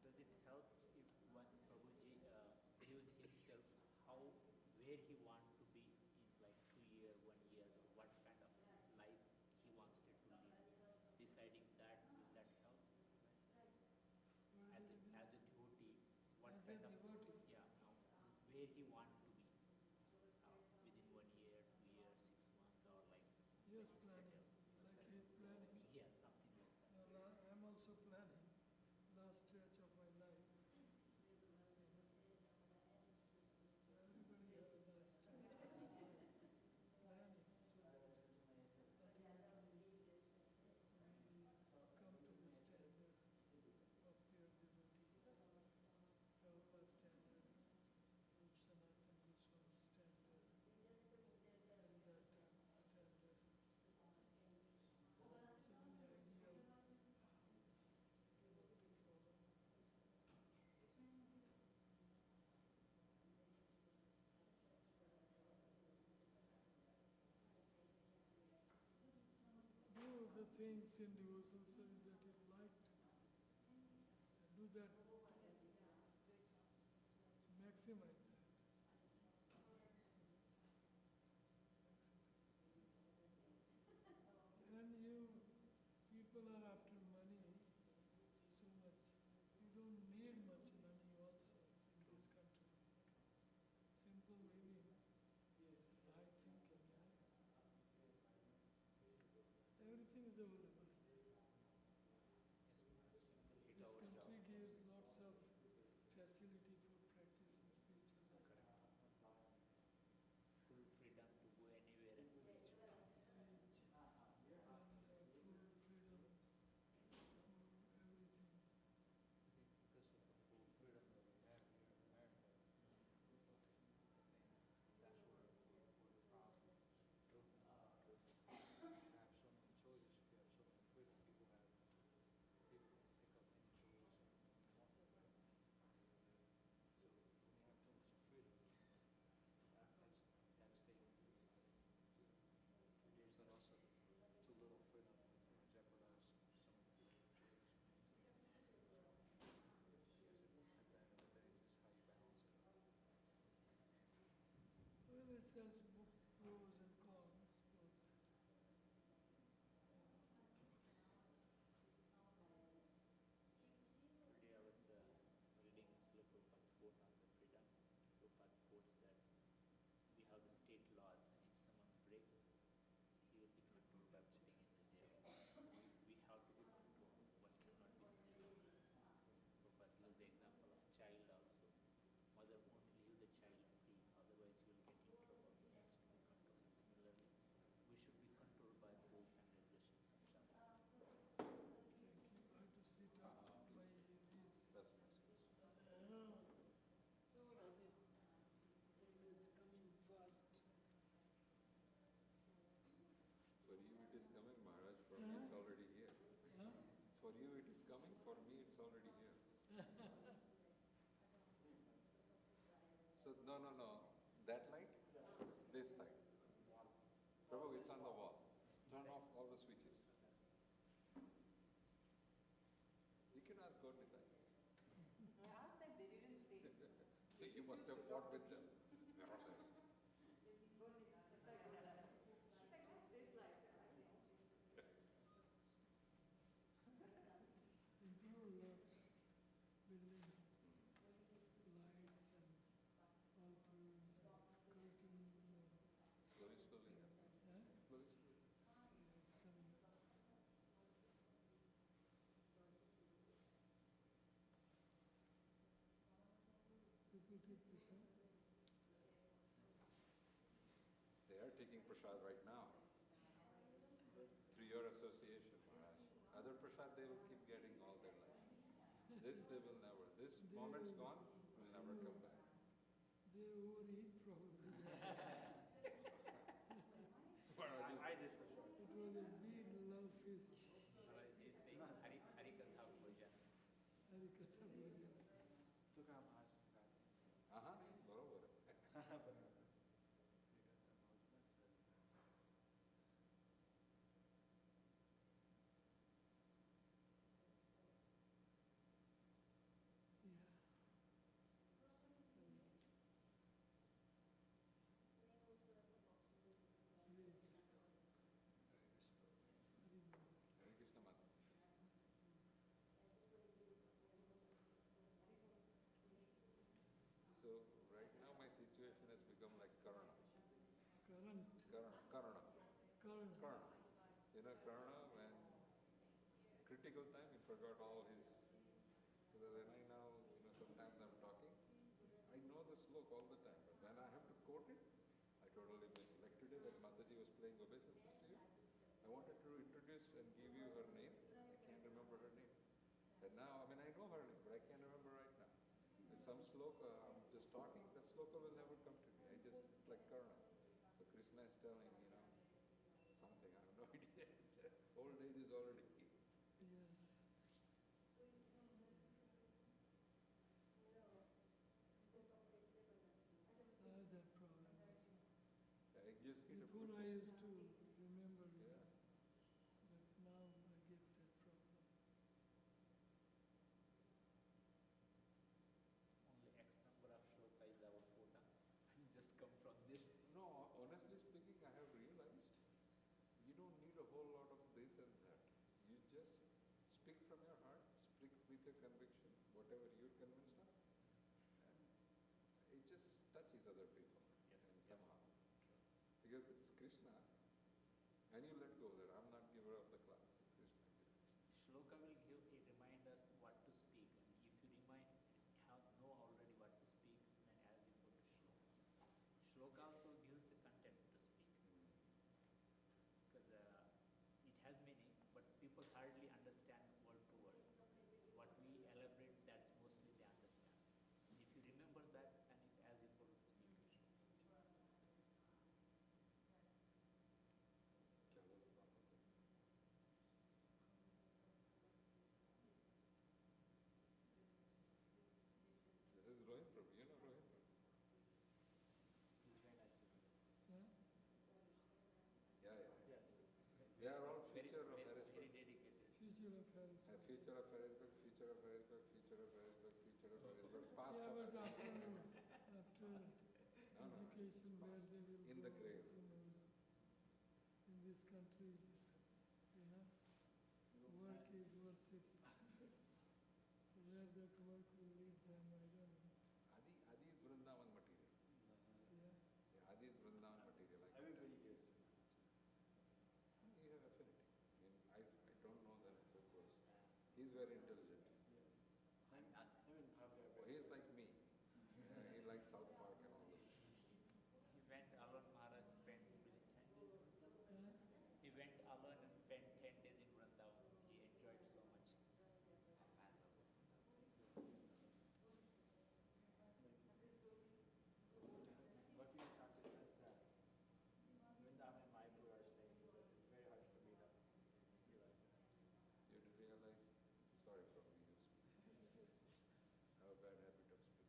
Does it help if one Prabhuji views himself how, where he want to be in like 2 year, 1 year, what kind of life he wants to live, deciding that, will that help? As a devotee, what As a kind of, devotee? yeah, now, where he want to be within 1 year, 2 years, 6 months, or like Yes, when he planning, settle. like he is planning. Yeah, something like that. I'm also planning last stretch of my life. So everybody has a last stretch of their life planning so that ultimately we come to the standard of pure devotee, Prabhupada standard, Rup Sanatana Goswami standard, Haridas Thakur standard. So many ideal to follow. Do the things in devotional service that you liked. Do that. Maximize that. And people are after money so much. You don't need much money also in this country. Simple living, right thinking, everything is available. Yes, This 8 hours country job. gives lots of facility for practicing spiritual life. Full freedom to go anywhere and preach. Rich and full freedom for everything. Because of the full freedom that we have here in America, I think that's where the problem is. You have so many choices, you have so many freedom, people can pick up any choice they want. So when you have too much freedom, that's dangerous. But also too little freedom jeopardize some of the choices. At the end of the day, it's how you balance it. Well, it has pros and cons, both. Today I was reading Srila Prabhupada's quote on the freedom. Prabhupada quotes that we have the state laws, and if someone breaks, he will be controlled by putting in the jail. So we have to be controlled. One cannot be free. Prabhupada gives the example of child also. Mother won't leave the child free, otherwise you will get in trouble. He has to be controlled. Similarly, we should be controlled by the rules and regulations of Shastra. Thank you. I have to sit up by these. That's my excuse. Oh, Radhe. It's coming fast. For you it is coming, Maharaj. For me it's already here. Huh? For you it is coming. For me it's already here. So no. That light, this side. Prabhu, it's on the wall. Turn off all the switches. You can ask God with that. I asked them, they didn't say. So you must have fought with them. Where are they? She's like, what's this like? prasad right now. Through your association, Maharaj. Other prasad they will keep getting all their life. This they will never. This moment's gone, will never come back. They overeat probably. Maharaj I did for sure. It was a big love feast. Maharaj is saying Hare Katha Bhojan. Hare Krishna. Tukar Maharaj का. हाँ नहीं बरोबर है. Hare Krishna Mataji. So right now my situation has become like Karna. Current. Karna. Current. Karna. You know Karna, when critical time he forgot all his. So that when I now, sometimes I'm talking, I know the sloka all the time, but when I have to quote it, I totally miss. Like today that Mataji was playing obeisances to you, I wanted to introduce and give you her name. I can't remember her name. And now, I know her name, but I can't remember right now. There's some sloka, I'm just talking, the sloka will never come to me. It's like Karna. So Krishna is telling, something, I have no idea. Old age is already. Yes. I have that problem also. I just need to Before put. I used to remember it, Yeah. but now I get that problem. Only X number of shloka is our quota. Just come from this. No, honestly speaking, I have realized you don't need a whole lot of this and that. You just speak from your heart, speak with your conviction, whatever you're convinced of, and it just touches other people. Yes, and yes. somehow. Because it's Krishna, and you let go that I'm not giver of the class, it's Krishna. Shloka will remind us what to speak. And if you know already what to speak, then as you go to shloka. Shloka also gives the content to speak. Because it has meaning, but people hardly understand word to word. What we elaborate, that's mostly they understand. If you remember that, then it's as you go to speak. क्या बोले पापा को? This is Rohin Prabhu, you know Rohin Prabhu? It's very nice to meet you. Huh? Yeah. Yes. They are all Very, future of very, very Harrisburg. dedicated. Future of Harrisburg. Future of Harrisburg, future of Harrisburg, future of Harrisburg, future of Harrisburg, past Yeah, of but Harrisburg. after No, education, it's where past. they will In go, the grave. who knows? In this country, work is worship. So where that work will lead them, I don't know. Adi is Vrindavan material. Yeah. Yeah, Adi is Vrindavan material. I will very good. You have affinity. I don't know them so close. He's very intelligent. I'm in Bhavya. He's like me. He likes South Park and all this. He went alone, Maharaj spent He went alone and spent 10 days in Vrindavan. He enjoyed so much. What we are talking is that Vrindavan and Mayapur are saying that it's very hard for me to realize that. You to realize, sorry for me, I have a bad habit of speaking.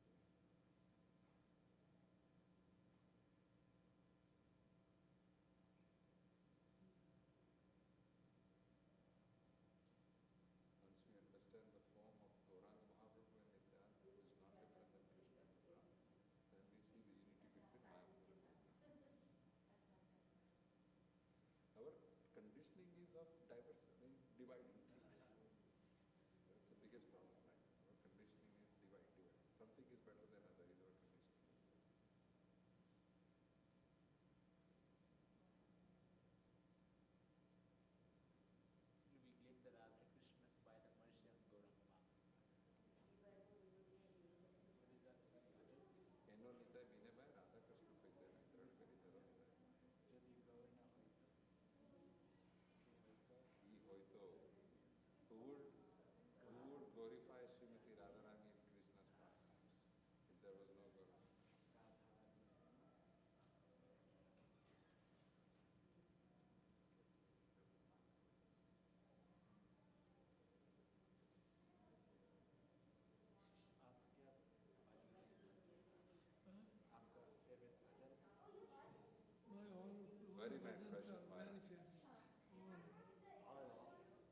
very nice bhajans question, are very Maharaj. favorite.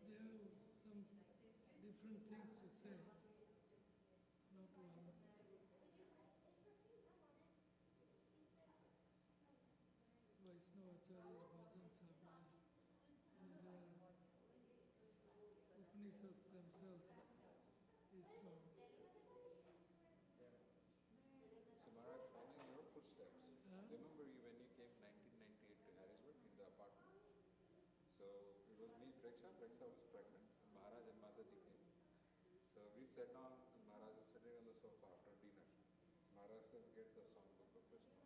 They have some different things to say, not one. Vaishnava Acharya's bhajans are very, their Upanishads themselves is song. So Maharaj, following your footsteps, Huh? remember you when you came 1998 to Harrisburg in the apartment? So it was me, Preksha was pregnant, and Maharaj and Mataji came. So we sat down, and Maharaj was sitting on the sofa after dinner. So Maharaj says, get the songbook of Krishna.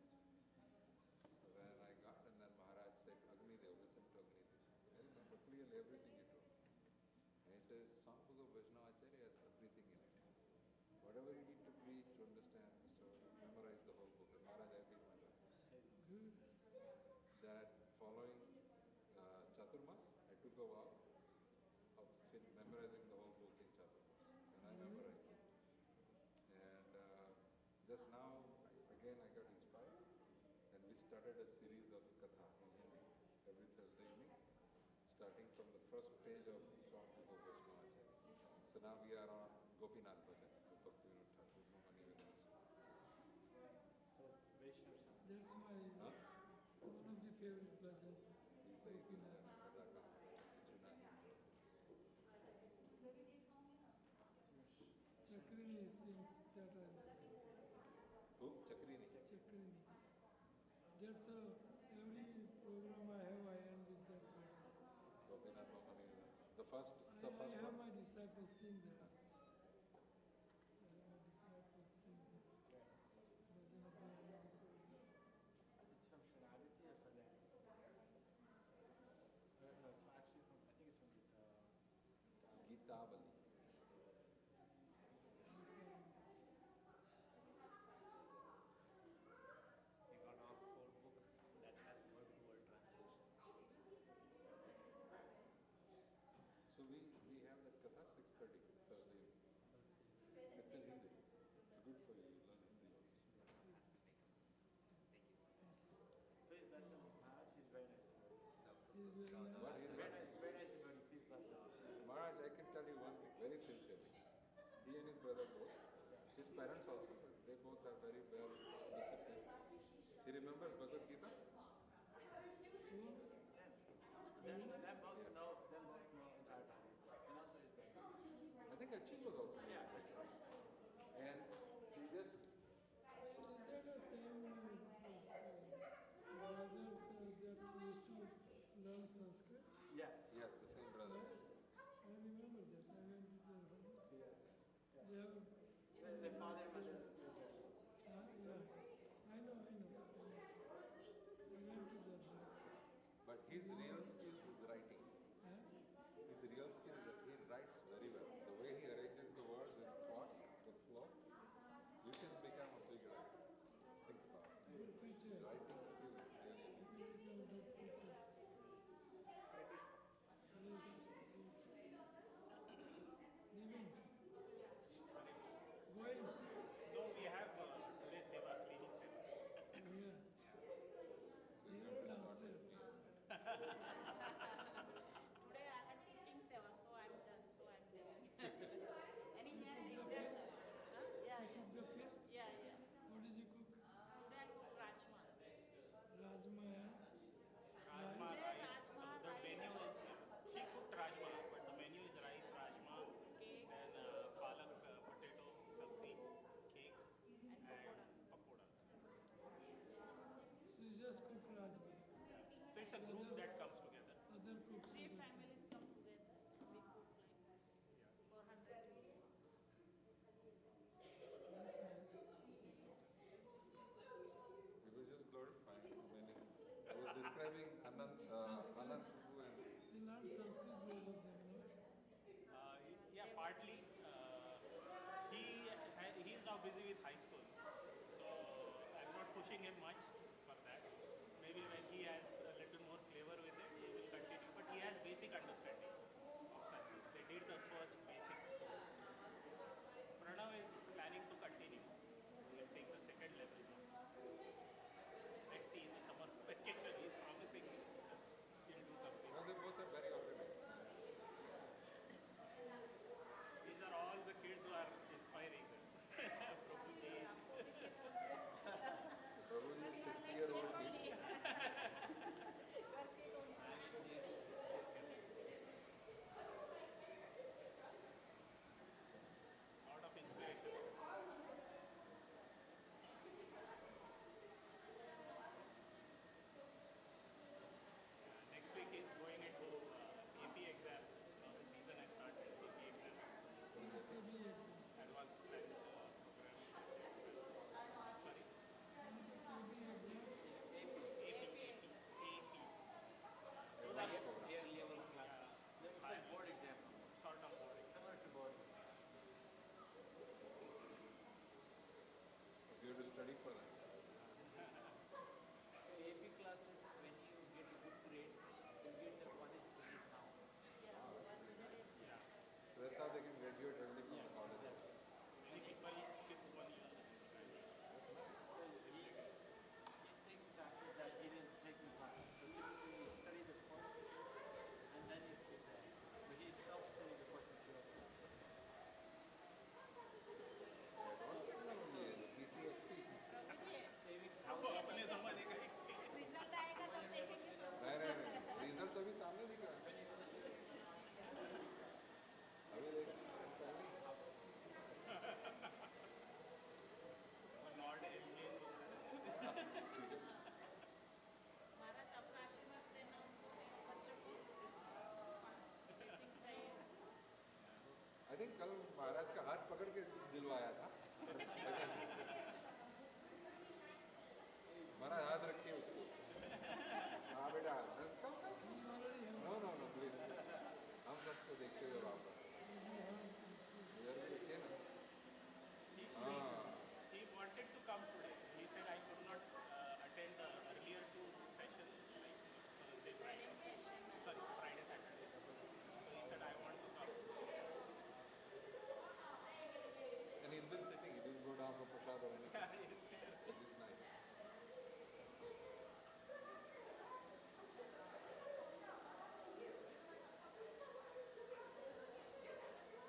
So when I got, and then Maharaj said, Agnidev, listen to Agnidev. I remember clearly everything he told. And he says, songbook of Vaishnava Acharya has everything in it. Whatever you need to preach, to understand, so memorize the whole book. And Maharaj, I did my classes. That following Chaturmas, I took a vow of memorizing the whole book in Chaturmas. And I memorized it. And just now, again, I got inspired. And we started a series of katha in Hindi every Thursday evening, starting from the first page of Songbook of Vaishnava Acharya. So now we are on Gopinath Bhajan. That's my one of the favorite bhajan. We say Sada, Chakrini sings that Who? Chakrini. Chakrini. That's every program I have, I end with that bhajan. Gopinath Mamani. The first I one. have my disciples sing that. I have my disciples sing that. Bhajan of their own. It's from Shravati or from that? No, it's actually from, I think it's from Gita-vali. We got all 4 books that have word-to-word translation. So we have that katha 6:30 Thursday. It's in Hindi. It's good for you. You learn Hindi also. Please bless him. Maharaj, he's very nice to me. He is very nice. What is Very nice to me. Please bless him. Maharaj, I can tell you one thing very sincerely. He and his brother both, his parents also, but they both are very well disciplined. He remembers Bhagavad Gita? Them both know entire time. And also his brother. I think Achin was also there. And he just, Is that the same brothers that used to learn Sanskrit? Yes. yes, the same brothers. I remember that. I went to their home. They have, The father and mother. yeah. I know. I went to their house. But his real skill is writing. Huh? His real skill is that he writes very well. The way he arranges the words, his thoughts, the flow, you can become a big writer. Think about it. Good preacher. Writing skill is really You can become a good preacher. Leaving. Going. No, we have today seva, cleaning seva. Yeah. Here or downstairs? Today I had cooking seva, so I'm done. So I'm done. And he has exact. Huh? Yeah, Cook the feast? yeah. What did you cook? Today I cook rajma. Rajma, yeah? Rajma, Rice? rice. So the menu is, she cooked rajma, but the menu is rice, rajma, Cake. then palak, potato, sabzi, cake, and pakoras. So you just cook rajma. So it's a group that comes together. Other cooks. 3 families come together. We cook like 400 meals. That's nice. We were just glorifying. I mean, I was describing Anand Prabhu and They learn Sanskrit, both of them, no? Yeah, partly. He's now busy with high school, so I'm not pushing him much for that. Maybe when he has a little more flavor with it, he will continue. But he has basic understanding of Sanskrit. They did the first basic course. Pranav is planning to continue. He will take the second level now. Let's see in the summer vacation. He's promising me. Think कल महाराज का हाथ पकड़ के दिलवाया था। महाराज हाथ रखिए उसको। हाँ बेटा, नो नो नो प्लीज, हम सबको देखते हुए वापस इधर भी देखिए ना। हाँ He wanted to come today. He said I could not attend the earlier two sessions, like Thursday, Friday. Sorry, Friday, Saturday. So he said I want to come. and he's been sitting, he didn't go down for prasad or anything, Yeah, he is here. which is nice.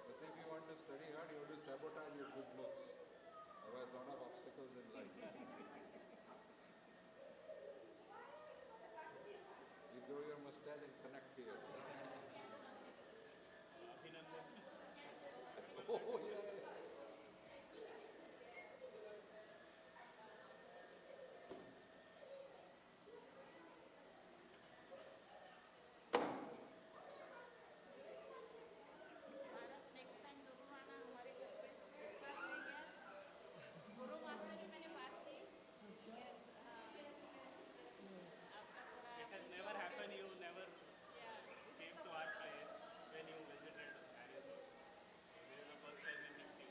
But see, if you want to study hard, you have to sabotage your good looks. Otherwise, lot of obstacles in life. You grow your mustache and connect here. Abhinandan. Oh, yeah. Bharat next time जरूर आना हमारे घर पे। इस बार रह गया, गुरु माँ से भी मैंने बात की कि आपका थोड़ा It has never happened. You never came to our place when you visited Harrisburg. This is the first time we missed you.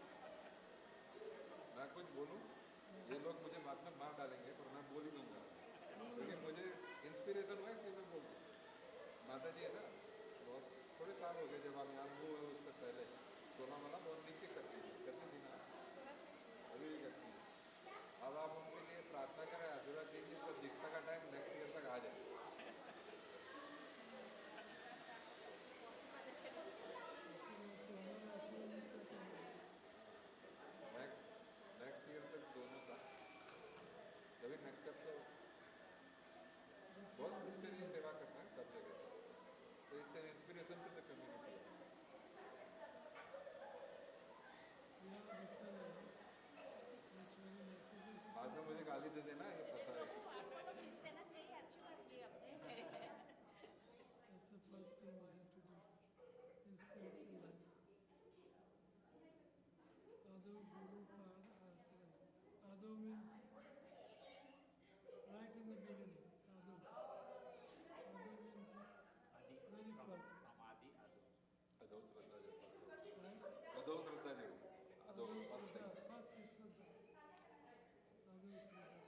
मैं कुछ बोलूं, ये लोग मुझे बाद में मार डालेंगे, पर मैं बोल ही दूंगा, क्योंकि मुझे इंस्पिरेशन हुआ इसलिए मैं बोल दूँ। माताजी है ना, बहुत थोड़े साल हो गए जब आप यहाँ हुए हो, उससे पहले सोना वाला बहुत लिख के करती थी ना, अभी भी करती है। अब आप उनके लिए प्रार्थना करें, आशीर्वाद दीजिए, तो दीक्षा का टाइम नेक्स्ट ईयर तक आ जाए। नेक्स्ट ईयर तक दोनों का, तभी नेक्स्ट स्टेप तो बहुत सिंसियरली सेवा करना है सब जगह। तो it's an inspiration to the community. बाद में मुझे गाली दे देना, ये फंसा है। आपको तो फीस देना चाहिए, अच्छी बात की आपने। That's the first thing we have to do in spiritual life. Ado Guru Pad Asra. Ado means right in the beginning. Ado. Ado means Adi, very from first. Adi Adu. अदो श्रद्धा जैसा, Right? अदो श्रद्धा जी, अदो Ado first Shraddha. Thing. First is Shraddha. Ado Shraddha.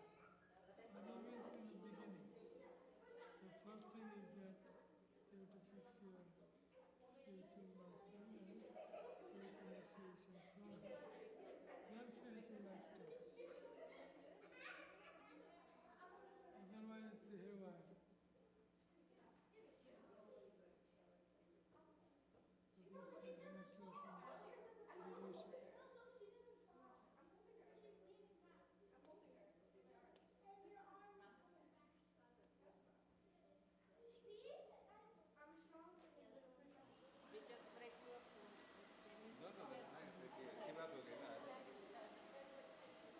Ado means in the beginning. The first thing is that you have to fix your spiritual master and take initiation from him. Then spiritual life starts. Otherwise it's haywire. So that's the nature of devotion. We just break your phone. No no that's nice, देखिए अच्छी बात हो गई ना।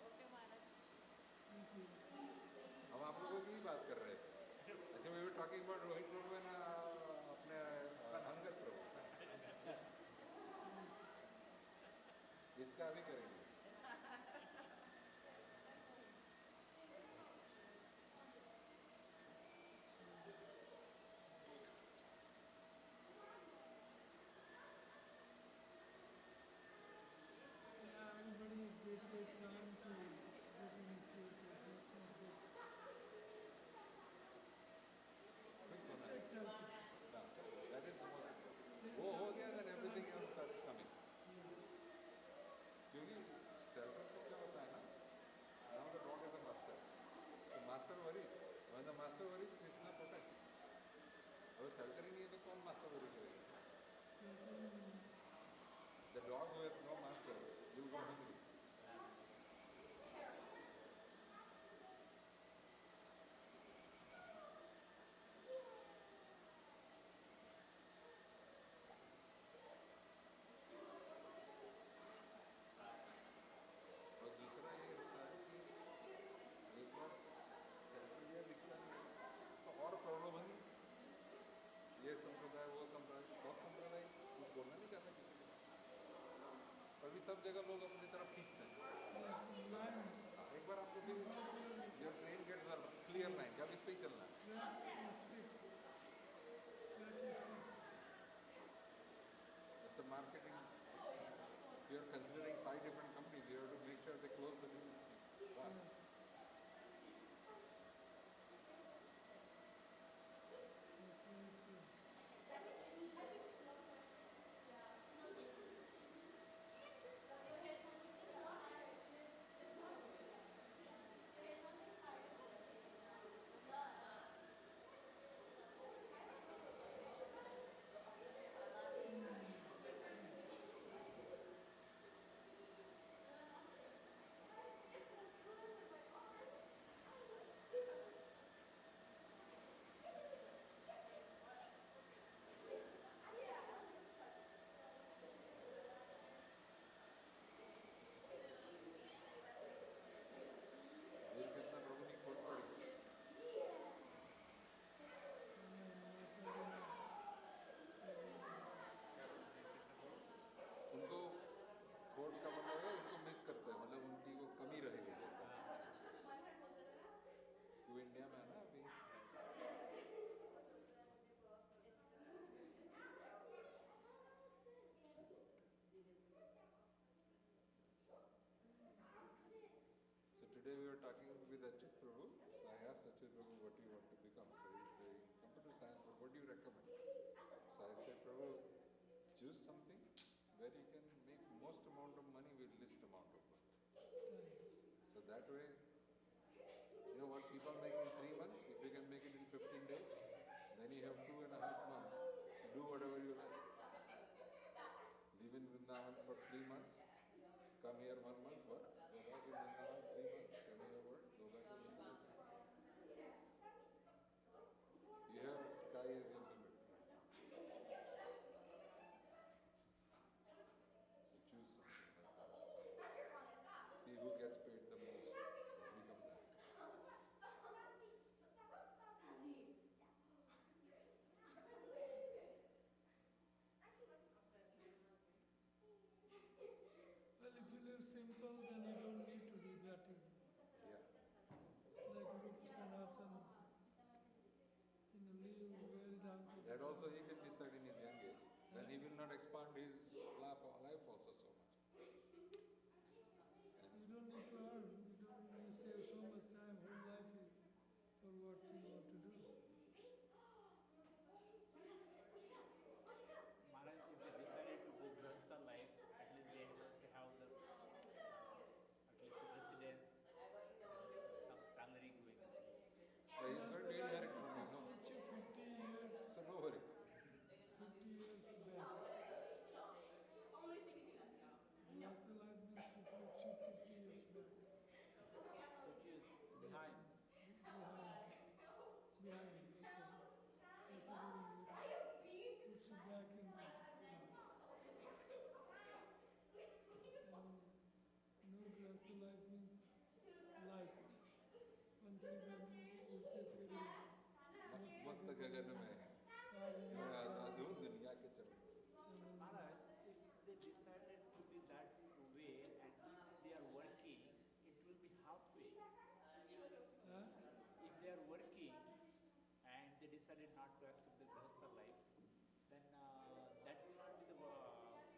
Okay महाराज। हम आप लोगों की ही बात कर रहे थे। अच्छा, we were talking about Rohit Prabhu and अपने अंगद प्रभु। इसका भी करेंगे। Yeah, everybody they take time to get initiated. That's not good. Just accept it. That is the most. वो हो गया, then everything else starts coming. क्योंकि सब जगह लोग अपनी तरफ खींचते हैं। एक बार आपको फिर your train gets a clear line, कि अब इस पे ही चलना है। It's a marketing. You are considering 5 different companies. You have to make sure they close the deal fast. Hare Krishna Prabhu ने quote पढ़ी। उनको quote का मतलब है उनको मिस करते हैं, मतलब उनकी वो कमी रहेगी जैसा। वो इंडिया में है ना अभी। So today we were talking with Achyut Prabhu. So I asked Achyut Prabhu, what do you want to become? So he's saying, computer science, but what do you recommend? So I said, Prabhu, choose something where you can make most amount of money with least amount of work. So that way, you know what people make in 3 months, if you can make it in 15 days, then you have 2.5 months to do whatever you like. Live in Vrindavan for 3 months, come here 1 month, work, go back in Vrindavan 3 months, come here, work, go back in Vrindavan 3 months. You have sky is your limit. So choose something like that. See who gets paid the most, become that. Well, if you live simple, then you don't need to do that. Yeah. Like Rup Sanatan, live very down to That also he can decide in his young age. Then he will not expand his life also so much. You don't need to earn. You save so much time, whole life is for what you want to do. Maharaj, if they decided to go grahastha life, at least they have the at least residence, some salary going. He's going to inherit from you, no? 50 years, So no worry. 50 years back. Lost the life means it puts you 50 years back. Which is behind. Behind. Behind. Okay. That's a good English. Puts you back in the and no grasta life means light. पंछी में उड़ते फिरे मस्त गगन में मैं आजाद हूँ दुनिया के चमन। Maharaj, if they decided to be that way and if they are working, it will be halfway. If they are working and they decided not to accept the grahastha life, then that will not be the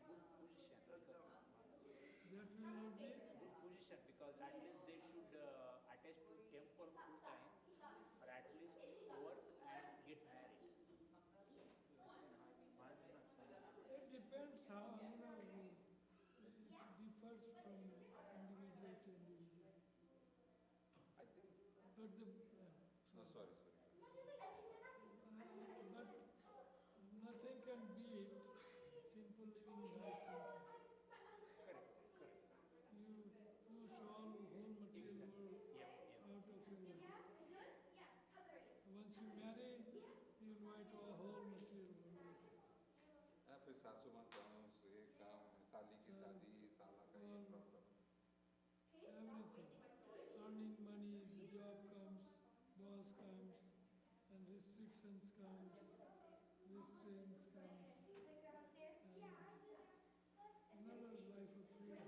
good position. That will not be Good position because at least they should attach to temple full time or at least work and get married. Maharaj is not saying. It depends how, it differs from individual to individual. I think. But the, No, sorry. but nothing can beat simple living in high thinking. Correct. You push all whole material world out of your life. Once you marry, you invite all whole material world. फिर सासू माँ काम ये काम साली की शादी साला का ये problem. Everything. Earning money, the job comes, boss comes, and restrictions comes, restraints comes. And another life of freedom.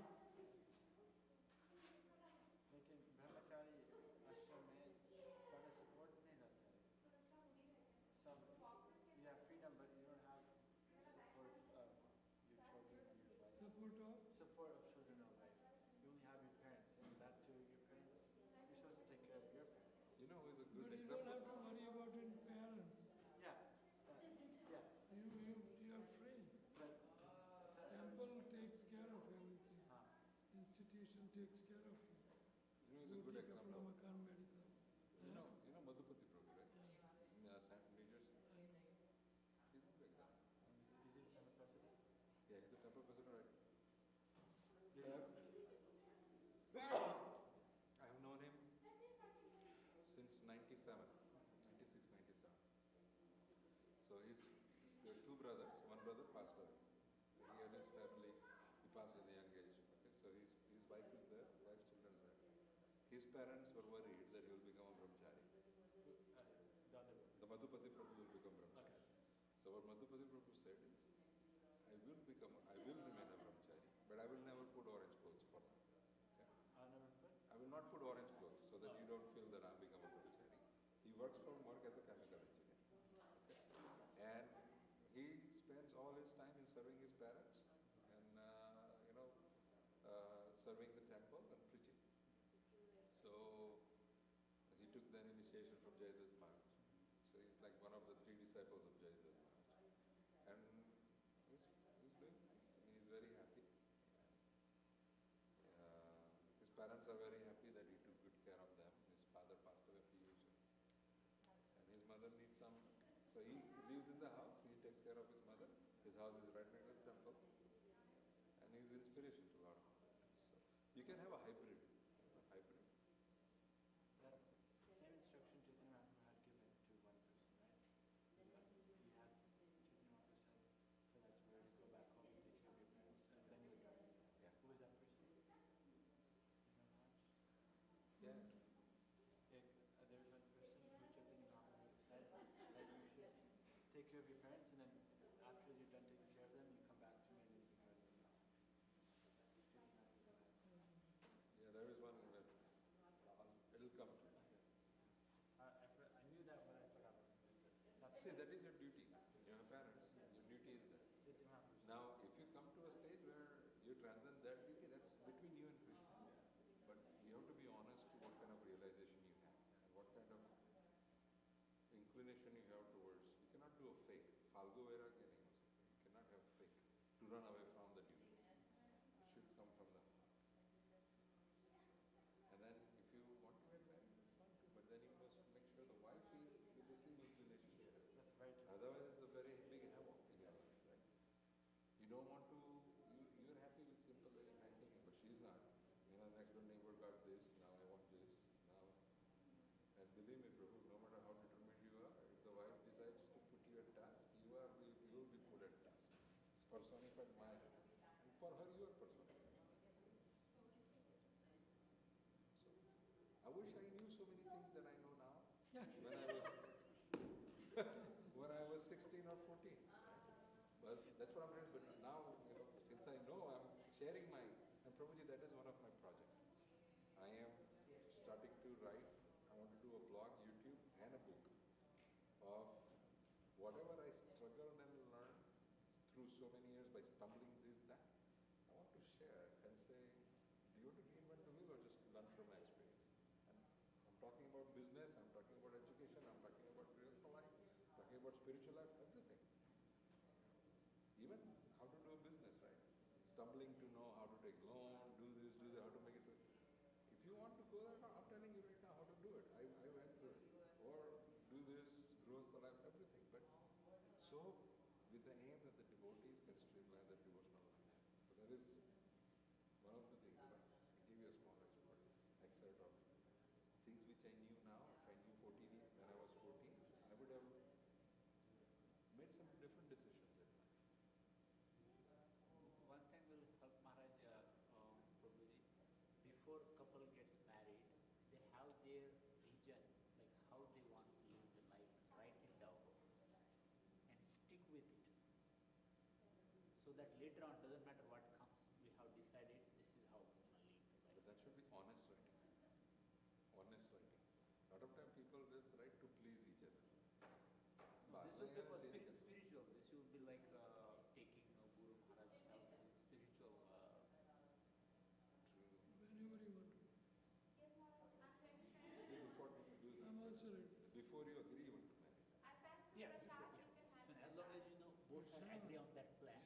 sort of? Support of children of life. You only have your parents, and that too, your parents, you're supposed to take care of your parents. You know who is a But good you don't example? have to worry about your parents. Yeah, yes. You are free. But Temple takes care of everything. huh. Institution takes care of you. You know, he's a good Roti, kapda, example. makan, medical. You know Madhupati Prabhu, right? In New Jersey. He's a good example. Is it temple president? Yeah, he's the temple president, right? Did I have known him since 97, 96, 97. So there are two brothers. One brother passed away. He and his family, he passed at a young age. Okay, so his wife is there, wife's children is there. His parents were worried that he will become a brahmachari. the other one? The Madhupati Prabhu will become brahmachari. Okay. So what Madhupati Prabhu said is, I will remain a brahmachari, but I will never put orange clothes for them. Okay? I'll never put. I will not put orange clothes so that you don't feel that I'm become a brahmachari. He works for work as a chemical engineer. Okay? And he spends all his time in serving his parents and, serving the temple and preaching. So he took the initiation from Jagannath Maharaj. So he's like one of the 3 disciples of Jagannath Maharaj. And he's doing nice. I mean, he's very happy. His parents are very happy that he took good care of them. His father passed away a few years ago. And his mother needs some. So he lives in the house, he takes care of his mother. His house is right next to the temple. And he's inspiration to a lot of people. So you can have a hybrid. That same instruction Chaitanya Mahaprabhu had given to one person, right? He had Chaitanya Mahaprabhu said for that to where to go back home and take care of your parents, and then you would join. Yeah. Who was that person? You know Maharaj? Yeah. There was one person who Chaitanya Mahaprabhu said that you should take care of your parents, and then after you're done taking care of them, you come back to me and then you can join the class. Yeah, there is one. It'll come to me. I knew that, but I forgot. That's See, that is your duty. You have parents. Your duty is that. Chaitanya Mahaprabhu. Now, if you come to a stage where you transcend that duty, that's between you and Krishna. But you have to be honest to what kind of realization you have and what kind of inclination you have towards. You cannot do a fake. Falgu vairagya nahi ho sakta. You cannot have fake to run away from the duties. It should come from the heart. And then if you want to get married, it's fine too. But then you must make sure the wife is with the same inclination. That's very true. Otherwise, it's a very big havoc in your life, right? You don't want to, you're happy with simple living, hanging, but she's not. You know, next door neighbor got this, now I want this, now. And believe me, Prabhu, no matter how determined you are, if the wife decides to put you at task, you will be put at task. It's personified Maya. And for her, you are personified. So, I wish I knew so many things that I know now when I was 16 or 14. Well, that's what I'm saying. But now, since I know, I'm sharing and Prabhuji, that is one of my projects. I am starting to write. I want to do a blog, YouTube, and a book of whatever I struggled and learned through so many years by stumbling this, that. I want to share and say, do you want to reinvent the wheel or just learn from my experience? And I'm talking about business, I'm talking about education, I'm talking about personal life, talking about spiritual life, everything. Even how to do a business, right? Stumbling to know how to take loan, do this, do that, how to make it. If you want to go there, I'm telling you right now how to do it. I went through it. Or do this, grows the life, everything. But so with the aim that the devotees can streamline their devotional life. So that is one of the things. I'll give you a small excerpt of things which I knew now. If I knew when I was 14, I would have made some different decisions in life. One thing will help Maharaj, Prabhuji, before couple gets married, they have their vision, like how they want to live the life, write it down and stick with it. So that later on, doesn't matter what comes, we have decided this is how we're going to live the life. But that should be honest writing. Honest writing. A lot of time people just write to please each other. This will be for spiritual. This will be like taking Guru Maharaj's help in spiritual before you agree even to marry. Yeah, before, yeah. So as long as you know both sides agree on that plan,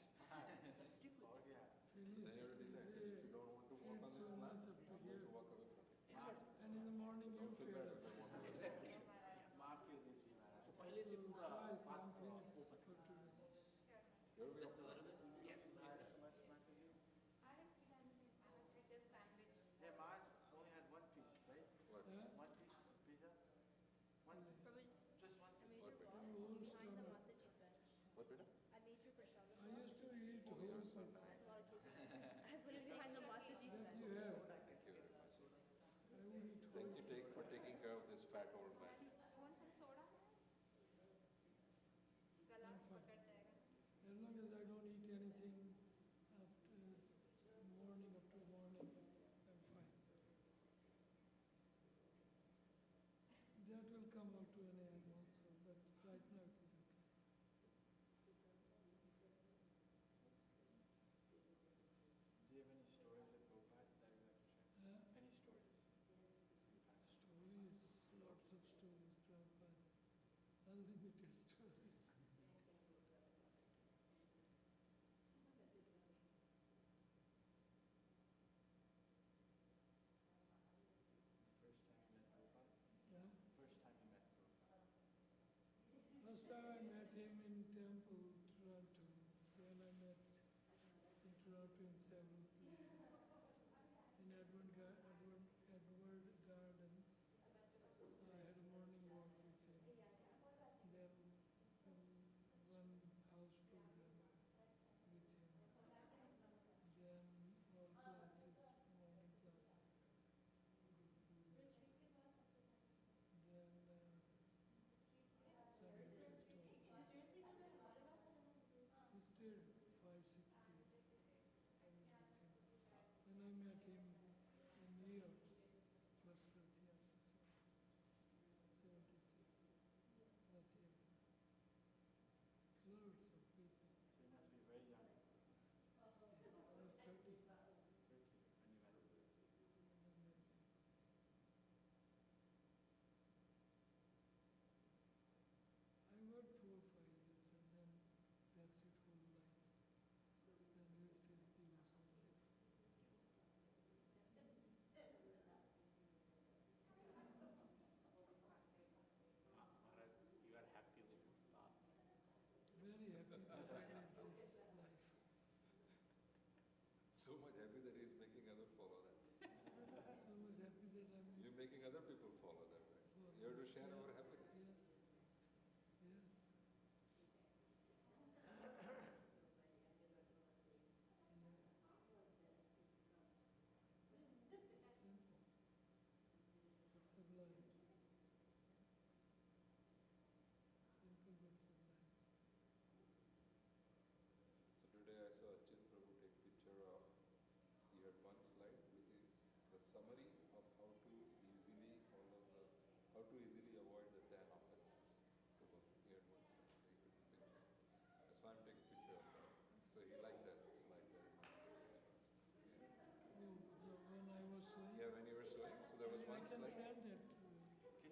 stick with it. Then you have to decide that if you don't want to work on this plan, so much up to I'm going to here. walk away from it. Exactly. And in the morning you Don't feel fail. bad if I want to. Exactly. माफ कर दीजिए महाराज So पहले से पूरा Twice path I'm finished open. for today. You'll be Just a little bit. Yeah, exactly. so much Mataji. I have fritters sandwich. Hey Marge only had one piece, right? What? Yeah? One piece pizza? One piece. Just one piece. What, beta? Behind the Mataji's bench. What, beta? I made you prashadam. I used to eat Oh, whole yours are food. nice. There's a lot of kids. I put it behind the Mataji's That bench. you have. Thank you very much. I would eat Thank whole you take for taking care of this fat old man. Want some soda? गला पकड़ जाएगा. As long as I don't eat anything after morning, I'm fine. That will come out to an end also, but right now it is okay. Do you have any stories with Prabhupada that you like to share? Any stories? Stories, lots of stories, Prabhupada. Unlimited stories. First time you met Prabhupada? Yeah. First time you met Prabhupada? First time I met him in temple, Toronto. Then I met in Toronto in several places. In Edward Gardens, I had a morning walk with him. Then one house program with him. Then all classes, morning classes. Then we stayed 5-6 days. Then I met him in New York, first Rath Yatra, 76. Rath Yatra. Loads of people. So you must be very young. I was 30. 30 when you met him. I worked 4 or 5 years and then that's it whole life. Then rest is devotional life. Maharaj, you are happy with this path. Very happy that I live this life. So much happy that he's making others follow that. So much happy that I'm You're making other people follow that, right? You have to share our happiness. Yes. Yes. Simple. But sublime. Simple but sublime. So today I saw Chin Prabhu take picture of, he had one slide which is the summary of how to easily avoid the 10 offenses. He had one slide, so he took a picture. I saw him take a picture of that. So he liked that slide very much. Oh, when I was showing, Yeah, when you were showing, so there was I one can slide. send it. Can you This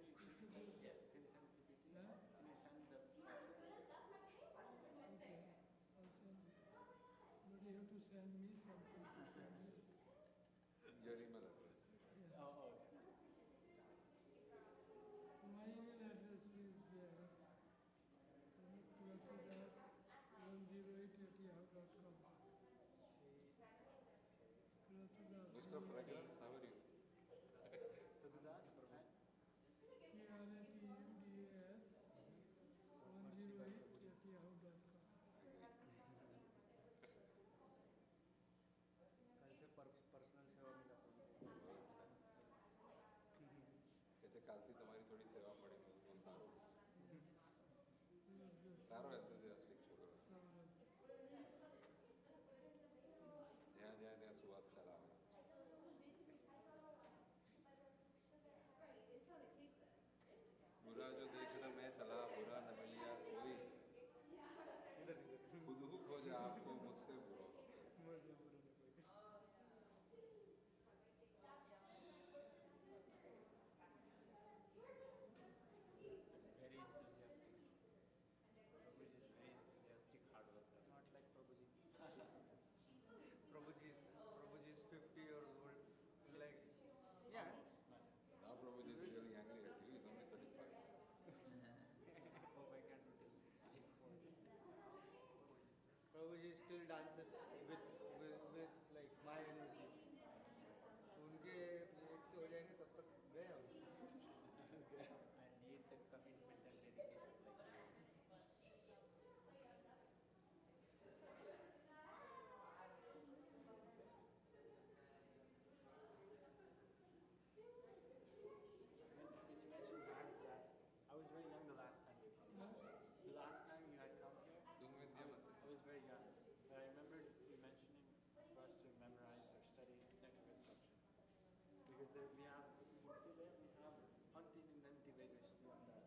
send is PPT? Can Yeah? you send the Okay, I'll send it. But you have to send me something to send you. Your email address. Yeah. Oh, okay. My email address is kratudas108@yahoo.com. Kratudas. Mr. Fragrance, how are you? Prabhudas, right? KRATUDAS108@yahoo.com. कल से personal सेवा मिला કે જે કાલથી તમારી થોડી સેવા મળી મને બહુ સારું સારો એન્થુઝિયાસ્ટિક છોકરો જ્યાં જ્યાં ત્યાં સુવાસ ફેલાવે बुरा जो देखना मैं चला बुरा न मिलिया कोई खुद खोजा आपको मुझसे बुरा still dances with like my energy. उनके एज के हो जाएंगे तब तक गए हम. I need the commitment and dedication like you. When you mentioned bands, that I was very young the last time you came. The last time you had come here, I was very young. But I remember you mentioning for us to memorize or study technical instruction. Because there we have, if you can see there, we have Anti Nanti Vedrishti on that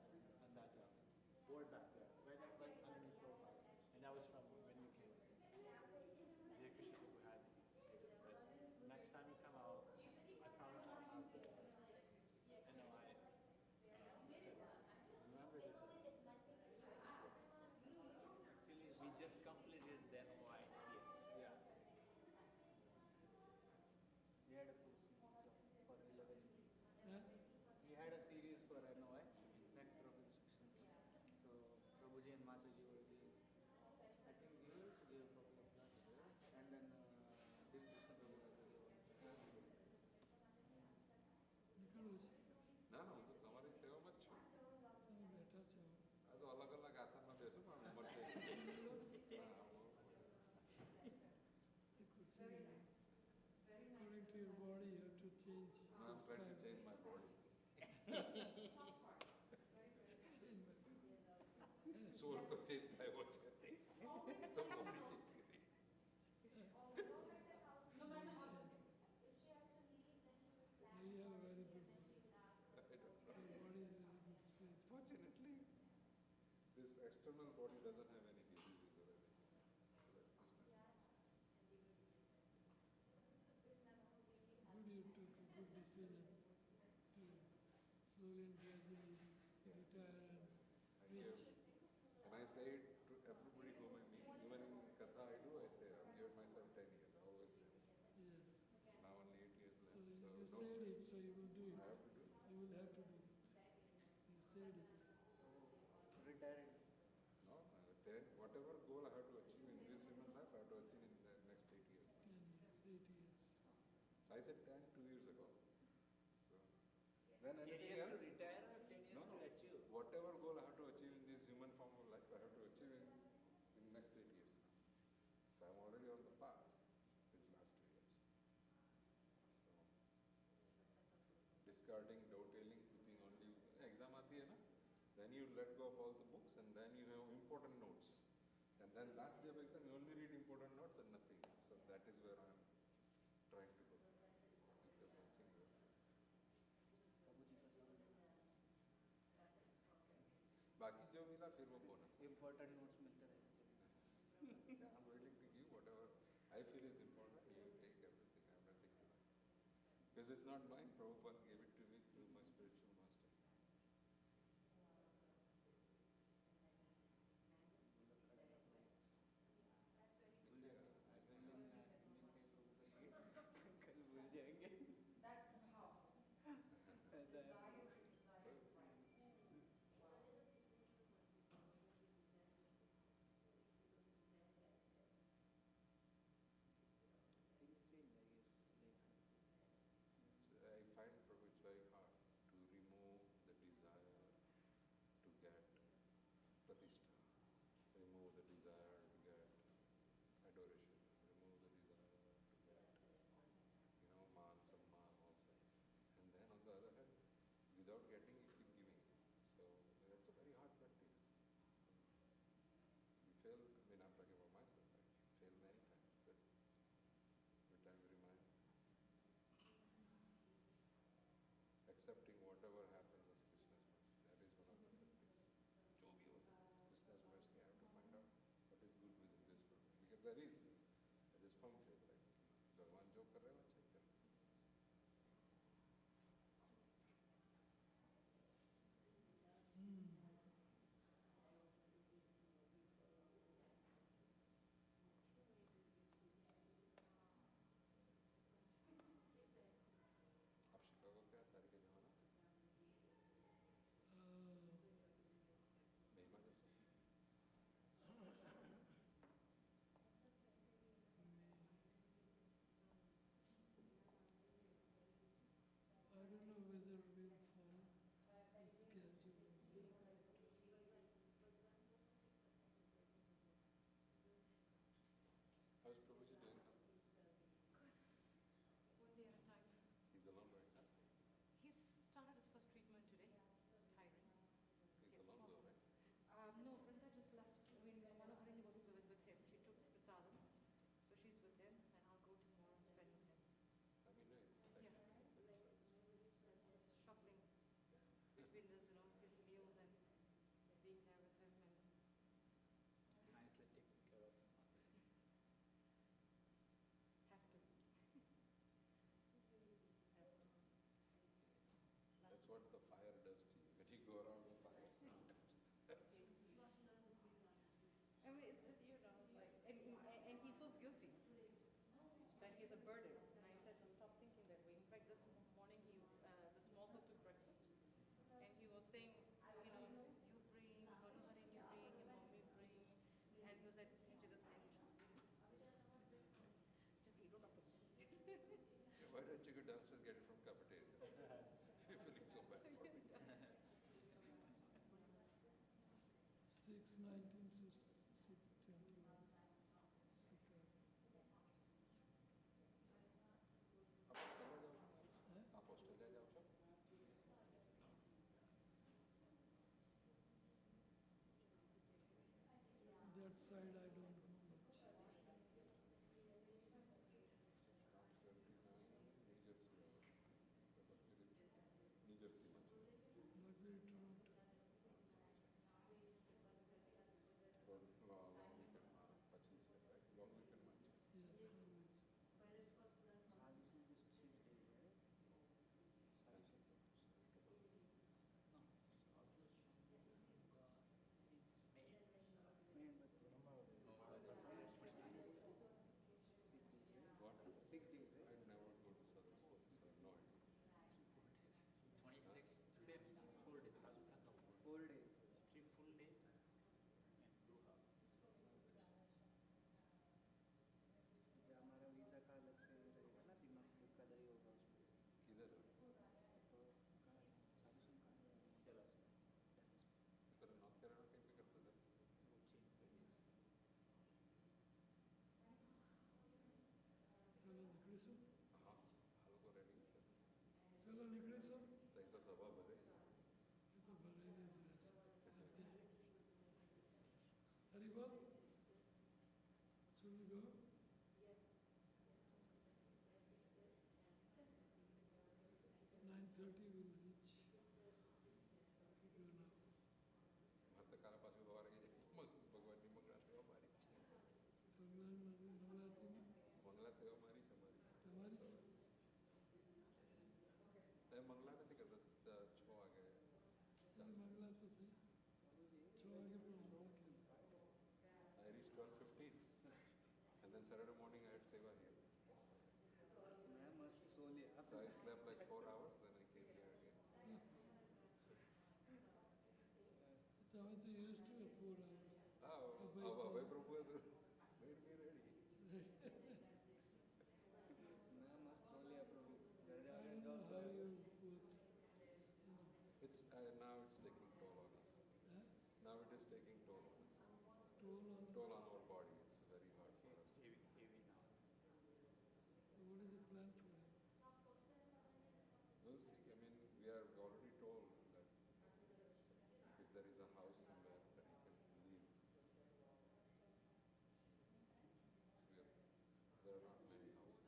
board back there, right underneath profile. And that was from when you came. Hare Krishna Prabhu had it. But next time you come out, I promise I'll have the NOI instead. Remember this. Actually, we just completed the NOI here. Yeah. We had a full series for 11. We had a series for NOI, Nectar of Instructions. So Prabhuji and Mataji were giving, I think you also gave a couple of classes, right? And then Krishna Prabhu also gave one. ના ના હું તો તમારી સેવામાં જ છું. બેઠા છો. આ તો અલગ અલગ આસનમાં બેસું પણ ઉંમર છે. The kursi, according to your body, you have to change. I'm trying to change my body. સોલ તો ચેન્જ થયો છે તો બોડી ચેન્જ કરી. You have a very good body. Your body is very good spirit. Fortunately, this external body doesn't have any diseases or anything. So that's Krishna's Good, you took a good decision to slowly and gradually retire and reach. And I say to everybody whom I meet, even in Katha I do, I say, I've given myself 10 years. I always say. Yes. Now only 8 years left. So you no, said it, so you will do it. I have to do it. You will have to do it. You said it. Retiring. No, 10, whatever goal I have to achieve in this human life, I have to achieve in the next 8 years. 10 years, 8 years. So I said 10 2 years ago. So then 10 anything years else? to retire or 10 years No, to no. achieve? Whatever goal I have to achieve in this human form of life, I have to achieve in next 8 years now. So I'm already on the path since last 2 years. So, discarding, doubting, keeping only exam aati hai na? Then you let go of all the books and then you have important notes. And then last day of exam you only read important notes and nothing. So that is where I am trying to go. If you're passing there. Prabhuji ka salam. बाकी जो मिला फिर वो bonus. Important notes मिलते रहे. Yeah, I'm willing to give whatever I feel is important. You take everything. I have nothing to do. Because it's not mine. Prabhupada gave it to me through my spiritual master. Yeah, I think कल भूल जाएंगे. Things change, I guess. I find Prabhu it's very hard to remove the desire to get pratishtha, remove the desire to get adoration, remove the desire to get, man, samman also. And then on the other hand, without getting you keep giving. So that's a very hard practice. You fail, I mean I'm talking about myself, I fail many times, but every time we remind, accepting whatever happens as Krishna's mercy. That is one of the practice. Jo bhi hota hai, Krishna's mercy. I have to find out what is good within this world. Because there is firm faith, right? Bhagwan jo kar rahe ho, अच्छा ही कर रहे हैं. आप Chicago क्या तारीख है जमाना? महिमा जैसा. burden. And I said, no, stop thinking that way. In fact, this morning, the small boy took breakfast. And he was saying, you know, you bring, Manohar, you bring, your mommy bring. And he was like, you just eat it up. Yeah, why don't you go downstairs and get it from cafeteria? You're feeling so bad for me. 619 to 621. आप Australia जाओ sir? That side I don't know much. New Jersey much. Blackberry Toronto. For long weekend, Pachi said, right? Long weekend much. Yes, always. What? 6 days, right? I never go to Southern States, so no idea. 26 same 4 days. 4 days. 3 full days and 2 half. जैसे हमारा visa का अलग से रहेगा ना, दिमाग का दर ही होगा उसमें। किधर? तो कहाँ है? साधुसन कहाँ है? Dallas. इधर नॉर्थ कैरोलिना कहीं पे करते थे? वो change कर दिया। चलो निकले सो हाँ, हालों को रेडी कर। चलो निकले सो तो एक तो सभा भरे। ये तो भरे नहीं जरा हरी बोल should we go 9:30 we'll reach we go now Bharat काला पास में बाहर गए भगवान की मंगला सेवा हमारी भगवान नवरात्रि में मंगला सेवा हमारी हमारी तुम्हारी तय मंगला नहीं करता छो आ गए चल मंगला तो सही छो आगे पर I reached 12:15 and then Saturday morning I had seva here. मैं मस्त सो लिया। So I slept like 4 hours, then I came here again. तो हमें तो used to 4 hours Abhay Prabhu has made me ready. मैं मस्त सो लिया प्रभु। घर I जाकर don't know how you both It's now it's taking toll on us. Now it is taking toll on us. toll on Our body. It's very hard for us. Heavy now. so what is the plan for him We'll see. I mean, we are already told that if there is a house somewhere that he can live. So there are not many houses.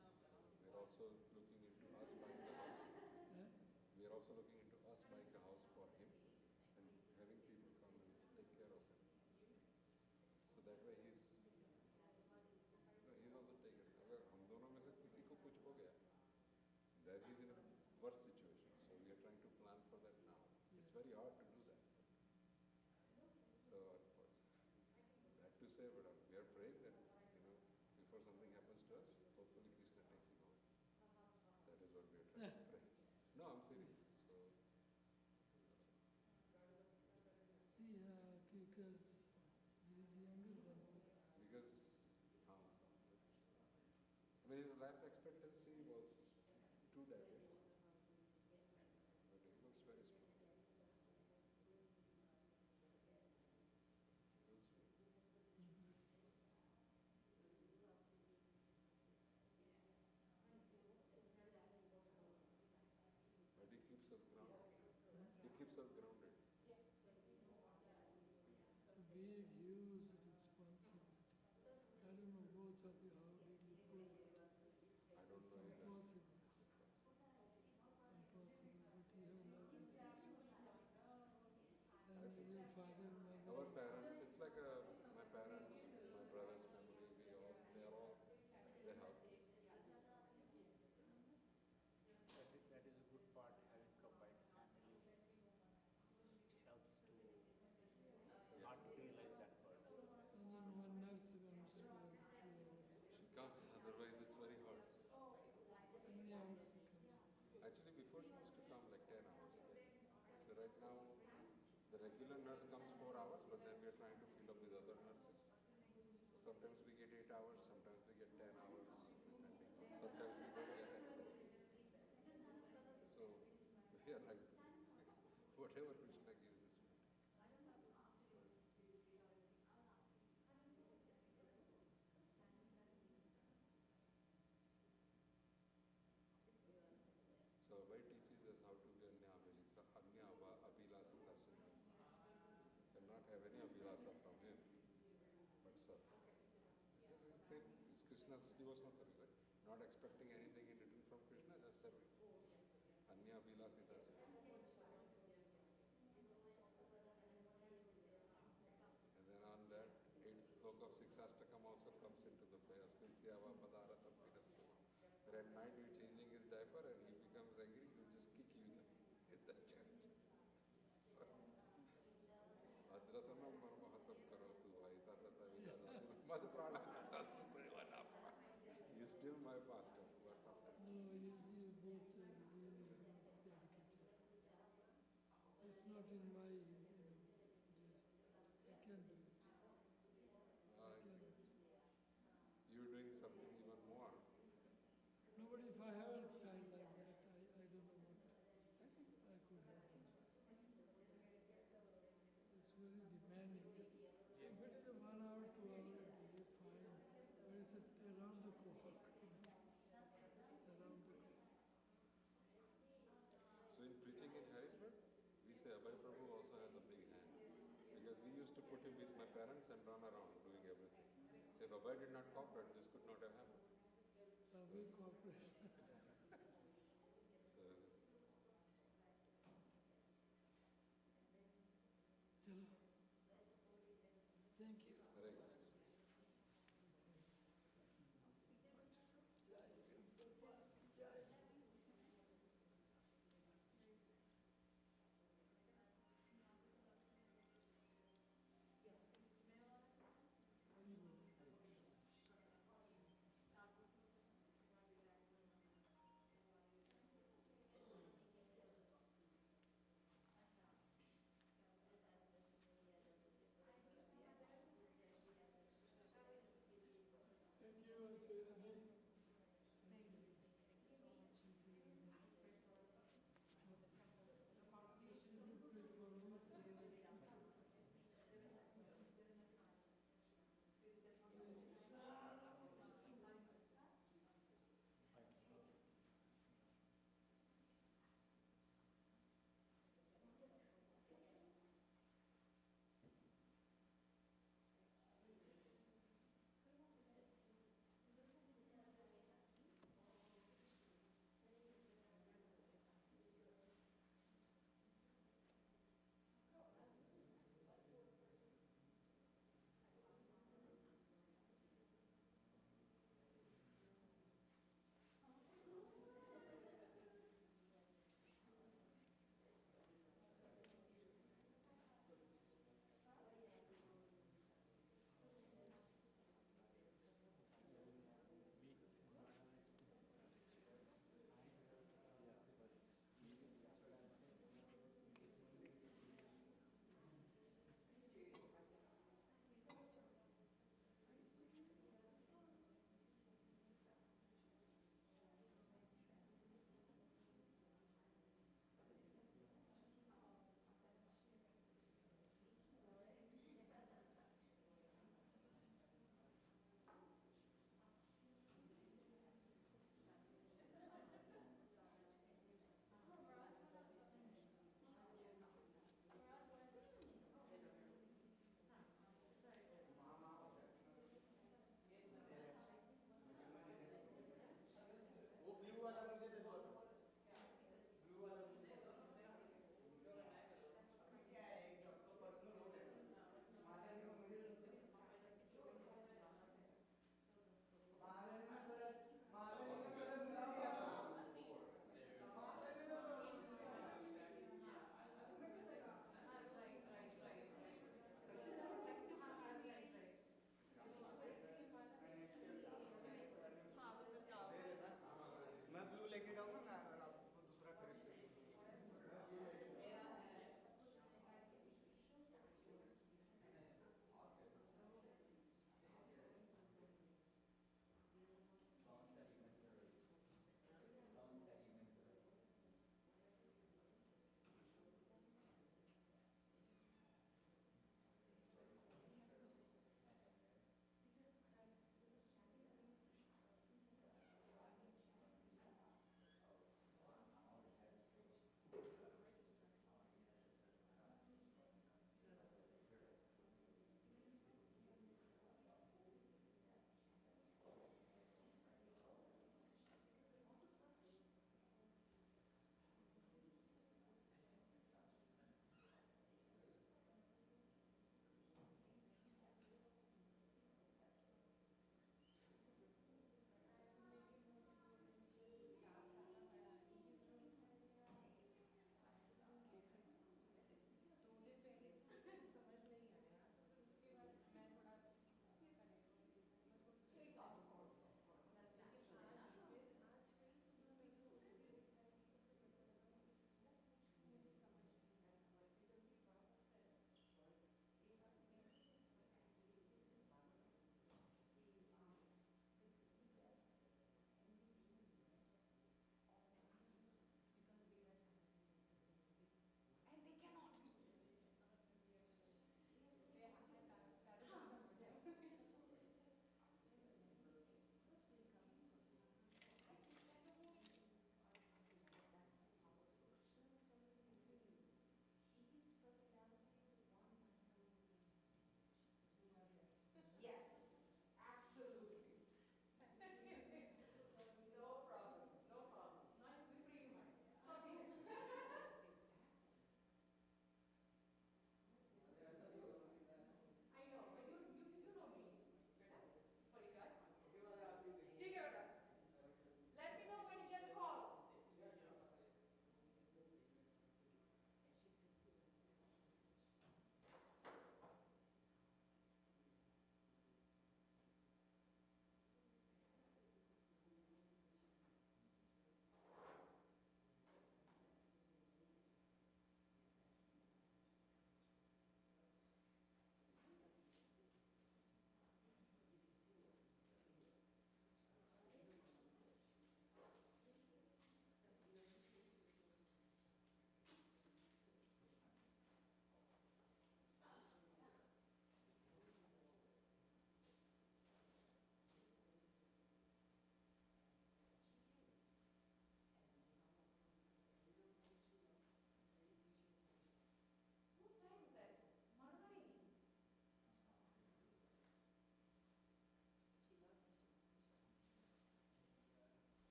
We are also looking into us buying a house. We are also looking into us buying a house for him and having people come and take care of him. So that way he's also taken. अगर हम दोनों में से किसी को कुछ हो गया, that he's in a worse situation. So we are trying to plan for that now. It's very hard to do that. So of course, that to say, but we are praying that before something happens to us, hopefully Krishna takes him home. That is what we are trying to pray. No, I'm serious. So yeah because he is younger than me because I mean, his life expectancy was 2 decades, but he looks very strong. We'll see. But he keeps us grounded. He keeps us grounded. it's a big huge responsibility I don't know both of you how did you pull it I don't it's know either. impossible but you have love and Krishna and your father mother Our parents, it's like my parents, my brother's family, they help. That is a good part, having combined family. It helps to not to realize that burden. and then one nurse comes for 2 hours She comes, otherwise it's very hard. devotion used to come like 10 hours. So right now, the regular nurse comes 4 hours, but then we are trying to fill up with other nurses. So sometimes we get 8 hours, sometimes we get 10 hours, depending. Sometimes we don't get anything. So we are like, whatever Krishna gives us. So Abhay teaches us how to be Anya Abhilasita Sundar. Cannot have any Abhilasa from him, but serve. It's Krishna's devotional service, right? Not expecting anything in return from Krishna, just serving. Anya Abhilasita Sundar. And then on that, 8th sloka of Siksastakam also comes into the play. Askrisyava Padaratam Pirastu. At night you're changing his diaper and he becomes angry, he'll just kick you in the chest. So, Adrasanam Marmahatam Karatu Vaita Tata Vidana Madhuprana Tastu Sevanapa. You're still my pastor. No, you both really dedicated. It's not in my I can do it. You're doing something even more. No, but if I have a child like that, I don't know what I could have done. It's very demanding. If it is a 1 hour, 2 hour a day, fine. But it's around the clock. Around the clock. So in preaching in Harrisburg, we say Abhay Prabhu also has a big hand. Because we used to put him with my parents and run around doing everything. If Abhay did not cooperate, this could not have happened. Lovely cooperation.